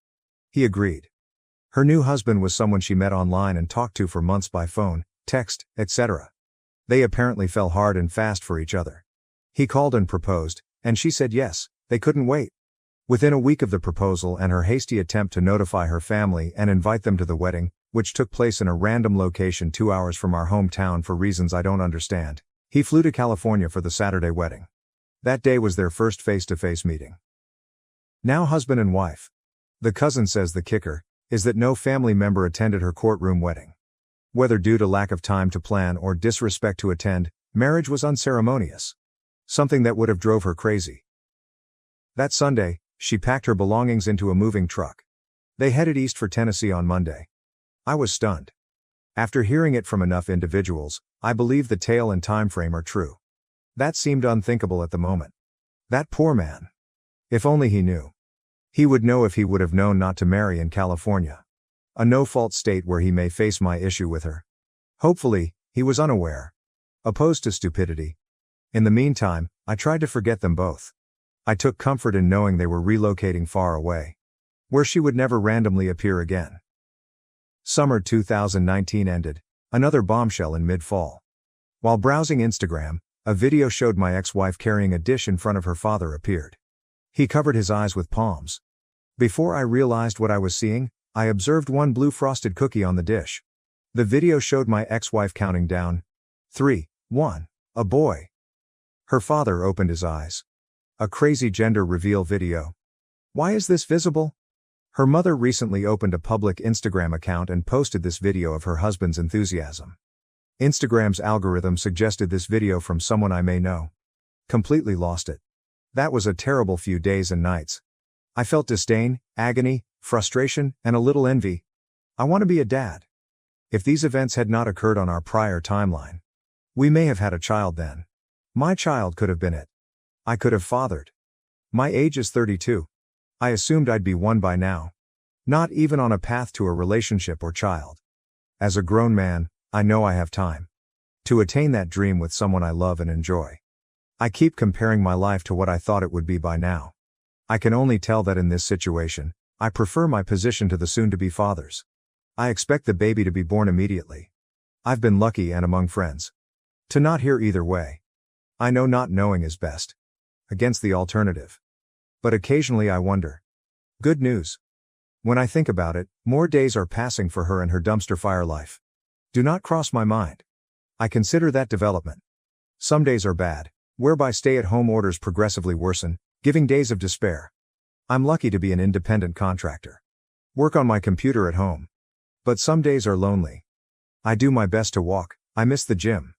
He agreed. Her new husband was someone she met online and talked to for months by phone, text, etc. They apparently fell hard and fast for each other. He called and proposed, and she said yes, they couldn't wait. Within a week of the proposal and her hasty attempt to notify her family and invite them to the wedding, which took place in a random location 2 hours from our hometown for reasons I don't understand, he flew to California for the Saturday wedding. That day was their first face-to-face meeting. Now husband and wife. The cousin says the kicker is that no family member attended her courtroom wedding. Whether due to lack of time to plan or disrespect to attend, marriage was unceremonious. Something that would have drove her crazy. That Sunday, she packed her belongings into a moving truck. They headed east for Tennessee on Monday. I was stunned. After hearing it from enough individuals, I believe the tale and time frame are true. That seemed unthinkable at the moment. That poor man. If only he knew. He would know if he would have known not to marry in California. A no-fault state where he may face my issue with her. Hopefully, he was unaware. Opposed to stupidity. In the meantime, I tried to forget them both. I took comfort in knowing they were relocating far away, where she would never randomly appear again. Summer 2019 ended, another bombshell in mid-fall. While browsing Instagram, a video showed my ex-wife carrying a dish in front of her father appeared. He covered his eyes with palms. Before I realized what I was seeing, I observed one blue frosted cookie on the dish. The video showed my ex-wife counting down. 3, 1, a boy. Her father opened his eyes. A crazy gender reveal video. Why is this visible? Her mother recently opened a public Instagram account and posted this video of her husband's enthusiasm. Instagram's algorithm suggested this video from someone I may know. Completely lost it. That was a terrible few days and nights. I felt disdain, agony, frustration, and a little envy. I want to be a dad. If these events had not occurred on our prior timeline, we may have had a child then. My child could have been it. I could have fathered. My age is 32. I assumed I'd be one by now. Not even on a path to a relationship or child. As a grown man, I know I have time to attain that dream with someone I love and enjoy. I keep comparing my life to what I thought it would be by now. I can only tell that in this situation, I prefer my position to the soon-to-be fathers. I expect the baby to be born immediately. I've been lucky and among friends to not hear either way. I know not knowing is best. Against the alternative. But occasionally I wonder. Good news. When I think about it, more days are passing for her and her dumpster fire life. Do not cross my mind. I consider that development. Some days are bad, whereby stay-at-home orders progressively worsen, giving days of despair. I'm lucky to be an independent contractor. Work on my computer at home. But some days are lonely. I do my best to walk, I miss the gym.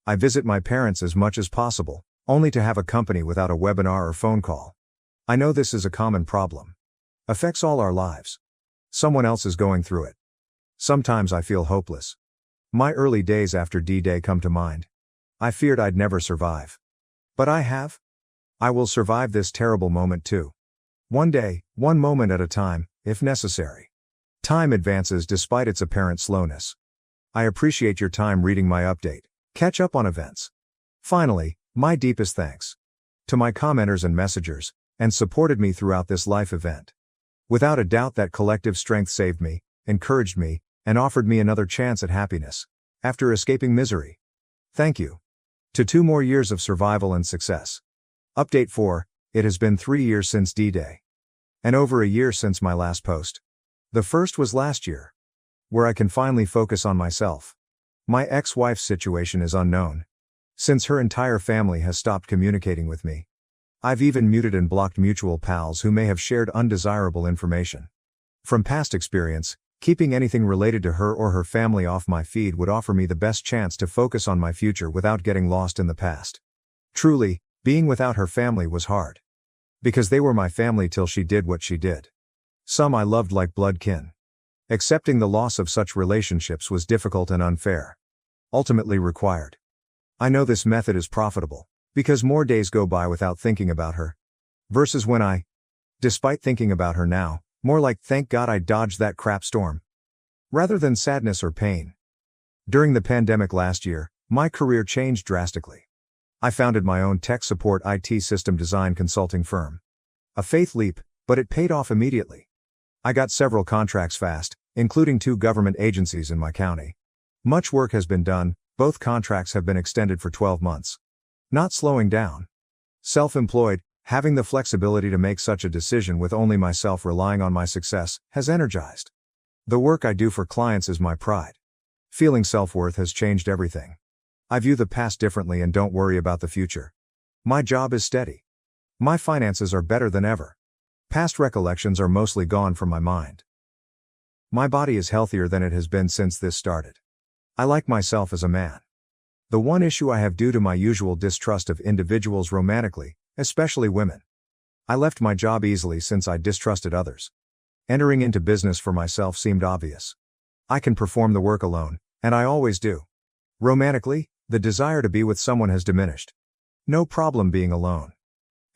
I visit my parents as much as possible, only to have a company without a webinar or phone call. I know this is a common problem. Affects all our lives. Someone else is going through it. Sometimes I feel hopeless. My early days after D-Day come to mind. I feared I'd never survive. But I have. I will survive this terrible moment too. One day, one moment at a time, if necessary. Time advances despite its apparent slowness. I appreciate your time reading my update. Catch up on events. Finally, my deepest thanks to my commenters and messengers, and supported me throughout this life event. Without a doubt, that collective strength saved me, encouraged me, and offered me another chance at happiness, after escaping misery. Thank you. To 2 more years of survival and success. Update 4, it has been 3 years since D-Day. And over a year since my last post. The first was last year. Where I can finally focus on myself. My ex-wife's situation is unknown. Since her entire family has stopped communicating with me. I've even muted and blocked mutual pals who may have shared undesirable information. From past experience, keeping anything related to her or her family off my feed would offer me the best chance to focus on my future without getting lost in the past. Truly, being without her family was hard. Because they were my family till she did what she did. Some I loved like blood kin. Accepting the loss of such relationships was difficult and unfair. Ultimately required. I know this method is profitable, because more days go by without thinking about her. Versus when I, despite thinking about her now, more like thank God I dodged that crap storm. Rather than sadness or pain. During the pandemic last year, my career changed drastically. I founded my own tech support IT system design consulting firm. A faith leap, but it paid off immediately. I got several contracts fast, including 2 government agencies in my county. Much work has been done, both contracts have been extended for 12 months. Not slowing down. Self-employed, having the flexibility to make such a decision with only myself relying on my success, has energized. The work I do for clients is my pride. Feeling self-worth has changed everything. I view the past differently and don't worry about the future. My job is steady. My finances are better than ever. Past recollections are mostly gone from my mind. My body is healthier than it has been since this started. I like myself as a man. The one issue I have due to my usual distrust of individuals romantically, especially women. I left my job easily since I distrusted others. Entering into business for myself seemed obvious. I can perform the work alone, and I always do. Romantically, the desire to be with someone has diminished. No problem being alone.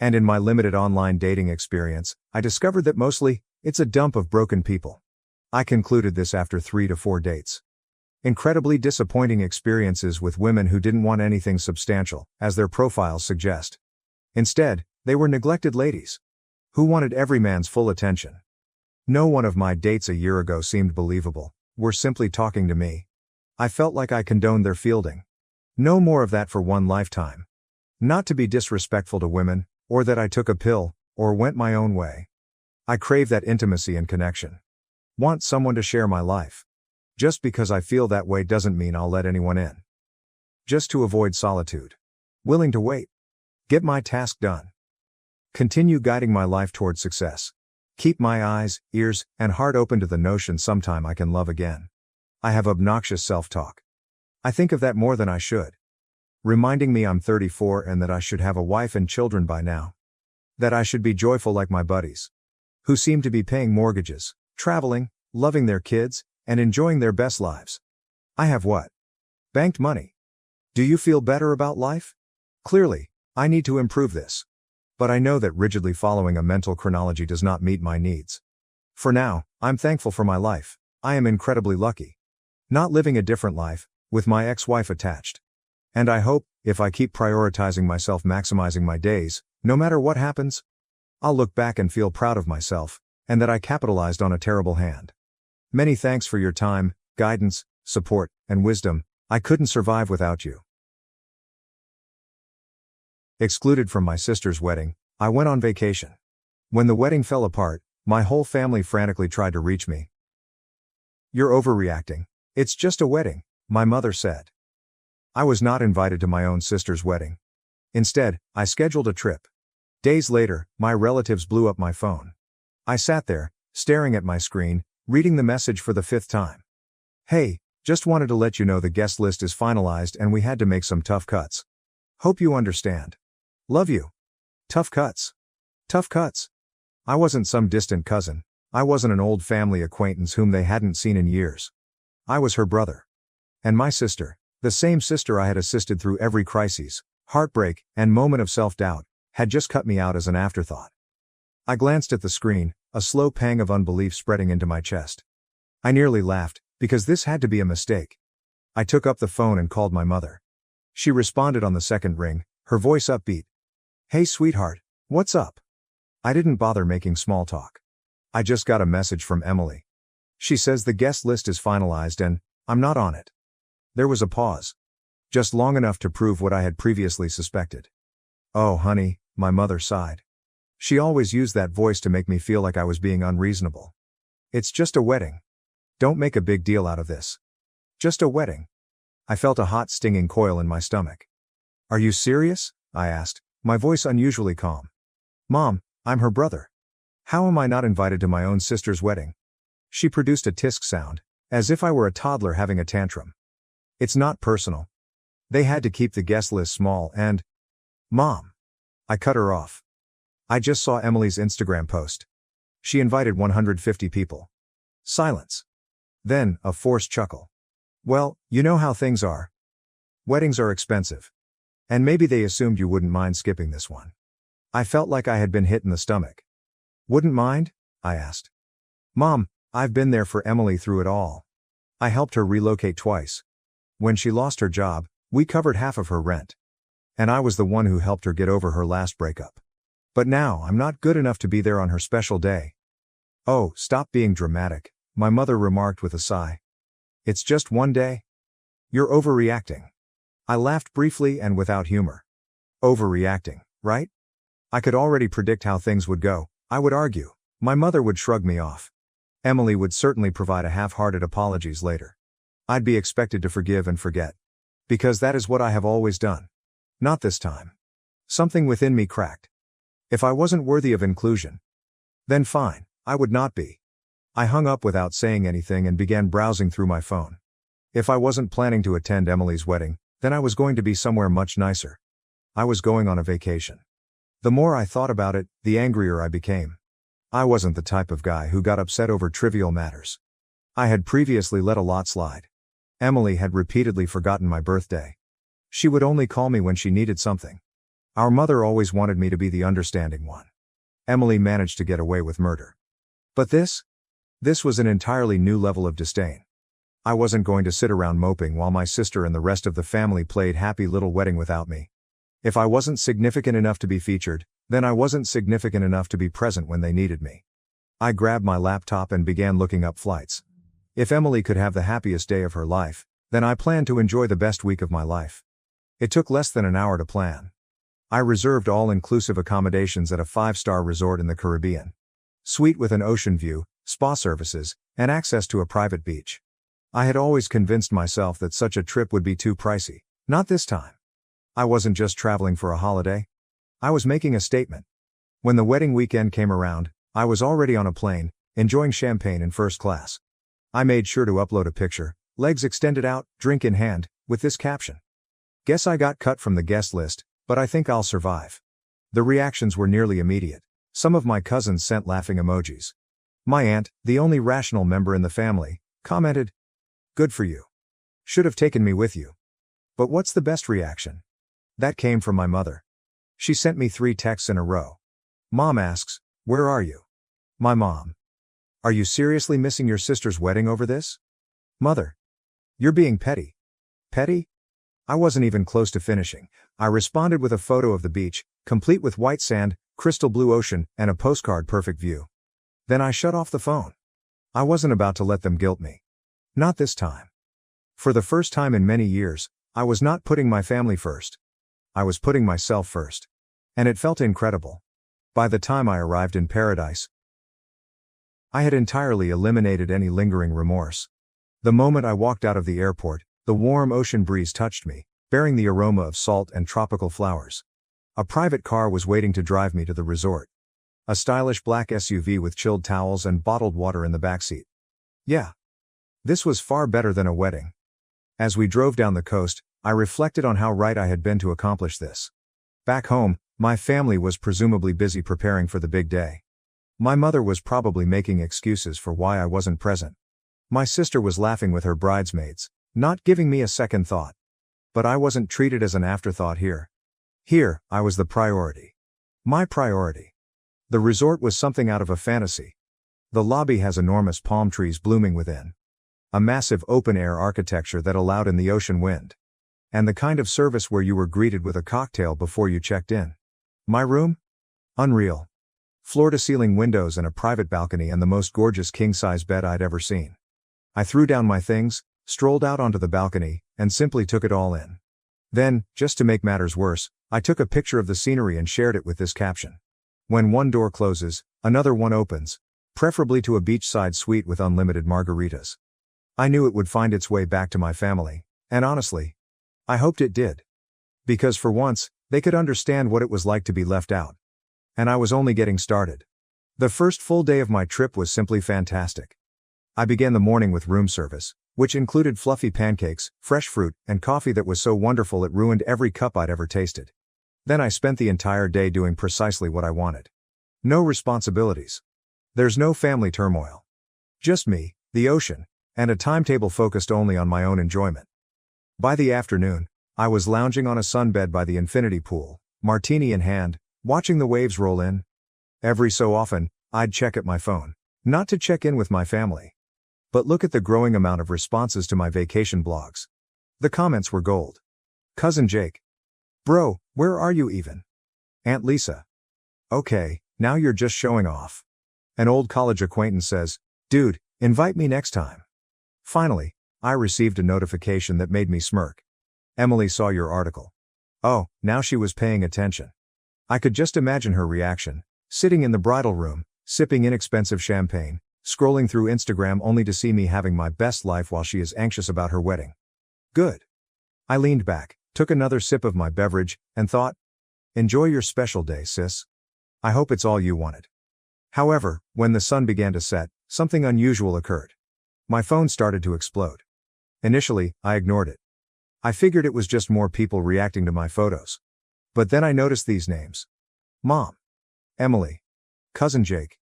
And in my limited online dating experience, I discovered that mostly, it's a dump of broken people. I concluded this after 3 to 4 dates. Incredibly disappointing experiences with women who didn't want anything substantial, as their profiles suggest. Instead, they were neglected ladies. Who wanted every man's full attention. No one of my dates a year ago seemed believable, were simply talking to me. I felt like I condoned their fielding. No more of that for one lifetime. Not to be disrespectful to women, or that I took a pill, or went my own way. I crave that intimacy and connection. Want someone to share my life. Just because I feel that way doesn't mean I'll let anyone in. Just to avoid solitude. Willing to wait. Get my task done. Continue guiding my life toward success. Keep my eyes, ears, and heart open to the notion sometime I can love again. I have obnoxious self-talk. I think of that more than I should. Reminding me I'm 34 and that I should have a wife and children by now. That I should be joyful like my buddies. Who seem to be paying mortgages, traveling, loving their kids, and enjoying their best lives. I have what? Banked money. Do you feel better about life? Clearly, I need to improve this. But I know that rigidly following a mental chronology does not meet my needs. For now, I'm thankful for my life. I am incredibly lucky. Not living a different life, with my ex-wife attached. And I hope, if I keep prioritizing myself, maximizing my days, no matter what happens, I'll look back and feel proud of myself, and that I capitalized on a terrible hand. Many thanks for your time, guidance, support, and wisdom. I couldn't survive without you. Excluded from my sister's wedding, I went on vacation. When the wedding fell apart, my whole family frantically tried to reach me. You're overreacting. It's just a wedding, my mother said. I was not invited to my own sister's wedding. Instead, I scheduled a trip. Days later, my relatives blew up my phone. I sat there, staring at my screen, reading the message for the 5th time. Hey, just wanted to let you know the guest list is finalized and we had to make some tough cuts. Hope you understand. Love you. Tough cuts. Tough cuts. I wasn't some distant cousin. I wasn't an old family acquaintance whom they hadn't seen in years. I was her brother. And my sister, the same sister I had assisted through every crisis, heartbreak, and moment of self-doubt, had just cut me out as an afterthought. I glanced at the screen, a slow pang of unbelief spreading into my chest. I nearly laughed, because this had to be a mistake. I took up the phone and called my mother. She responded on the second ring, her voice upbeat. Hey sweetheart, what's up? I didn't bother making small talk. I just got a message from Emily. She says the guest list is finalized and I'm not on it. There was a pause. Just long enough to prove what I had previously suspected. Oh honey, my mother sighed. She always used that voice to make me feel like I was being unreasonable. It's just a wedding. Don't make a big deal out of this. Just a wedding. I felt a hot stinging coil in my stomach. Are you serious? I asked, my voice unusually calm. Mom, I'm her brother. How am I not invited to my own sister's wedding? She produced a tisk sound, as if I were a toddler having a tantrum. It's not personal. They had to keep the guest list small and… Mom. I cut her off. I just saw Emily's Instagram post. She invited 150 people. Silence. Then, a forced chuckle. Well, you know how things are. Weddings are expensive. And maybe they assumed you wouldn't mind skipping this one. I felt like I had been hit in the stomach. Wouldn't mind? I asked. Mom, I've been there for Emily through it all. I helped her relocate twice. When she lost her job, we covered half of her rent. And I was the one who helped her get over her last breakup. But now I'm not good enough to be there on her special day. Oh, stop being dramatic, my mother remarked with a sigh. It's just one day. You're overreacting. I laughed briefly and without humor. Overreacting, right? I could already predict how things would go, I would argue. My mother would shrug me off. Emily would certainly provide a half-hearted apologies later. I'd be expected to forgive and forget. Because that is what I have always done. Not this time. Something within me cracked. If I wasn't worthy of inclusion, then fine, I would not be. I hung up without saying anything and began browsing through my phone. If I wasn't planning to attend Emily's wedding, then I was going to be somewhere much nicer. I was going on a vacation. The more I thought about it, the angrier I became. I wasn't the type of guy who got upset over trivial matters. I had previously let a lot slide. Emily had repeatedly forgotten my birthday. She would only call me when she needed something. Our mother always wanted me to be the understanding one. Emily managed to get away with murder. But this was an entirely new level of disdain. I wasn't going to sit around moping while my sister and the rest of the family played happy little wedding without me. If I wasn't significant enough to be featured, then I wasn't significant enough to be present when they needed me. I grabbed my laptop and began looking up flights. If Emily could have the happiest day of her life, then I planned to enjoy the best week of my life. It took less than an hour to plan. I reserved all-inclusive accommodations at a 5-star resort in the Caribbean. Suite with an ocean view, spa services, and access to a private beach. I had always convinced myself that such a trip would be too pricey. Not this time. I wasn't just traveling for a holiday. I was making a statement. When the wedding weekend came around, I was already on a plane, enjoying champagne in first class. I made sure to upload a picture, legs extended out, drink in hand, with this caption. Guess I got cut from the guest list, but I think I'll survive. The reactions were nearly immediate. Some of my cousins sent laughing emojis. My aunt, the only rational member in the family, commented, "Good for you. Should have taken me with you." But what's the best reaction? That came from my mother. She sent me 3 texts in a row. Mom asks, "Where are you?" My mom. "Are you seriously missing your sister's wedding over this?" Mother. "You're being petty." Petty? I wasn't even close to finishing. I responded with a photo of the beach, complete with white sand, crystal blue ocean, and a postcard perfect view. Then I shut off the phone. I wasn't about to let them guilt me. Not this time. For the first time in many years, I was not putting my family first. I was putting myself first. And it felt incredible. By the time I arrived in paradise, I had entirely eliminated any lingering remorse. The moment I walked out of the airport, the warm ocean breeze touched me, bearing the aroma of salt and tropical flowers. A private car was waiting to drive me to the resort. A stylish black SUV with chilled towels and bottled water in the backseat. Yeah. This was far better than a wedding. As we drove down the coast, I reflected on how right I had been to accomplish this. Back home, my family was presumably busy preparing for the big day. My mother was probably making excuses for why I wasn't present. My sister was laughing with her bridesmaids, not giving me a second thought. But I wasn't treated as an afterthought here. Here, I was the priority. My priority. The resort was something out of a fantasy. The lobby has enormous palm trees blooming within. A massive open-air architecture that allowed in the ocean wind. And the kind of service where you were greeted with a cocktail before you checked in. My room? Unreal. Floor-to-ceiling windows and a private balcony and the most gorgeous king-size bed I'd ever seen. I threw down my things, strolled out onto the balcony, and simply took it all in. Then, just to make matters worse, I took a picture of the scenery and shared it with this caption. When one door closes, another one opens, preferably to a beachside suite with unlimited margaritas. I knew it would find its way back to my family, and honestly, I hoped it did. Because for once, they could understand what it was like to be left out. And I was only getting started. The first full day of my trip was simply fantastic. I began the morning with room service, which included fluffy pancakes, fresh fruit, and coffee that was so wonderful it ruined every cup I'd ever tasted. Then I spent the entire day doing precisely what I wanted. No responsibilities. There's no family turmoil. Just me, the ocean, and a timetable focused only on my own enjoyment. By the afternoon, I was lounging on a sunbed by the infinity pool, martini in hand, watching the waves roll in. Every so often, I'd check at my phone, not to check in with my family, but look at the growing amount of responses to my vacation blogs. The comments were gold. Cousin Jake. Bro, where are you even? Aunt Lisa. Okay, now you're just showing off. An old college acquaintance says, dude, invite me next time. Finally, I received a notification that made me smirk. Emily saw your article. Oh, now she was paying attention. I could just imagine her reaction, sitting in the bridal room, sipping inexpensive champagne, scrolling through Instagram only to see me having my best life while she is anxious about her wedding. Good. I leaned back, took another sip of my beverage, and thought, enjoy your special day, sis. I hope it's all you wanted. However, when the sun began to set, something unusual occurred. My phone started to explode. Initially, I ignored it. I figured it was just more people reacting to my photos. But then I noticed these names. Mom. Emily. Cousin Jake.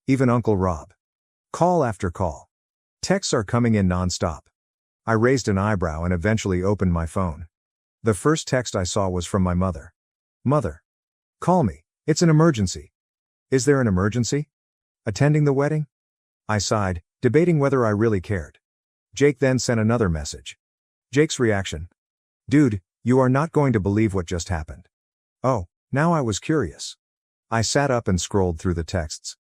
Even Uncle Rob. Call after call. Texts are coming in non-stop. I raised an eyebrow and eventually opened my phone. The first text I saw was from my mother. Mother. Call me, it's an emergency. Is there an emergency? Attending the wedding? I sighed, debating whether I really cared. Jake then sent another message. Jake's reaction. Dude, you are not going to believe what just happened. Oh, now I was curious. I sat up and scrolled through the texts.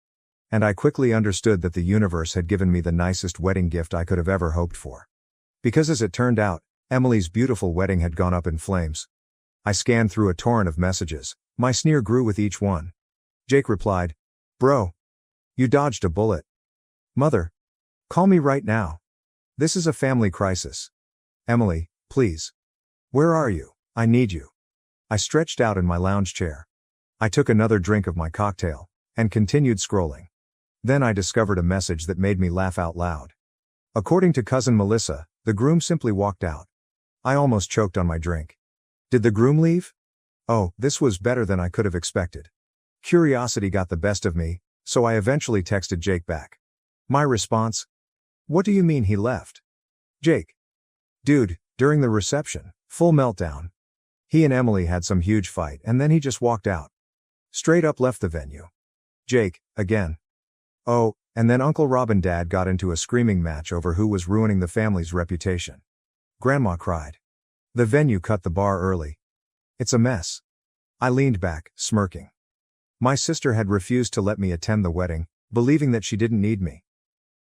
And I quickly understood that the universe had given me the nicest wedding gift I could have ever hoped for. Because as it turned out, Emily's beautiful wedding had gone up in flames. I scanned through a torrent of messages, my sneer grew with each one. Jake replied, Bro. You dodged a bullet. Mother. Call me right now. This is a family crisis. Emily, please. Where are you? I need you. I stretched out in my lounge chair. I took another drink of my cocktail, and continued scrolling. Then I discovered a message that made me laugh out loud. According to cousin Melissa, the groom simply walked out. I almost choked on my drink. Did the groom leave? Oh, this was better than I could have expected. Curiosity got the best of me, so I eventually texted Jake back. My response? What do you mean he left? Jake. Dude, during the reception, full meltdown. He and Emily had some huge fight and then he just walked out. Straight up left the venue. Jake, again. Oh, and then Uncle Rob and Dad got into a screaming match over who was ruining the family's reputation. Grandma cried. The venue cut the bar early. It's a mess. I leaned back, smirking. My sister had refused to let me attend the wedding, believing that she didn't need me.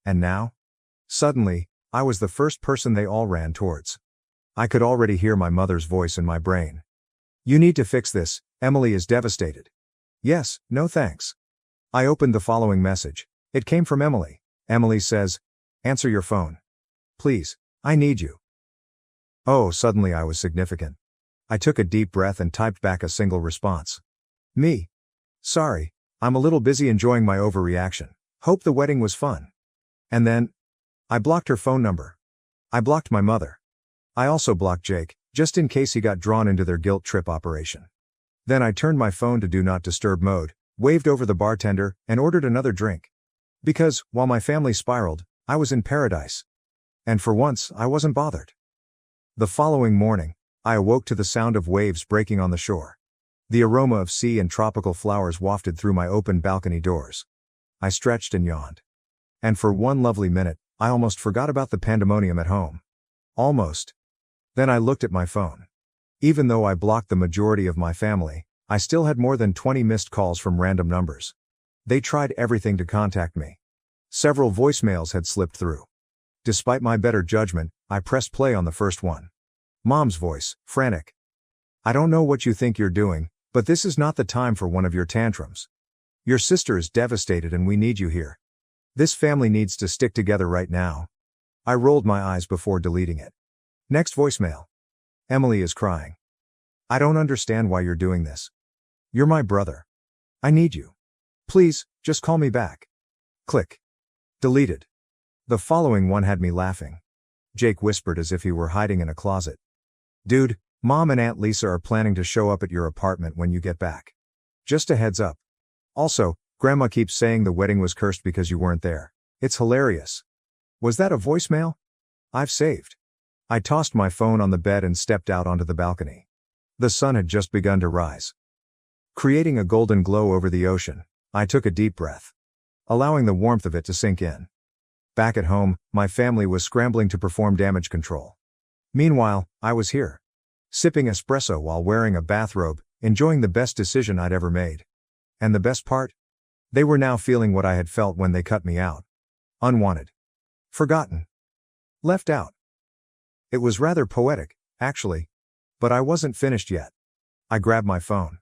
And now? Suddenly, I was the first person they all ran towards. I could already hear my mother's voice in my brain. You need to fix this, Emily is devastated. Yes, no thanks. I opened the following message. It came from Emily. Emily says, answer your phone. Please, I need you. Oh, suddenly I was significant. I took a deep breath and typed back a single response. Me. Sorry, I'm a little busy enjoying my overreaction. Hope the wedding was fun. And then, I blocked her phone number. I blocked my mother. I also blocked Jake, just in case he got drawn into their guilt trip operation. Then I turned my phone to do not disturb mode, waved over the bartender, and ordered another drink. Because, while my family spiraled, I was in paradise. And for once, I wasn't bothered. The following morning, I awoke to the sound of waves breaking on the shore. The aroma of sea and tropical flowers wafted through my open balcony doors. I stretched and yawned. And for one lovely minute, I almost forgot about the pandemonium at home. Almost. Then I looked at my phone. Even though I blocked the majority of my family, I still had more than 20 missed calls from random numbers. They tried everything to contact me. Several voicemails had slipped through. Despite my better judgment, I pressed play on the first one. Mom's voice, frantic. "I don't know what you think you're doing, but this is not the time for one of your tantrums. Your sister is devastated and we need you here. This family needs to stick together right now." I rolled my eyes before deleting it. Next voicemail. "Emily is crying. I don't understand why you're doing this. You're my brother. I need you. Please, just call me back." Click. Deleted. The following one had me laughing. Jake whispered as if he were hiding in a closet. "Dude, Mom and Aunt Lisa are planning to show up at your apartment when you get back. Just a heads up. Also, Grandma keeps saying the wedding was cursed because you weren't there. It's hilarious." Was that a voicemail? I've saved. I tossed my phone on the bed and stepped out onto the balcony. The sun had just begun to rise, creating a golden glow over the ocean. I took a deep breath, allowing the warmth of it to sink in. Back at home, my family was scrambling to perform damage control. Meanwhile, I was here, sipping espresso while wearing a bathrobe, enjoying the best decision I'd ever made. And the best part? They were now feeling what I had felt when they cut me out. Unwanted. Forgotten. Left out. It was rather poetic, actually. But I wasn't finished yet. I grabbed my phone.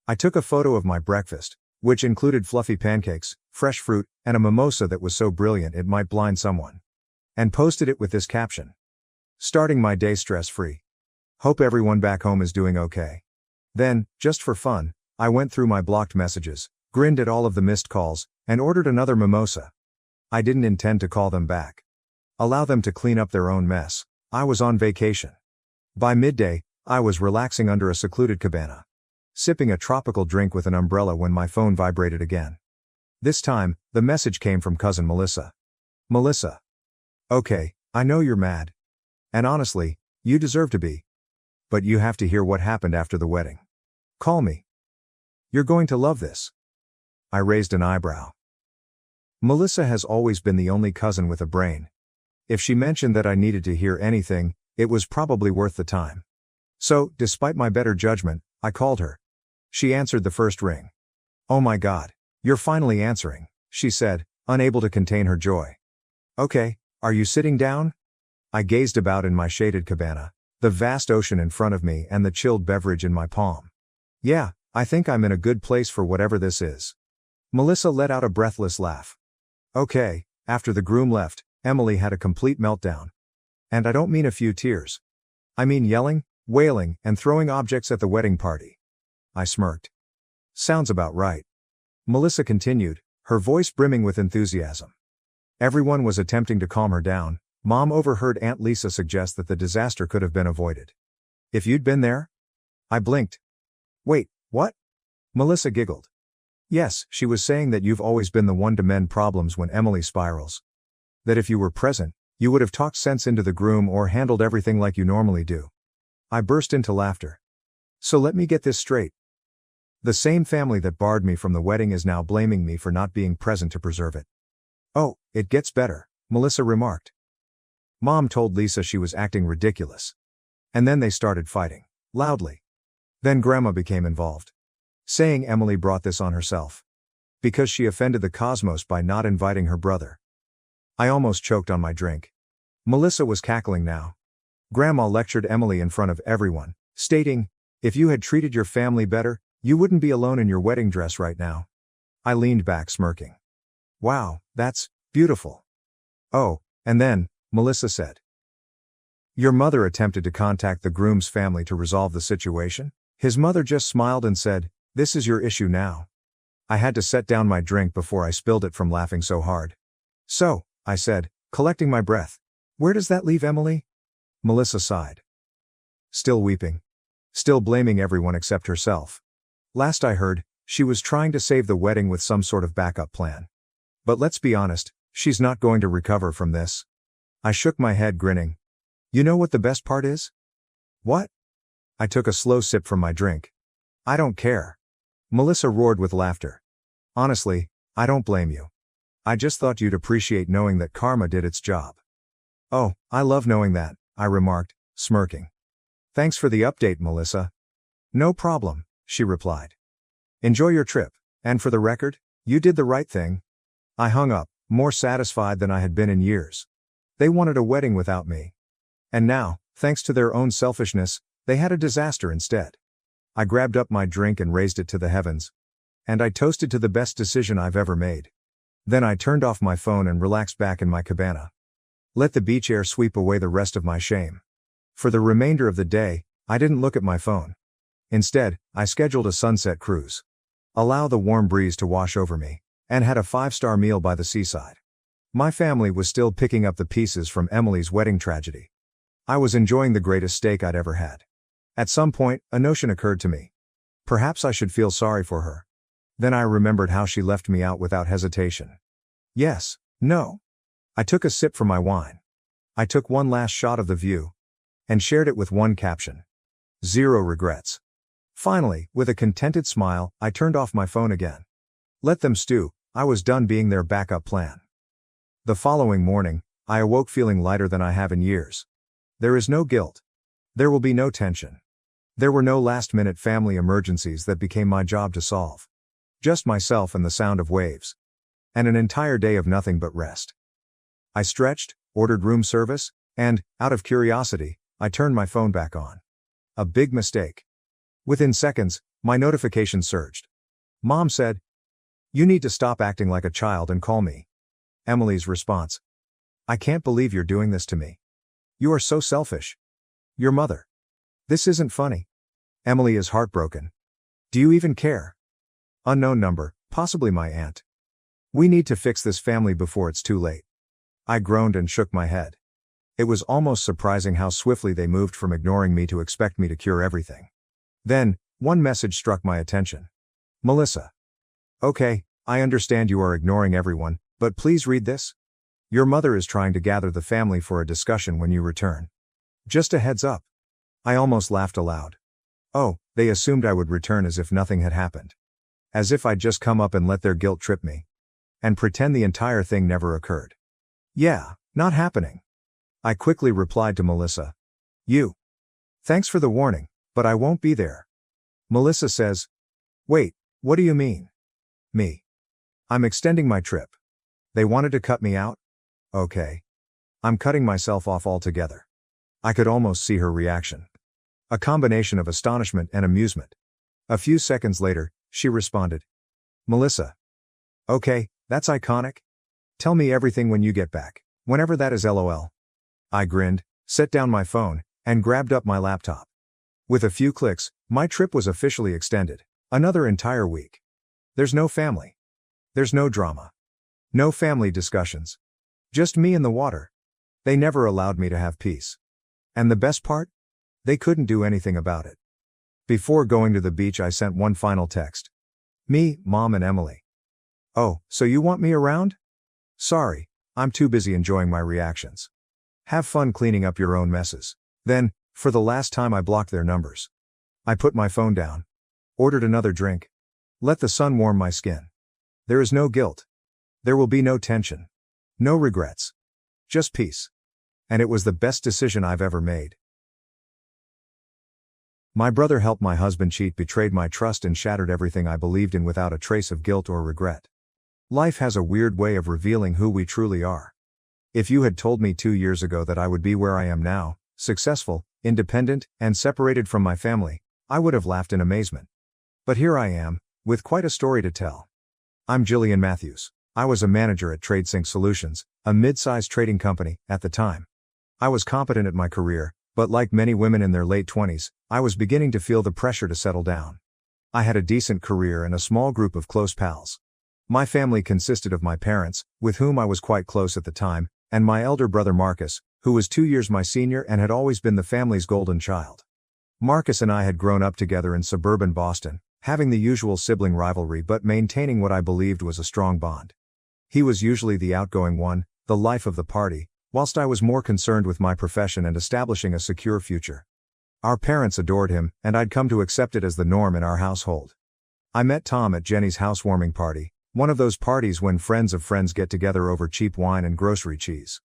I took a photo of my breakfast, which included fluffy pancakes, fresh fruit, and a mimosa that was so brilliant it might blind someone. And posted it with this caption. "Starting my day stress-free. Hope everyone back home is doing okay." Then, just for fun, I went through my blocked messages, grinned at all of the missed calls, and ordered another mimosa. I didn't intend to call them back. Allow them to clean up their own mess. I was on vacation. By midday, I was relaxing under a secluded cabana, sipping a tropical drink with an umbrella when my phone vibrated again. This time, the message came from cousin Melissa. "Melissa. Okay, I know you're mad. And honestly, you deserve to be. But you have to hear what happened after the wedding. Call me. You're going to love this." I raised an eyebrow. Melissa has always been the only cousin with a brain. If she mentioned that I needed to hear anything, it was probably worth the time. So, despite my better judgment, I called her. She answered the first ring. "Oh my God, you're finally answering," she said, unable to contain her joy. "Okay, are you sitting down?" I gazed about in my shaded cabana, the vast ocean in front of me and the chilled beverage in my palm. "Yeah, I think I'm in a good place for whatever this is." Melissa let out a breathless laugh. "Okay." After the groom left, Emily had a complete meltdown. And I don't mean a few tears. I mean yelling, wailing, and throwing objects at the wedding party. I smirked. "Sounds about right." Melissa continued, her voice brimming with enthusiasm. Everyone was attempting to calm her down. Mom overheard Aunt Lisa suggest that the disaster could have been avoided. "If you'd been there?" I blinked. "Wait, what?" Melissa giggled. "Yes, she was saying that you've always been the one to mend problems when Emily spirals. That if you were present, you would have talked sense into the groom or handled everything like you normally do." I burst into laughter. "So let me get this straight. The same family that barred me from the wedding is now blaming me for not being present to preserve it." "Oh, it gets better," Melissa remarked. "Mom told Lisa she was acting ridiculous. And then they started fighting. Loudly. Then Grandma became involved. Saying Emily brought this on herself. Because she offended the cosmos by not inviting her brother." I almost choked on my drink. Melissa was cackling now. Grandma lectured Emily in front of everyone, stating, "If you had treated your family better, you wouldn't be alone in your wedding dress right now." I leaned back smirking. "Wow, that's beautiful." "Oh, and then," Melissa said, "your mother attempted to contact the groom's family to resolve the situation?" His mother just smiled and said, "This is your issue now." I had to set down my drink before I spilled it from laughing so hard. "So," I said, collecting my breath, "where does that leave Emily?" Melissa sighed. Still weeping. Still blaming everyone except herself. Last I heard, she was trying to save the wedding with some sort of backup plan. But let's be honest, she's not going to recover from this. I shook my head grinning. "You know what the best part is?" "What?" I took a slow sip from my drink. "I don't care." Melissa roared with laughter. "Honestly, I don't blame you. I just thought you'd appreciate knowing that karma did its job." "Oh, I love knowing that," I remarked, smirking. Thanks for the update, Melissa. No problem, she replied. Enjoy your trip, and for the record, you did the right thing. I hung up, more satisfied than I had been in years. They wanted a wedding without me. And now, thanks to their own selfishness, they had a disaster instead. I grabbed up my drink and raised it to the heavens. And I toasted to the best decision I've ever made. Then I turned off my phone and relaxed back in my cabana. Let the beach air sweep away the rest of my shame. For the remainder of the day, I didn't look at my phone. Instead, I scheduled a sunset cruise. Allow the warm breeze to wash over me, and had a 5-star meal by the seaside. My family was still picking up the pieces from Emily's wedding tragedy. I was enjoying the greatest steak I'd ever had. At some point, a notion occurred to me. Perhaps I should feel sorry for her. Then I remembered how she left me out without hesitation. Yes, no. I took a sip from my wine. I took one last shot of the view. And shared it with one caption. 0 regrets. Finally, with a contented smile, I turned off my phone again. Let them stew, I was done being their backup plan. The following morning, I awoke feeling lighter than I have in years. There is no guilt. There will be no tension. There were no last-minute family emergencies that became my job to solve. Just myself and the sound of waves. And an entire day of nothing but rest. I stretched, ordered room service, and, out of curiosity, I turned my phone back on. A big mistake. Within seconds, my notification surged. Mom said, "You need to stop acting like a child and call me." Emily's response. "I can't believe you're doing this to me. You are so selfish. Your mother. This isn't funny." Emily is heartbroken. "Do you even care?" Unknown number, possibly my aunt. "We need to fix this family before it's too late." I groaned and shook my head. It was almost surprising how swiftly they moved from ignoring me to expect me to cure everything. Then, one message struck my attention. "Melissa. Okay, I understand you are ignoring everyone, but please read this. Your mother is trying to gather the family for a discussion when you return. Just a heads up." I almost laughed aloud. Oh, they assumed I would return as if nothing had happened. As if I'd just come up and let their guilt trip me. And pretend the entire thing never occurred. Yeah, not happening. I quickly replied to Melissa. Thanks for the warning, but I won't be there. Melissa says. Wait, what do you mean? Me. I'm extending my trip. They wanted to cut me out? Okay. I'm cutting myself off altogether. I could almost see her reaction. A combination of astonishment and amusement. A few seconds later, she responded. Melissa. Okay, that's iconic. Tell me everything when you get back, whenever that is LOL. I grinned, set down my phone, and grabbed up my laptop. With a few clicks, my trip was officially extended. Another entire week. There's no family. There's no drama. No family discussions. Just me and the water. They never allowed me to have peace. And the best part? They couldn't do anything about it. Before going to the beach, I sent one final text. Me, Mom, and Emily. Oh, so you want me around? Sorry, I'm too busy enjoying my reactions. Have fun cleaning up your own messes. Then, for the last time, I blocked their numbers. I put my phone down. Ordered another drink. Let the sun warm my skin. There is no guilt. There will be no tension. No regrets. Just peace. And it was the best decision I've ever made. My brother helped my husband cheat, betrayed my trust, and shattered everything I believed in without a trace of guilt or regret. Life has a weird way of revealing who we truly are. If you had told me 2 years ago that I would be where I am now, successful, independent, and separated from my family, I would have laughed in amazement. But here I am, with quite a story to tell. I'm Jillian Matthews. I was a manager at TradeSync Solutions, a mid-sized trading company, at the time. I was competent at my career, but like many women in their late 20s, I was beginning to feel the pressure to settle down. I had a decent career and a small group of close pals. My family consisted of my parents, with whom I was quite close at the time, and my elder brother Marcus, who was 2 years my senior and had always been the family's golden child. Marcus and I had grown up together in suburban Boston, having the usual sibling rivalry but maintaining what I believed was a strong bond. He was usually the outgoing one, the life of the party, whilst I was more concerned with my profession and establishing a secure future. Our parents adored him, and I'd come to accept it as the norm in our household. I met Tom at Jenny's housewarming party, one of those parties when friends of friends get together over cheap wine and grocery cheese.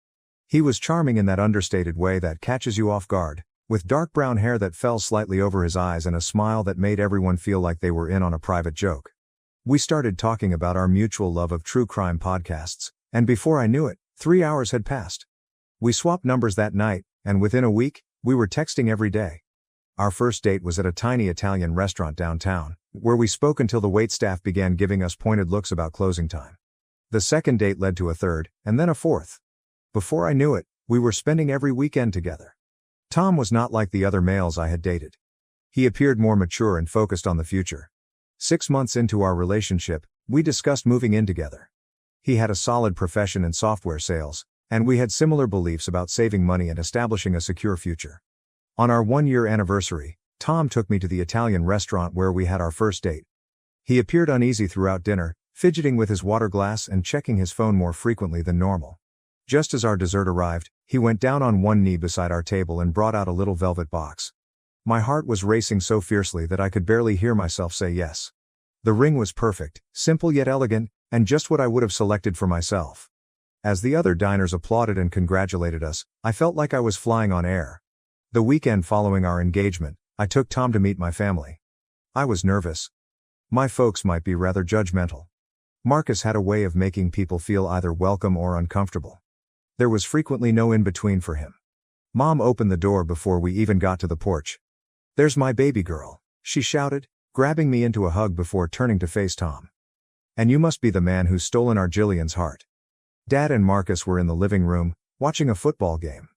He was charming in that understated way that catches you off guard, with dark brown hair that fell slightly over his eyes and a smile that made everyone feel like they were in on a private joke. We started talking about our mutual love of true crime podcasts, and before I knew it, 3 hours had passed. We swapped numbers that night, and within a week, we were texting every day. Our first date was at a tiny Italian restaurant downtown, where we spoke until the waitstaff began giving us pointed looks about closing time. The second date led to a third, and then a fourth. Before I knew it, we were spending every weekend together. Tom was not like the other males I had dated. He appeared more mature and focused on the future. 6 months into our relationship, we discussed moving in together. He had a solid profession in software sales, and we had similar beliefs about saving money and establishing a secure future. On our 1-year anniversary, Tom took me to the Italian restaurant where we had our first date. He appeared uneasy throughout dinner, fidgeting with his water glass and checking his phone more frequently than normal. Just as our dessert arrived, he went down on one knee beside our table and brought out a little velvet box. My heart was racing so fiercely that I could barely hear myself say yes. The ring was perfect, simple yet elegant, and just what I would have selected for myself. As the other diners applauded and congratulated us, I felt like I was flying on air. The weekend following our engagement, I took Tom to meet my family. I was nervous. My folks might be rather judgmental. Marcus had a way of making people feel either welcome or uncomfortable. There was frequently no in-between for him. Mom opened the door before we even got to the porch. "There's my baby girl," she shouted, grabbing me into a hug before turning to face Tom. "And you must be the man who's stolen our Jillian's heart." Dad and Marcus were in the living room, watching a football game.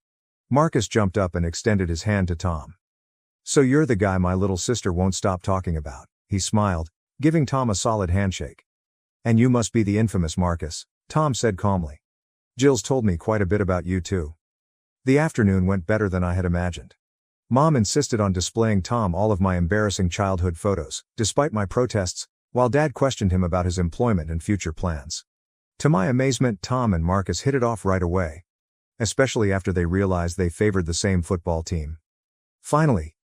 Marcus jumped up and extended his hand to Tom. "So you're the guy my little sister won't stop talking about," he smiled, giving Tom a solid handshake. "And you must be the infamous Marcus," Tom said calmly. "Jill's told me quite a bit about you too." The afternoon went better than I had imagined. Mom insisted on displaying Tom all of my embarrassing childhood photos, despite my protests, while Dad questioned him about his employment and future plans. To my amazement, Tom and Marcus hit it off right away, especially after they realized they favored the same football team. Finally,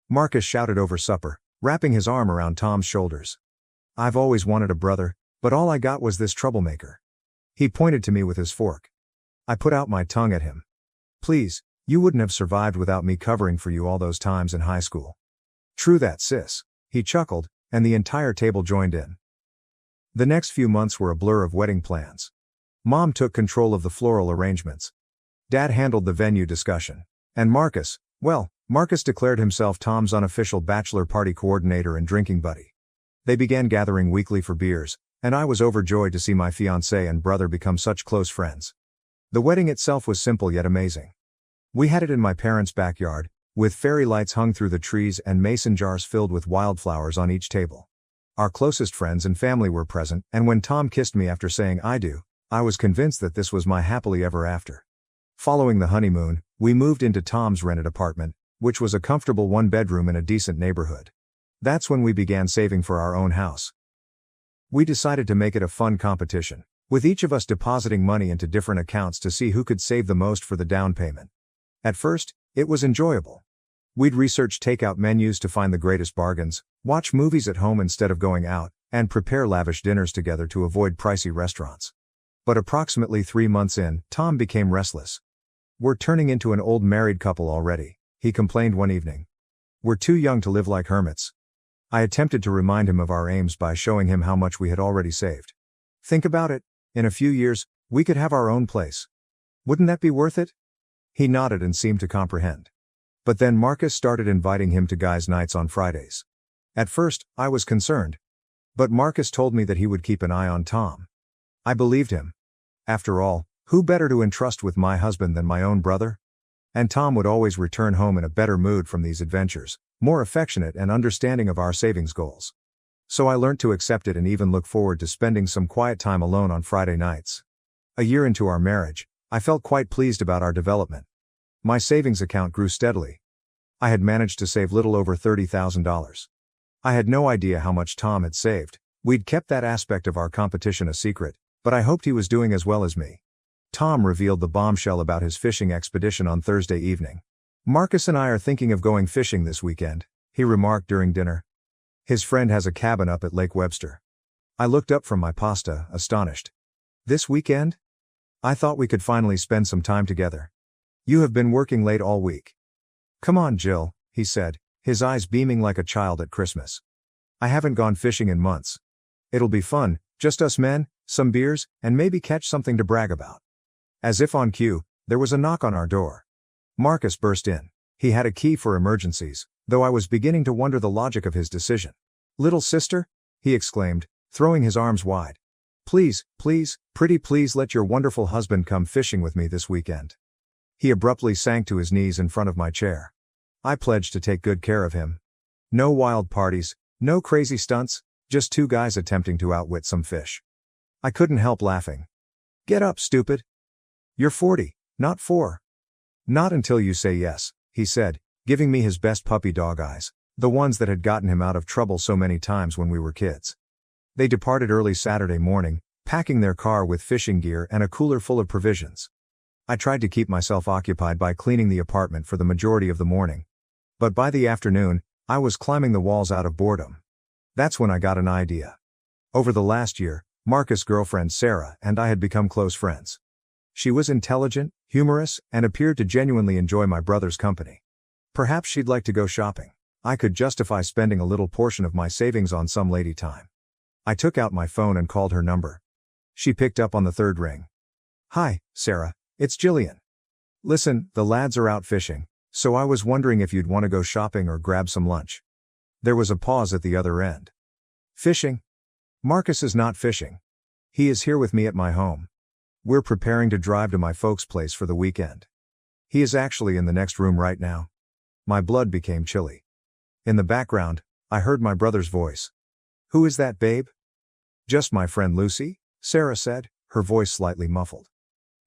Marcus shouted over supper, wrapping his arm around Tom's shoulders. "I've always wanted a brother, but all I got was this troublemaker." He pointed to me with his fork. I put out my tongue at him. "Please, you wouldn't have survived without me covering for you all those times in high school." "True that, sis," he chuckled, and the entire table joined in. The next few months were a blur of wedding plans. Mom took control of the floral arrangements. Dad handled the venue discussion. And Marcus declared himself Tom's unofficial bachelor party coordinator and drinking buddy. They began gathering weekly for beers, and I was overjoyed to see my fiancé and brother become such close friends. The wedding itself was simple yet amazing. We had it in my parents' backyard, with fairy lights hung through the trees and mason jars filled with wildflowers on each table. Our closest friends and family were present, and when Tom kissed me after saying "I do," I was convinced that this was my happily ever after. Following the honeymoon, we moved into Tom's rented apartment, which was a comfortable one-bedroom in a decent neighborhood. That's when we began saving for our own house. We decided to make it a fun competition, with each of us depositing money into different accounts to see who could save the most for the down payment. At first, it was enjoyable. We'd research takeout menus to find the greatest bargains, watch movies at home instead of going out, and prepare lavish dinners together to avoid pricey restaurants. But approximately 3 months in, Tom became restless. "We're turning into an old married couple already," he complained one evening. "We're too young to live like hermits." I attempted to remind him of our aims by showing him how much we had already saved. "Think about it, in a few years, we could have our own place. Wouldn't that be worth it?" He nodded and seemed to comprehend. But then Marcus started inviting him to guys' nights on Fridays. At first, I was concerned. But Marcus told me that he would keep an eye on Tom. I believed him. After all, who better to entrust with my husband than my own brother? And Tom would always return home in a better mood from these adventures, more affectionate and understanding of our savings goals. So I learned to accept it and even look forward to spending some quiet time alone on Friday nights. A year into our marriage, I felt quite pleased about our development. My savings account grew steadily. I had managed to save little over $30,000. I had no idea how much Tom had saved. We'd kept that aspect of our competition a secret, but I hoped he was doing as well as me. Tom revealed the bombshell about his fishing expedition on Thursday evening. "Marcus and I are thinking of going fishing this weekend," he remarked during dinner. "His friend has a cabin up at Lake Webster." I looked up from my pasta, astonished. "This weekend? I thought we could finally spend some time together. You have been working late all week." Come on, Jill, he said, his eyes beaming like a child at Christmas. I haven't gone fishing in months. It'll be fun, just us men, some beers, and maybe catch something to brag about. As if on cue, there was a knock on our door. Marcus burst in. He had a key for emergencies, though I was beginning to wonder the logic of his decision. Little sister? He exclaimed, throwing his arms wide. Please, please, pretty please let your wonderful husband come fishing with me this weekend. He abruptly sank to his knees in front of my chair. I pledged to take good care of him. No wild parties, no crazy stunts, just two guys attempting to outwit some fish. I couldn't help laughing. Get up, stupid. You're 40, not 4. Not until you say yes, he said, giving me his best puppy dog eyes, the ones that had gotten him out of trouble so many times when we were kids. They departed early Saturday morning, packing their car with fishing gear and a cooler full of provisions. I tried to keep myself occupied by cleaning the apartment for the majority of the morning. But by the afternoon, I was climbing the walls out of boredom. That's when I got an idea. Over the last year, Marcus' girlfriend Sarah and I had become close friends. She was intelligent, humorous, and appeared to genuinely enjoy my brother's company. Perhaps she'd like to go shopping. I could justify spending a little portion of my savings on some lady time. I took out my phone and called her number. She picked up on the third ring. Hi, Sarah, it's Jillian. Listen, the lads are out fishing, so I was wondering if you'd want to go shopping or grab some lunch. There was a pause at the other end. Fishing? Marcus is not fishing. He is here with me at my home. We're preparing to drive to my folks' place for the weekend. He is actually in the next room right now. My blood became chilly. In the background, I heard my brother's voice. Who is that, babe? Just my friend Lucy, Sarah said, her voice slightly muffled.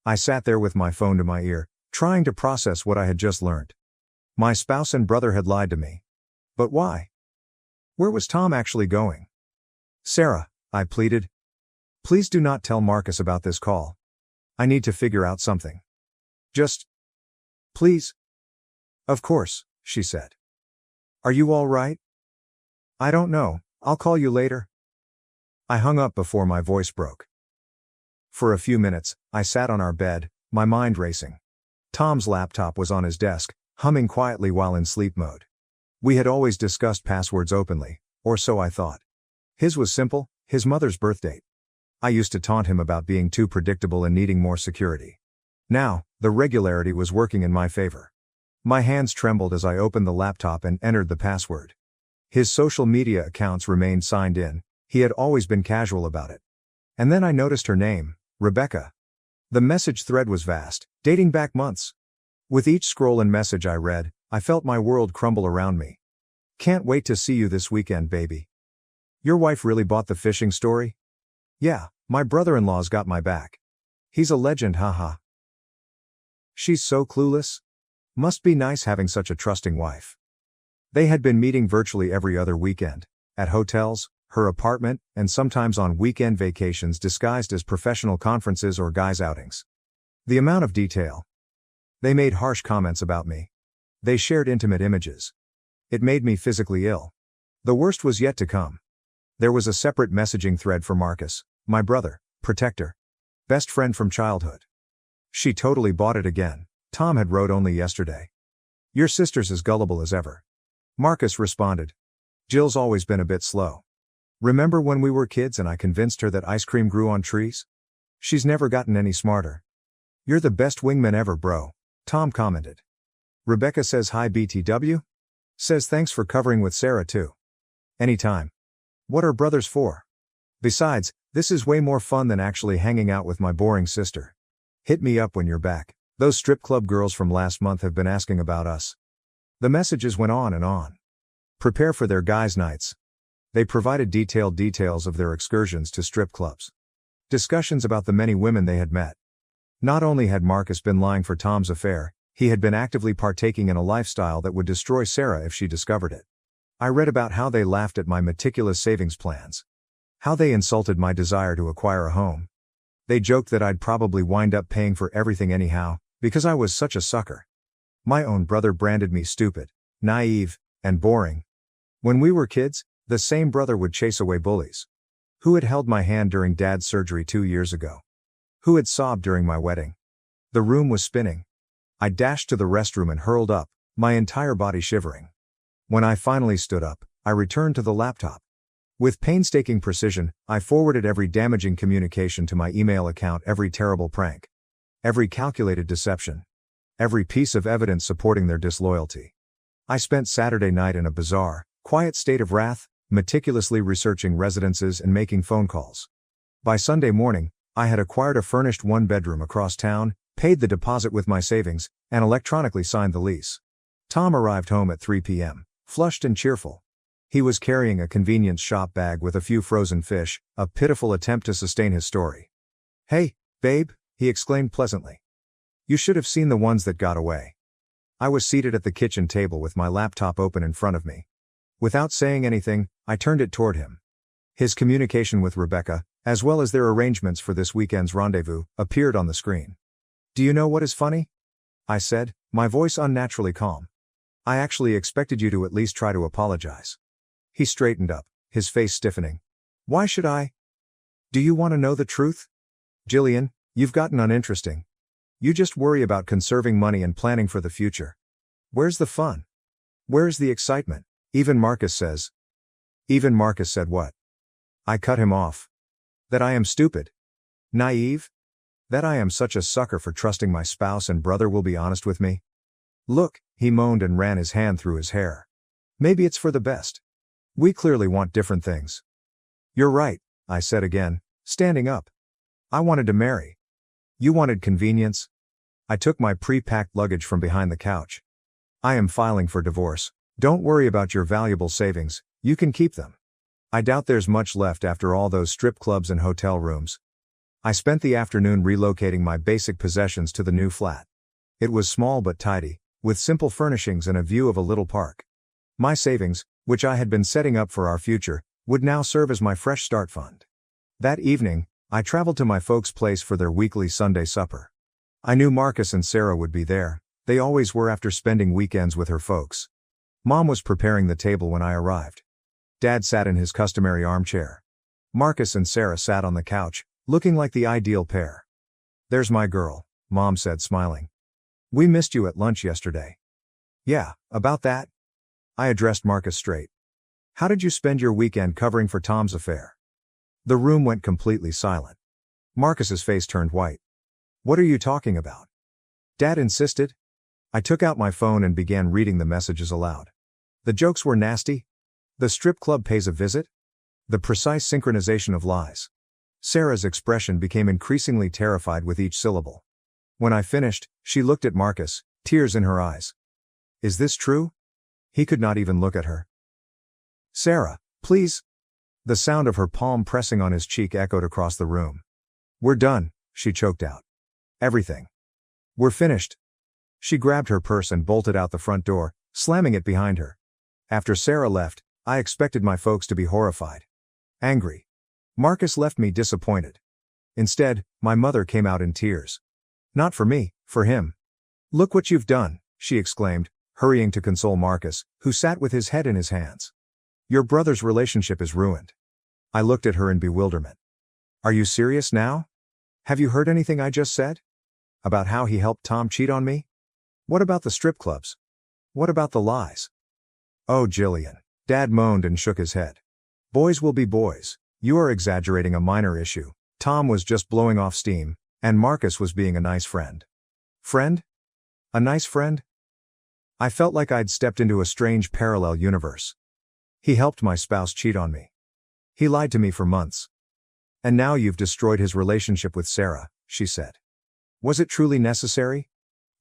I sat there with my phone to my ear, trying to process what I had just learned. My spouse and brother had lied to me. But why? Where was Tom actually going? Sarah, I pleaded. Please do not tell Marcus about this call. I need to figure out something. Just. Please. Of course, she said. Are you all right? I don't know, I'll call you later. I hung up before my voice broke. For a few minutes, I sat on our bed, my mind racing. Tom's laptop was on his desk, humming quietly while in sleep mode. We had always discussed passwords openly, or so I thought. His was simple, his mother's birth date. I used to taunt him about being too predictable and needing more security. Now, the regularity was working in my favor. My hands trembled as I opened the laptop and entered the password. His social media accounts remained signed in, he had always been casual about it. And then I noticed her name, Rebecca. The message thread was vast, dating back months. With each scroll and message I read, I felt my world crumble around me. Can't wait to see you this weekend, baby. Your wife really bought the fishing story? Yeah, my brother-in-law's got my back. He's a legend, haha. She's so clueless. Must be nice having such a trusting wife. They had been meeting virtually every other weekend, at hotels, her apartment, and sometimes on weekend vacations disguised as professional conferences or guys' outings. The amount of detail. They made harsh comments about me. They shared intimate images. It made me physically ill. The worst was yet to come. There was a separate messaging thread for Marcus, my brother, protector, best friend from childhood. She totally bought it again, Tom had wrote only yesterday. Your sister's as gullible as ever. Marcus responded. Jill's always been a bit slow. Remember when we were kids and I convinced her that ice cream grew on trees? She's never gotten any smarter. You're the best wingman ever, bro, Tom commented. Rebecca says hi BTW? Says thanks for covering with Sarah too. Anytime. What are brothers for? Besides, this is way more fun than actually hanging out with my boring sister. Hit me up when you're back. Those strip club girls from last month have been asking about us. The messages went on and on. Prepare for their guys' nights. They provided detailed details of their excursions to strip clubs. Discussions about the many women they had met. Not only had Marcus been lying for Tom's affair, he had been actively partaking in a lifestyle that would destroy Sarah if she discovered it. I read about how they laughed at my meticulous savings plans. How they insulted my desire to acquire a home. They joked that I'd probably wind up paying for everything anyhow, because I was such a sucker. My own brother branded me stupid, naive, and boring. When we were kids, the same brother would chase away bullies. Who had held my hand during Dad's surgery 2 years ago? Who had sobbed during my wedding? The room was spinning. I dashed to the restroom and hurled up, my entire body shivering. When I finally stood up, I returned to the laptop. With painstaking precision, I forwarded every damaging communication to my email account, every terrible prank, every calculated deception, every piece of evidence supporting their disloyalty. I spent Saturday night in a bizarre, quiet state of wrath, meticulously researching residences and making phone calls. By Sunday morning, I had acquired a furnished one-bedroom across town, paid the deposit with my savings, and electronically signed the lease. Tom arrived home at 3 p.m., flushed and cheerful. He was carrying a convenience shop bag with a few frozen fish, a pitiful attempt to sustain his story. "Hey, babe," he exclaimed pleasantly. "You should have seen the ones that got away." I was seated at the kitchen table with my laptop open in front of me. Without saying anything, I turned it toward him. His communication with Rebecca, as well as their arrangements for this weekend's rendezvous, appeared on the screen. "Do you know what is funny?" I said, my voice unnaturally calm. "I actually expected you to at least try to apologize." He straightened up, his face stiffening. "Why should I?" "Do you want to know the truth? Jillian, you've gotten uninteresting. You just worry about conserving money and planning for the future. Where's the fun? Where's the excitement? Even Marcus says." "Even Marcus said what?" I cut him off. "That I am stupid. Naive? That I am such a sucker for trusting my spouse and brother will be honest with me. Look," he moaned and ran his hand through his hair. "Maybe it's for the best. We clearly want different things." "You're right," I said again, standing up. "I wanted to marry. You wanted convenience." I took my pre-packed luggage from behind the couch. "I am filing for divorce. Don't worry about your valuable savings, you can keep them. I doubt there's much left after all those strip clubs and hotel rooms." I spent the afternoon relocating my basic possessions to the new flat. It was small but tidy, with simple furnishings and a view of a little park. My savings, which I had been setting up for our future, would now serve as my fresh start fund. That evening, I traveled to my folks' place for their weekly Sunday supper. I knew Marcus and Sarah would be there, they always were after spending weekends with her folks. Mom was preparing the table when I arrived. Dad sat in his customary armchair. Marcus and Sarah sat on the couch, looking like the ideal pair. "There's my girl," Mom said, smiling. "We missed you at lunch yesterday." "Yeah, about that?" I addressed Marcus straight. "How did you spend your weekend covering for Tom's affair?" The room went completely silent. Marcus's face turned white. "What are you talking about?" Dad insisted. I took out my phone and began reading the messages aloud. The jokes were nasty. The strip club pays a visit. The precise synchronization of lies. Sarah's expression became increasingly terrified with each syllable. When I finished, she looked at Marcus, tears in her eyes. "Is this true?" He could not even look at her. "Sarah, please." The sound of her palm pressing on his cheek echoed across the room. "We're done," she choked out. "Everything. We're finished." She grabbed her purse and bolted out the front door, slamming it behind her. After Sarah left, I expected my folks to be horrified. Angry. Marcus left me disappointed. Instead, my mother came out in tears. Not for me, for him. "Look what you've done," she exclaimed, hurrying to console Marcus, who sat with his head in his hands. "Your brother's relationship is ruined." I looked at her in bewilderment. "Are you serious now? Have you heard anything I just said? About how he helped Tom cheat on me? What about the strip clubs? What about the lies?" "Oh, Jillian." Dad moaned and shook his head. "Boys will be boys. You are exaggerating a minor issue. Tom was just blowing off steam, and Marcus was being a nice friend." "Friend? A nice friend?" I felt like I'd stepped into a strange parallel universe. "He helped my spouse cheat on me. He lied to me for months. And now you've destroyed his relationship with Sarah," she said. "Was it truly necessary?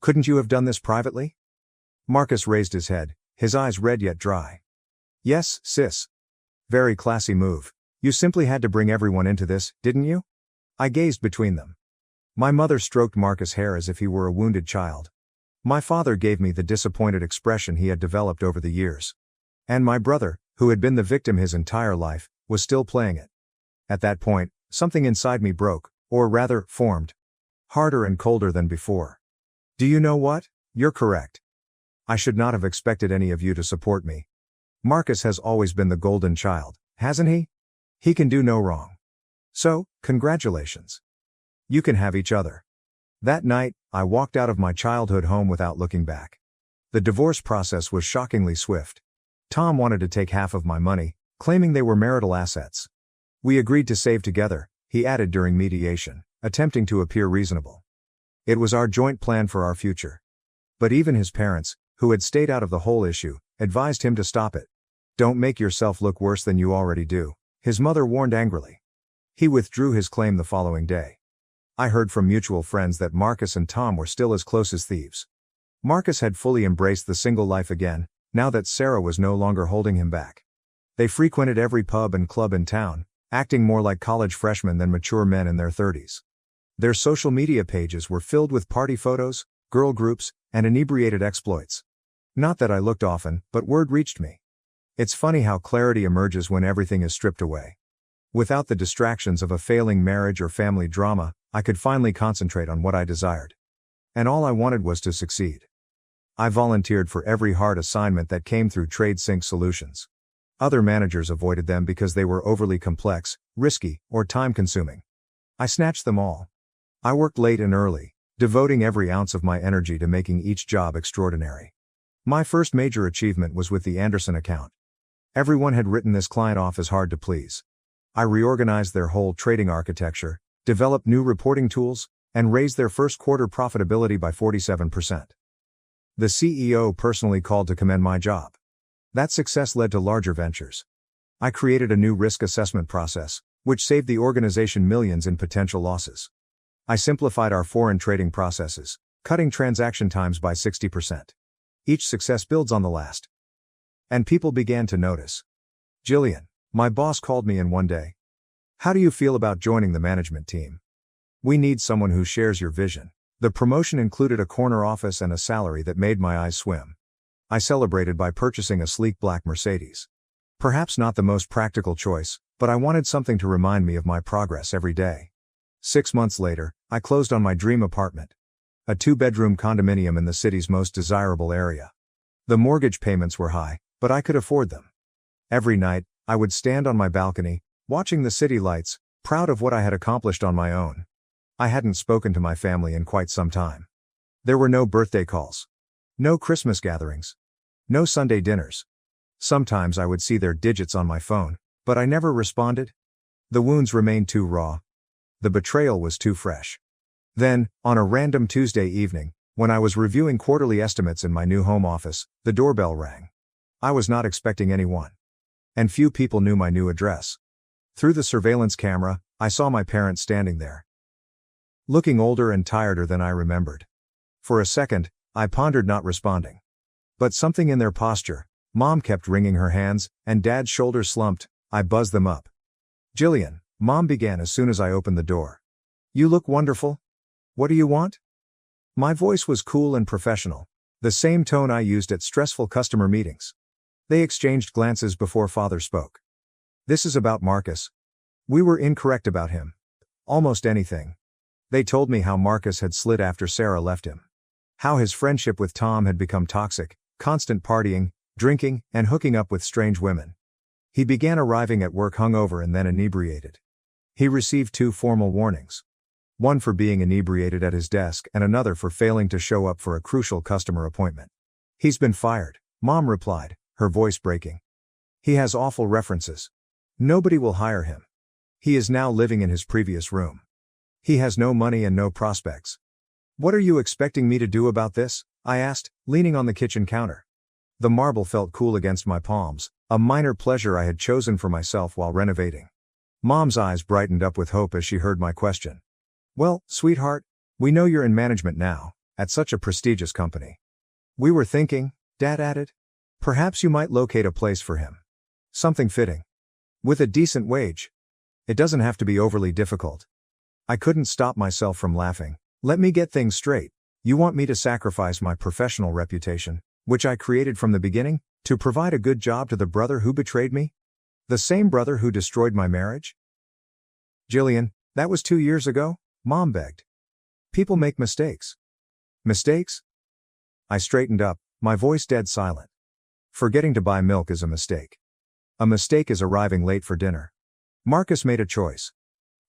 Couldn't you have done this privately?" Marcus raised his head, his eyes red yet dry. "Yes, sis. Very classy move. You simply had to bring everyone into this, didn't you?" I gazed between them. My mother stroked Marcus' hair as if he were a wounded child. My father gave me the disappointed expression he had developed over the years. And my brother, who had been the victim his entire life, was still playing it. At that point, something inside me broke, or rather, formed. Harder and colder than before. "Do you know what? You're correct. I should not have expected any of you to support me. Marcus has always been the golden child, hasn't he? He can do no wrong. So, congratulations. You can have each other." That night, I walked out of my childhood home without looking back. The divorce process was shockingly swift. Tom wanted to take half of my money, claiming they were marital assets. We agreed to save together, he added during mediation, attempting to appear reasonable. It was our joint plan for our future. But even his parents, who had stayed out of the whole issue, advised him to stop it. Don't make yourself look worse than you already do, his mother warned angrily. He withdrew his claim the following day. I heard from mutual friends that Marcus and Tom were still as close as thieves. Marcus had fully embraced the single life again, now that Sarah was no longer holding him back. They frequented every pub and club in town, acting more like college freshmen than mature men in their 30s. Their social media pages were filled with party photos, girl groups, and inebriated exploits. Not that I looked often, but word reached me. It's funny how clarity emerges when everything is stripped away. Without the distractions of a failing marriage or family drama, I could finally concentrate on what I desired. And all I wanted was to succeed. I volunteered for every hard assignment that came through TradeSync Solutions. Other managers avoided them because they were overly complex, risky, or time-consuming. I snatched them all. I worked late and early, devoting every ounce of my energy to making each job extraordinary. My first major achievement was with the Anderson account. Everyone had written this client off as hard to please. I reorganized their whole trading architecture, developed new reporting tools, and raised their first quarter profitability by 47%. The CEO personally called to commend my job. That success led to larger ventures. I created a new risk assessment process, which saved the organization millions in potential losses. I simplified our foreign trading processes, cutting transaction times by 60%. Each success builds on the last. And people began to notice. Jillian, my boss called me in one day. How do you feel about joining the management team? We need someone who shares your vision. The promotion included a corner office and a salary that made my eyes swim. I celebrated by purchasing a sleek black Mercedes. Perhaps not the most practical choice, but I wanted something to remind me of my progress every day. 6 months later, I closed on my dream apartment. A 2-bedroom condominium in the city's most desirable area. The mortgage payments were high, but I could afford them. Every night, I would stand on my balcony, watching the city lights, proud of what I had accomplished on my own. I hadn't spoken to my family in quite some time. There were no birthday calls. No Christmas gatherings. No Sunday dinners. Sometimes I would see their digits on my phone, but I never responded. The wounds remained too raw. The betrayal was too fresh. Then, on a random Tuesday evening, when I was reviewing quarterly estimates in my new home office, the doorbell rang. I was not expecting anyone. And few people knew my new address. Through the surveillance camera, I saw my parents standing there. Looking older and tireder than I remembered. For a second, I pondered not responding. But something in their posture, Mom kept wringing her hands, and Dad's shoulders slumped, I buzzed them up. Jillian, Mom began as soon as I opened the door. You look wonderful. What do you want? My voice was cool and professional, the same tone I used at stressful customer meetings. They exchanged glances before Father spoke. This is about Marcus. We were incorrect about him. Almost anything. They told me how Marcus had slid after Sarah left him. How his friendship with Tom had become toxic, constant partying, drinking, and hooking up with strange women. He began arriving at work hungover and then inebriated. He received 2 formal warnings. One for being inebriated at his desk and another for failing to show up for a crucial customer appointment. He's been fired, Mom replied, her voice breaking. He has awful references. Nobody will hire him. He is now living in his previous room. He has no money and no prospects. What are you expecting me to do about this? I asked, leaning on the kitchen counter. The marble felt cool against my palms, a minor pleasure I had chosen for myself while renovating. Mom's eyes brightened up with hope as she heard my question. Well, sweetheart, we know you're in management now, at such a prestigious company. We were thinking, Dad added, perhaps you might locate a place for him. Something fitting. With a decent wage. It doesn't have to be overly difficult. I couldn't stop myself from laughing. Let me get things straight. You want me to sacrifice my professional reputation, which I created from the beginning, to provide a good job to the brother who betrayed me? The same brother who destroyed my marriage? Jillian, that was 2 years ago, Mom begged. People make mistakes. Mistakes? I straightened up, my voice dead silent. Forgetting to buy milk is a mistake. A mistake is arriving late for dinner. Marcus made a choice.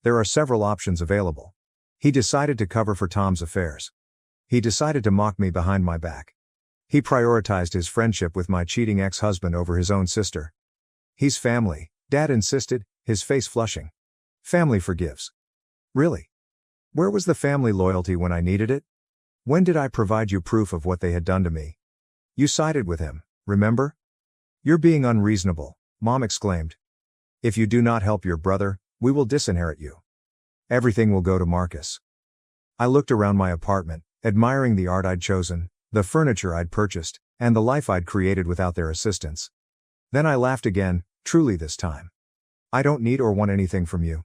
There are several options available. He decided to cover for Tom's affairs. He decided to mock me behind my back. He prioritized his friendship with my cheating ex-husband over his own sister. He's family, Dad insisted, his face flushing. Family forgives. Really? Where was the family loyalty when I needed it? When did I provide you proof of what they had done to me? You sided with him, remember? You're being unreasonable, Mom exclaimed. If you do not help your brother, we will disinherit you. Everything will go to Marcus. I looked around my apartment, admiring the art I'd chosen, the furniture I'd purchased, and the life I'd created without their assistance. Then I laughed again, truly this time. I don't need or want anything from you.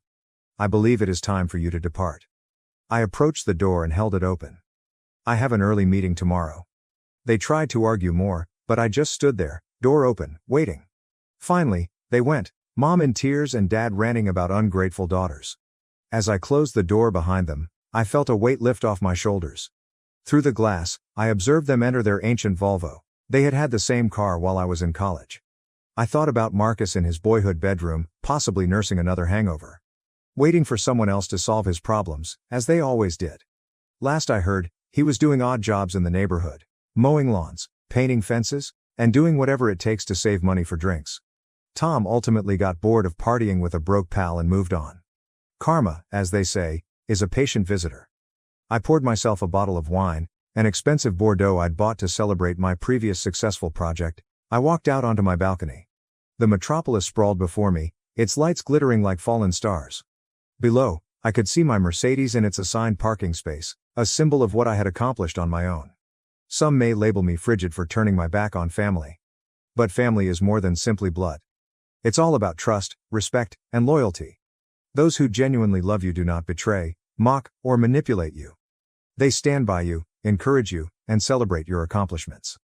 I believe it is time for you to depart. I approached the door and held it open. I have an early meeting tomorrow. They tried to argue more, but I just stood there, door open, waiting. Finally, they went, Mom in tears and Dad ranting about ungrateful daughters. As I closed the door behind them, I felt a weight lift off my shoulders. Through the glass, I observed them enter their ancient Volvo. They had had the same car while I was in college. I thought about Marcus in his boyhood bedroom, possibly nursing another hangover. Waiting for someone else to solve his problems, as they always did. Last I heard, he was doing odd jobs in the neighborhood, mowing lawns, painting fences, and doing whatever it takes to save money for drinks. Tom ultimately got bored of partying with a broke pal and moved on. Karma, as they say, is a patient visitor. I poured myself a bottle of wine, an expensive Bordeaux I'd bought to celebrate my previous successful project. I walked out onto my balcony. The metropolis sprawled before me, its lights glittering like fallen stars. Below, I could see my Mercedes in its assigned parking space, a symbol of what I had accomplished on my own. Some may label me frigid for turning my back on family. But family is more than simply blood. It's all about trust, respect, and loyalty. Those who genuinely love you do not betray, mock, or manipulate you. They stand by you, encourage you, and celebrate your accomplishments.